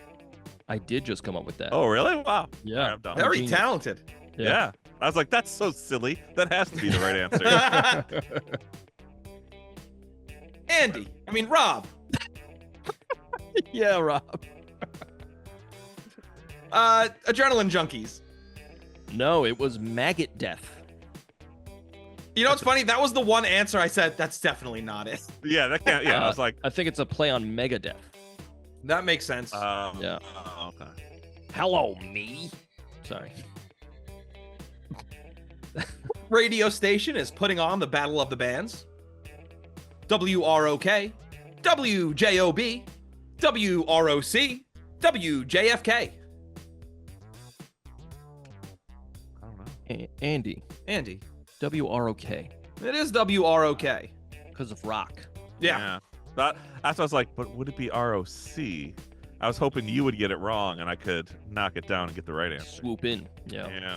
I did just come up with that.
Oh, really? Wow.
Yeah.
Alright, I'm done.
Very
Genius.
talented.
Yeah. I was like, that's so silly. That has to be the right answer.
Andy. I mean, Rob.
Yeah, Rob.
Adrenaline Junkies.
No, it was Maggot Death.
You know what's funny? That was the one answer I said, that's definitely not it.
Yeah, that can't. Yeah, I was like,
I think it's a play on Megadeth.
That makes sense.
Yeah.
Okay.
Hello, me. Sorry.
Radio station is putting on the Battle of the Bands. WROK, WJOB, WROC, WJFK.
I don't know.
Andy.
Andy.
WROK.
It is WROK.
Because of rock.
Yeah.
That's what I was like, but would it be ROC? I was hoping you would get it wrong and I could knock it down and get the right answer.
Swoop in. Yeah.
Yeah.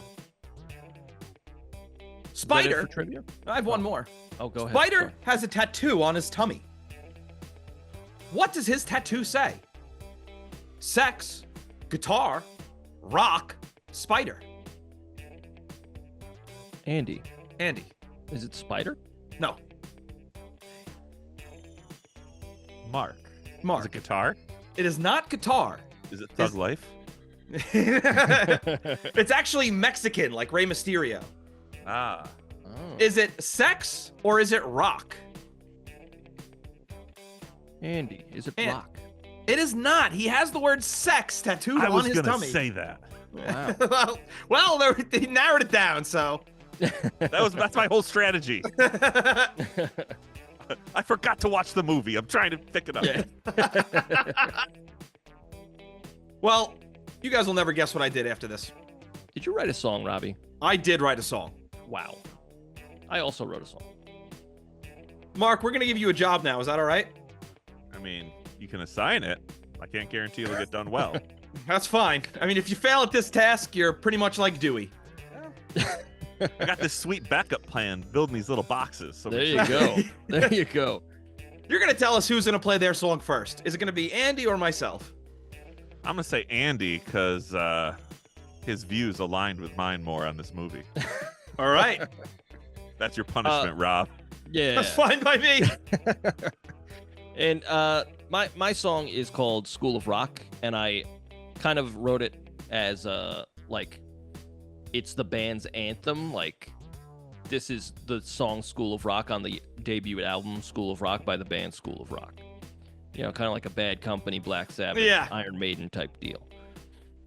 Is that it
Spider.
for trivia?
I have one more.
Oh, go ahead.
Spider
Sorry.
has a tattoo on his tummy. What does his tattoo say? Sex, guitar, rock, spider.
Andy.
Andy.
Is it Spider?
No.
Mark.
Mark.
Is it guitar?
It is not guitar.
Is it Thug Life?
It's actually Mexican, like Rey Mysterio.
Ah.
Oh.
Is it sex or is it rock?
Andy. Is it
And-
rock?
It is not. He has the word sex tattooed
I
on
was
his
gonna
tummy.
say that.
Wow.
well, they narrowed it down, so.
That's my whole strategy. I forgot to watch the movie. I'm trying to pick it up.
Yeah.
Well, you guys will never guess what I did after this.
Did you write a song, Robbie?
I did write a song.
Wow. I also wrote a song.
Mark, we're going to give you a job now. Is that all right?
I mean, you can assign it. I can't guarantee it'll get done well.
That's fine. I mean, if you fail at this task, you're pretty much like Dewey.
I got this sweet backup plan building these little boxes. So
There you go. There you go.
You're going to tell us who's going to play their song first. Is it going to be Andy or myself?
I'm gonna say Andy because his views aligned with mine more on this movie.
All right.
That's your punishment, Rob.
Yeah.
That's fine by me.
And my song is called School of Rock, and I kind of wrote it as like it's the band's anthem. Like this is the song School of Rock on the debut album School of Rock by the band School of Rock. You know, kind of like a Bad Company, Black Sabbath,
Yeah.
Iron Maiden type deal.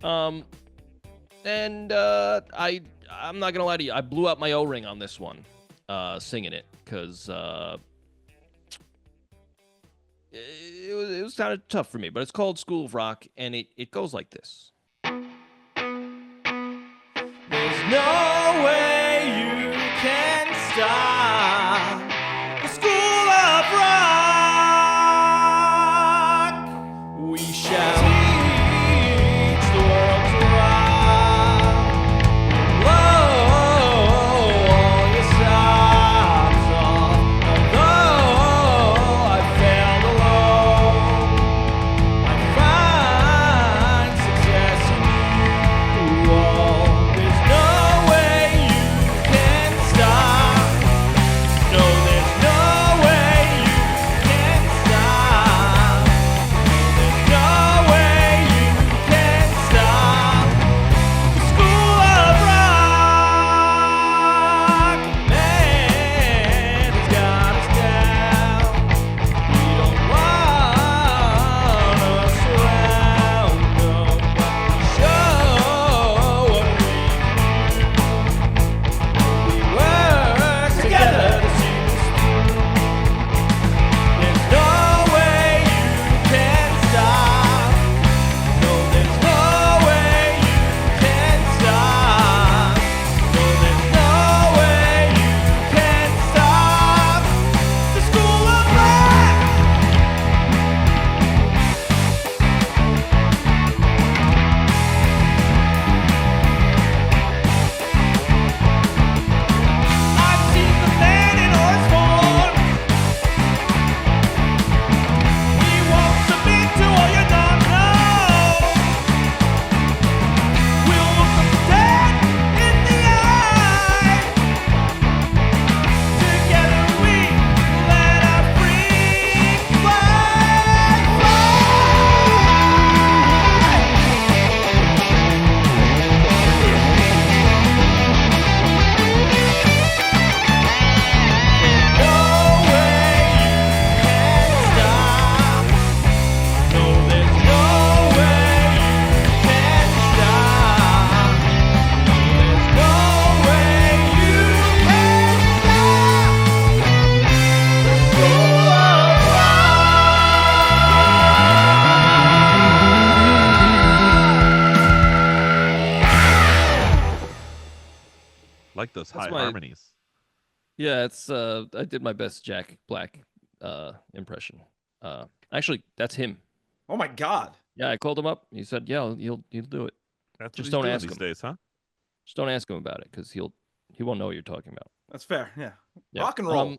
And I'm not gonna lie to you, I blew out my O-ring on this one, singing it, because it was kind of tough for me. But it's called School of Rock, and it goes like this. There's no way you can stop the School of Rock. We shall teach the world to rock. Blow all your socks off. Although I failed alone, I find success in you all. There's no way you can stop. No, there's no way you can stop. There's no way you can stop the School of Rock. Man has got us down. We don't want us around. No, but we show what we do. We work together to see this through. There's no way you can stop. No, there's no way you can stop. No, there's no way you can stop the School of Rock. I've seen the man in horse form. He won't submit to all your norms, no. We'll look them dead in the eye. Together we let our free flag fly. No way you can stop. No, there's no way you can stop. There's no way you can stop the School of
Like those
That's
high
my-
harmonies.
Yeah, it's I did my best Jack Black impression. Actually, that's him.
Oh my God.
Yeah, I called him up. He said, "Yeah, he'll do it.
That's
Just
what he's
don't
doing
ask
these
him.
days, huh?
Just don't ask him about it, because he won't know what you're talking about."
That's fair. Yeah.
Yeah.
Rock and roll.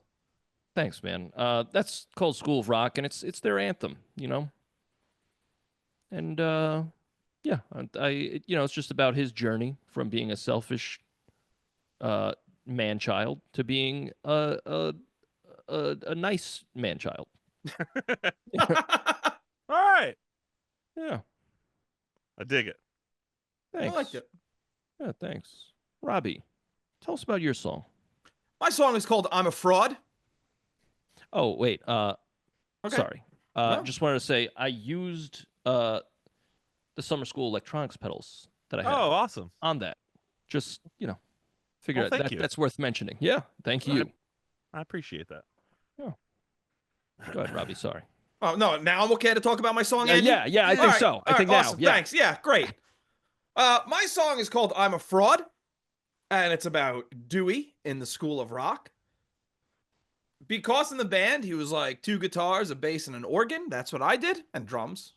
Thanks, man. That's called School of Rock, and it's their anthem, you know. And yeah, it's just about his journey from being a selfish man child to being a nice man child.
All right.
Yeah.
I dig it.
I
Thanks.
liked it.
Yeah, thanks. Robbie, tell us about your song.
My song is called I'm a Fraud.
Oh, wait.
Okay.
Sorry.
No.
Just wanted to say I used the summer school electronics pedals that I had
Oh, awesome.
on that. Just, figure
Well, thank
that
you.
that's worth mentioning. Yeah. Thank
All
you.
right. I appreciate that.
Go ahead, Robbie. Sorry.
Oh, no. Now I'm okay to talk about my song,
Yeah,
Andy?
yeah, I think
All right,
so.
all
I think
right,
now.
awesome.
Yeah.
Thanks. Yeah, great. My song is called I'm a Fraud, and it's about Dewey in the School of Rock. Because in the band, he was like 2 guitars, a bass, and an organ. That's what I did, and drums.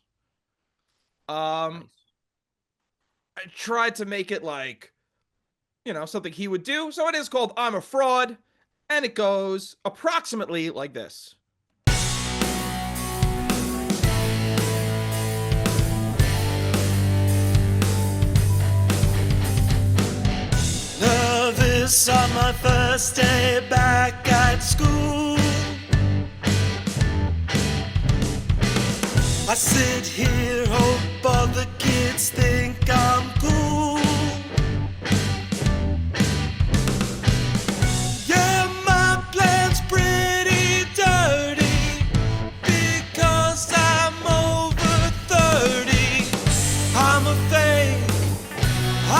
I tried to make it like, something he would do. So it is called I'm a Fraud, and it goes approximately like this.
this on my first day back at school. I sit here, hope all the kids think I'm cool. Yeah, my plan's pretty dirty because I'm over 30. I'm a fake,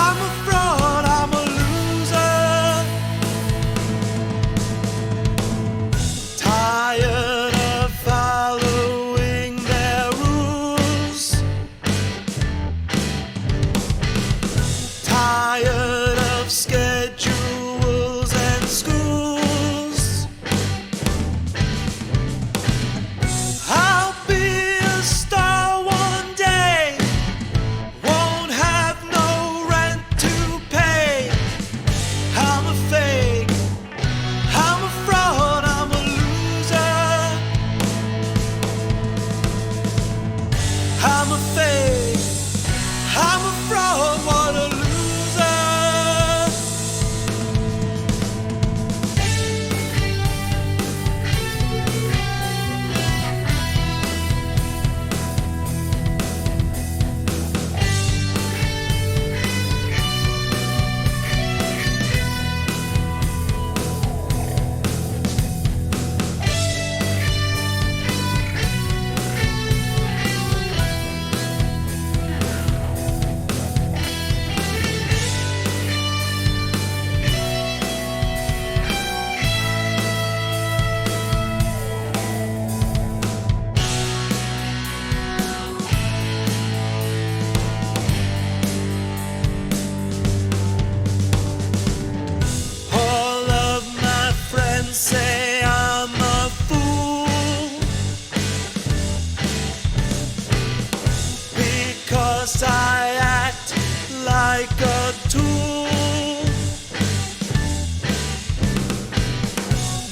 I'm a fraud, I'm a loser. Tired of following their rules. Tired of schedules and schools. I'll be a star one day. Won't have no rent to pay. I'm a fake. I'm a fraud. I'm a loser. I'm a fake. I'm a fraud. What a loser. All of my friends say I'm a fool because I act like a tool.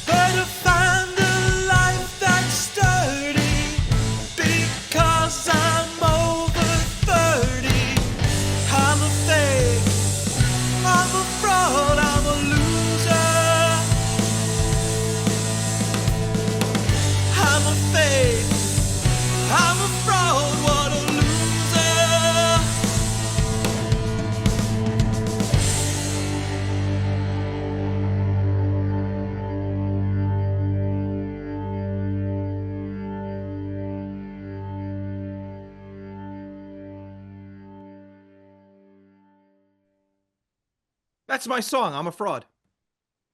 Better find a life that's sturdy because I'm over 30. I'm a fake. I'm a fraud, I'm a loser. I'm a fake. I'm a fraud, what a loser.
That's my song. I'm a fraud.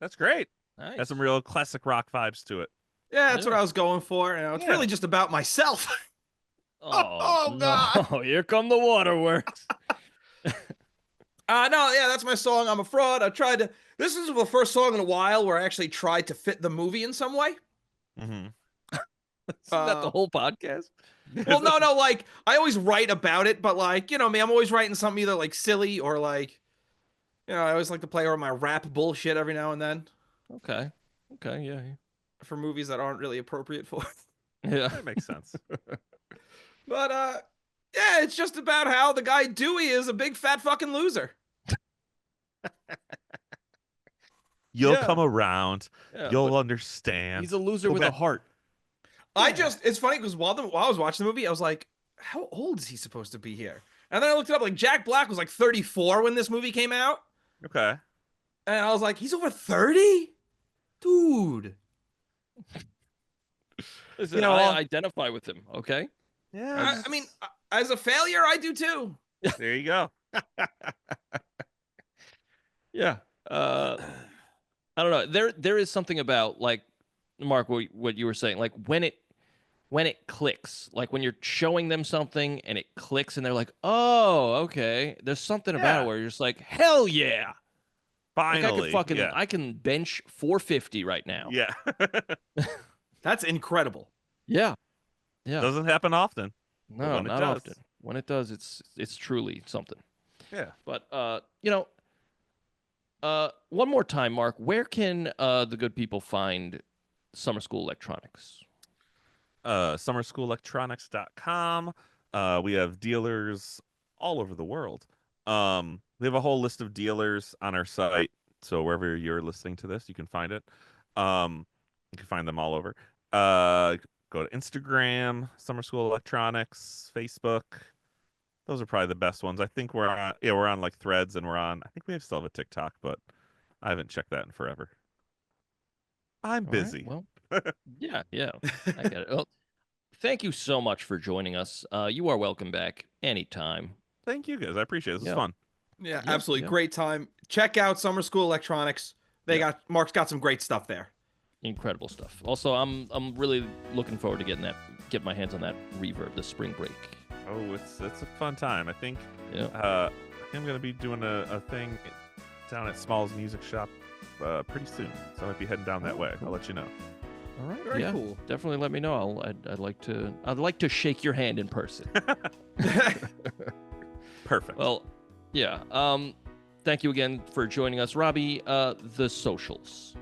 That's great.
Nice.
Has some real classic rock vibes to it.
Yeah, that's
Yeah.
what I was going for. You know, it's
Yeah.
really just about myself.
Oh,
God.
no. Here come the waterworks.
No, yeah, that's my song. I'm a fraud. I tried to. This is the first song in a while where I actually tried to fit the movie in some way.
Mm-hmm.
Isn't that the whole podcast?
Well, no, like I always write about it, but like, you know me, I'm always writing something either like silly or like, you know, I always like to play around my rap bullshit every now and then
Okay. Okay. Yeah.
for movies that aren't really appropriate for.
Yeah.
That makes sense.
But yeah, it's just about how the guy Dewey is a big fat fucking loser.
You'll
Yeah.
come around.
Yeah,
You'll
but
understand.
he's a loser
Go
with a
back.
heart.
It's funny because while I was watching the movie, I was like, how old is he supposed to be here? And then I looked it up, like Jack Black was like 34 when this movie came out.
Okay.
And I was like, he's over 30? Dude.
Listen,
You know,
I identify with him. Okay.
Yeah.
I mean, as a failure, I do too.
There you go.
Yeah. I don't know. There is something about, like, Mark, what you were saying, like when it clicks, like when you're showing them something and it clicks and they're like, oh, okay. There's something about
Yeah.
it where you're just like, hell yeah. Like
Finally.
I can bench 450 right now.
Yeah.
That's incredible.
Yeah. Yeah.
Doesn't happen often.
No,
when it
not
does.
often. When it does, it's truly something.
Yeah.
But one more time, Mark, where can the good people find Summer School Electronics?
SummerSchoolElectronics.com. We have dealers all over the world. We have a whole list of dealers on our site. So wherever you're listening to this, you can find it. You can find them all over. Go to Instagram, Summer School Electronics, Facebook. Those are probably the best ones. I think we're on like Threads, and I think we still have a TikTok, but I haven't checked that in forever. I'm
All
busy.
Right, well, yeah, I get it. Well, thank you so much for joining us. You are welcome back anytime.
Thank you guys. I appreciate it. This was fun.
Yeah,
Yeah,
absolutely.
yeah.
Great time. Check out Summer School Electronics. Mark's got some great stuff there.
Incredible stuff. Also, I'm really looking forward to get my hands on that reverb, the Spring Break.
Oh, it's a fun time. I think I'm gonna be doing a thing down at Small's Music Shop pretty soon, so I might be heading down that way. I'll let you know.
All right,
Very cool.
Definitely let me know. I'd like to shake your hand in person.
Perfect.
Well, yeah. Thank you again for joining us, Robbie. The socials.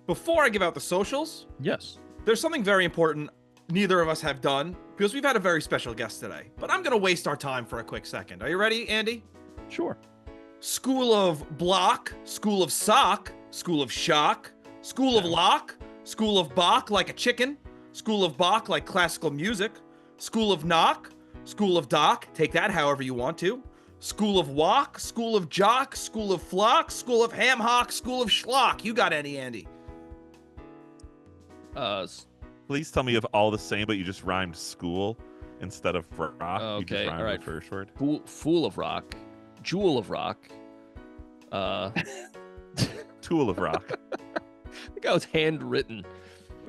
Before I give out the socials,
Yes.
there's something very important neither of us have done because we've had a very special guest today. But I'm going to waste our time for a quick second. Are you ready, Andy?
Sure.
School of Block, School of Sock, School of Shock, School of Lock, School of Bach like a chicken, School of Bach like classical music, School of Knock, School of Dock, take that however you want to, School of Walk, School of Jock, School of Flock, School of Ham Hock, School of Schlock. You got any, Andy?
Please tell me you have all the same, but you just rhymed school instead of rock.
Okay,
You just rhymed
all right.
the first word.
Fool of Rock, Jewel of Rock.
Tool of rock.
I think I was handwritten.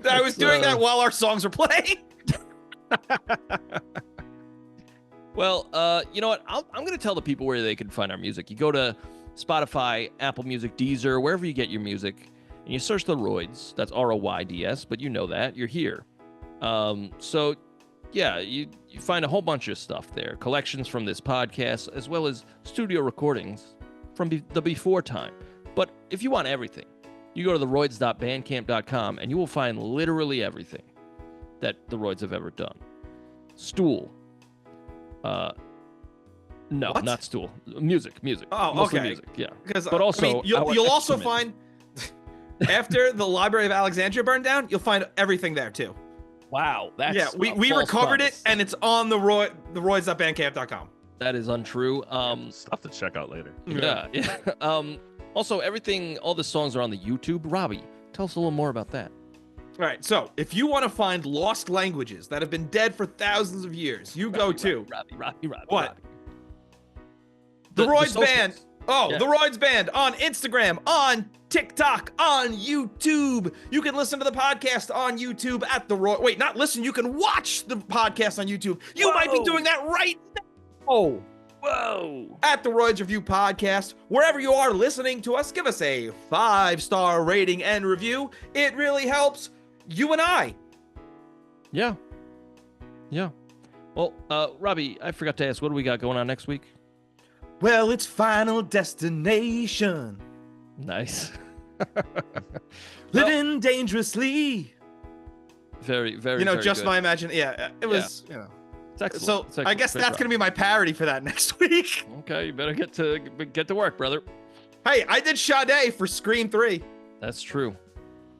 I was doing that while our songs were playing.
Well, you know what? I'm going to tell the people where they can find our music. You go to Spotify, Apple Music, Deezer, wherever you get your music, and you search The Royds. That's ROYDS, but you know that. You're here. So, yeah, you find a whole bunch of stuff there. Collections from this podcast, as well as studio recordings from the before time. But if you want everything, you go to TheRoyds.bandcamp.com, and you will find literally everything that the Royds have ever done. Stool. No,
What?
not stool. Music.
Oh,
Mostly
okay.
music, yeah.
Because
But also,
you'll also
excrement.
find after the Library of Alexandria burned down, you'll find everything there too.
Wow, that's
Yeah, we
false
recovered
promise.
it and it's on the Royds.bandcamp.com.
That is untrue.
Stuff to check out later.
Yeah. Also, all the songs are on the YouTube. Robbie, tell us a little more about that.
All right, so if you want to find lost languages that have been dead for thousands of years, you go to
Robbie.
What?
The
TheRoydsBand.
socials.
Oh,
Yeah.
TheRoydsBand on Instagram, on TikTok, on YouTube. You can listen to the podcast on YouTube at the Roy. Wait, not listen. You can watch the podcast on YouTube. You might be
Whoa.
doing that right now.
Oh, whoa.
At the Royds Review Podcast. Wherever you are listening to us, give us a 5-star rating and review. It really helps you and I.
Yeah. Well, Robbie, I forgot to ask, what do we got going on next week?
Well, it's Final Destination.
Nice.
Living dangerously.
Very, very,
You know,
very
just
good.
my imagination. Yeah, it was, you know.
It's excellent.
So
It's excellent.
I guess
Great
that's
job.
going to be my parody for that next week.
Okay, you better get to work, brother.
Hey, I did Sade for Scream 3.
That's true.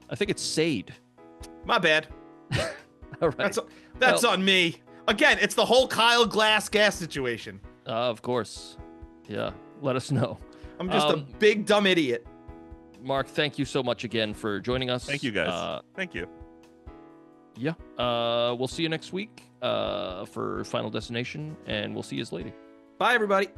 I think it's Sade.
My bad.
All right.
That's
Well-
on me. Again, it's the whole Kyle Glass gas situation.
Of course. Yeah. Let us know.
I'm just a big dumb idiot.
Mark, thank you so much again for joining us.
Thank you, guys. Thank you.
Yeah. We'll see you next week for Final Destination, and we'll see you later.
Bye, everybody.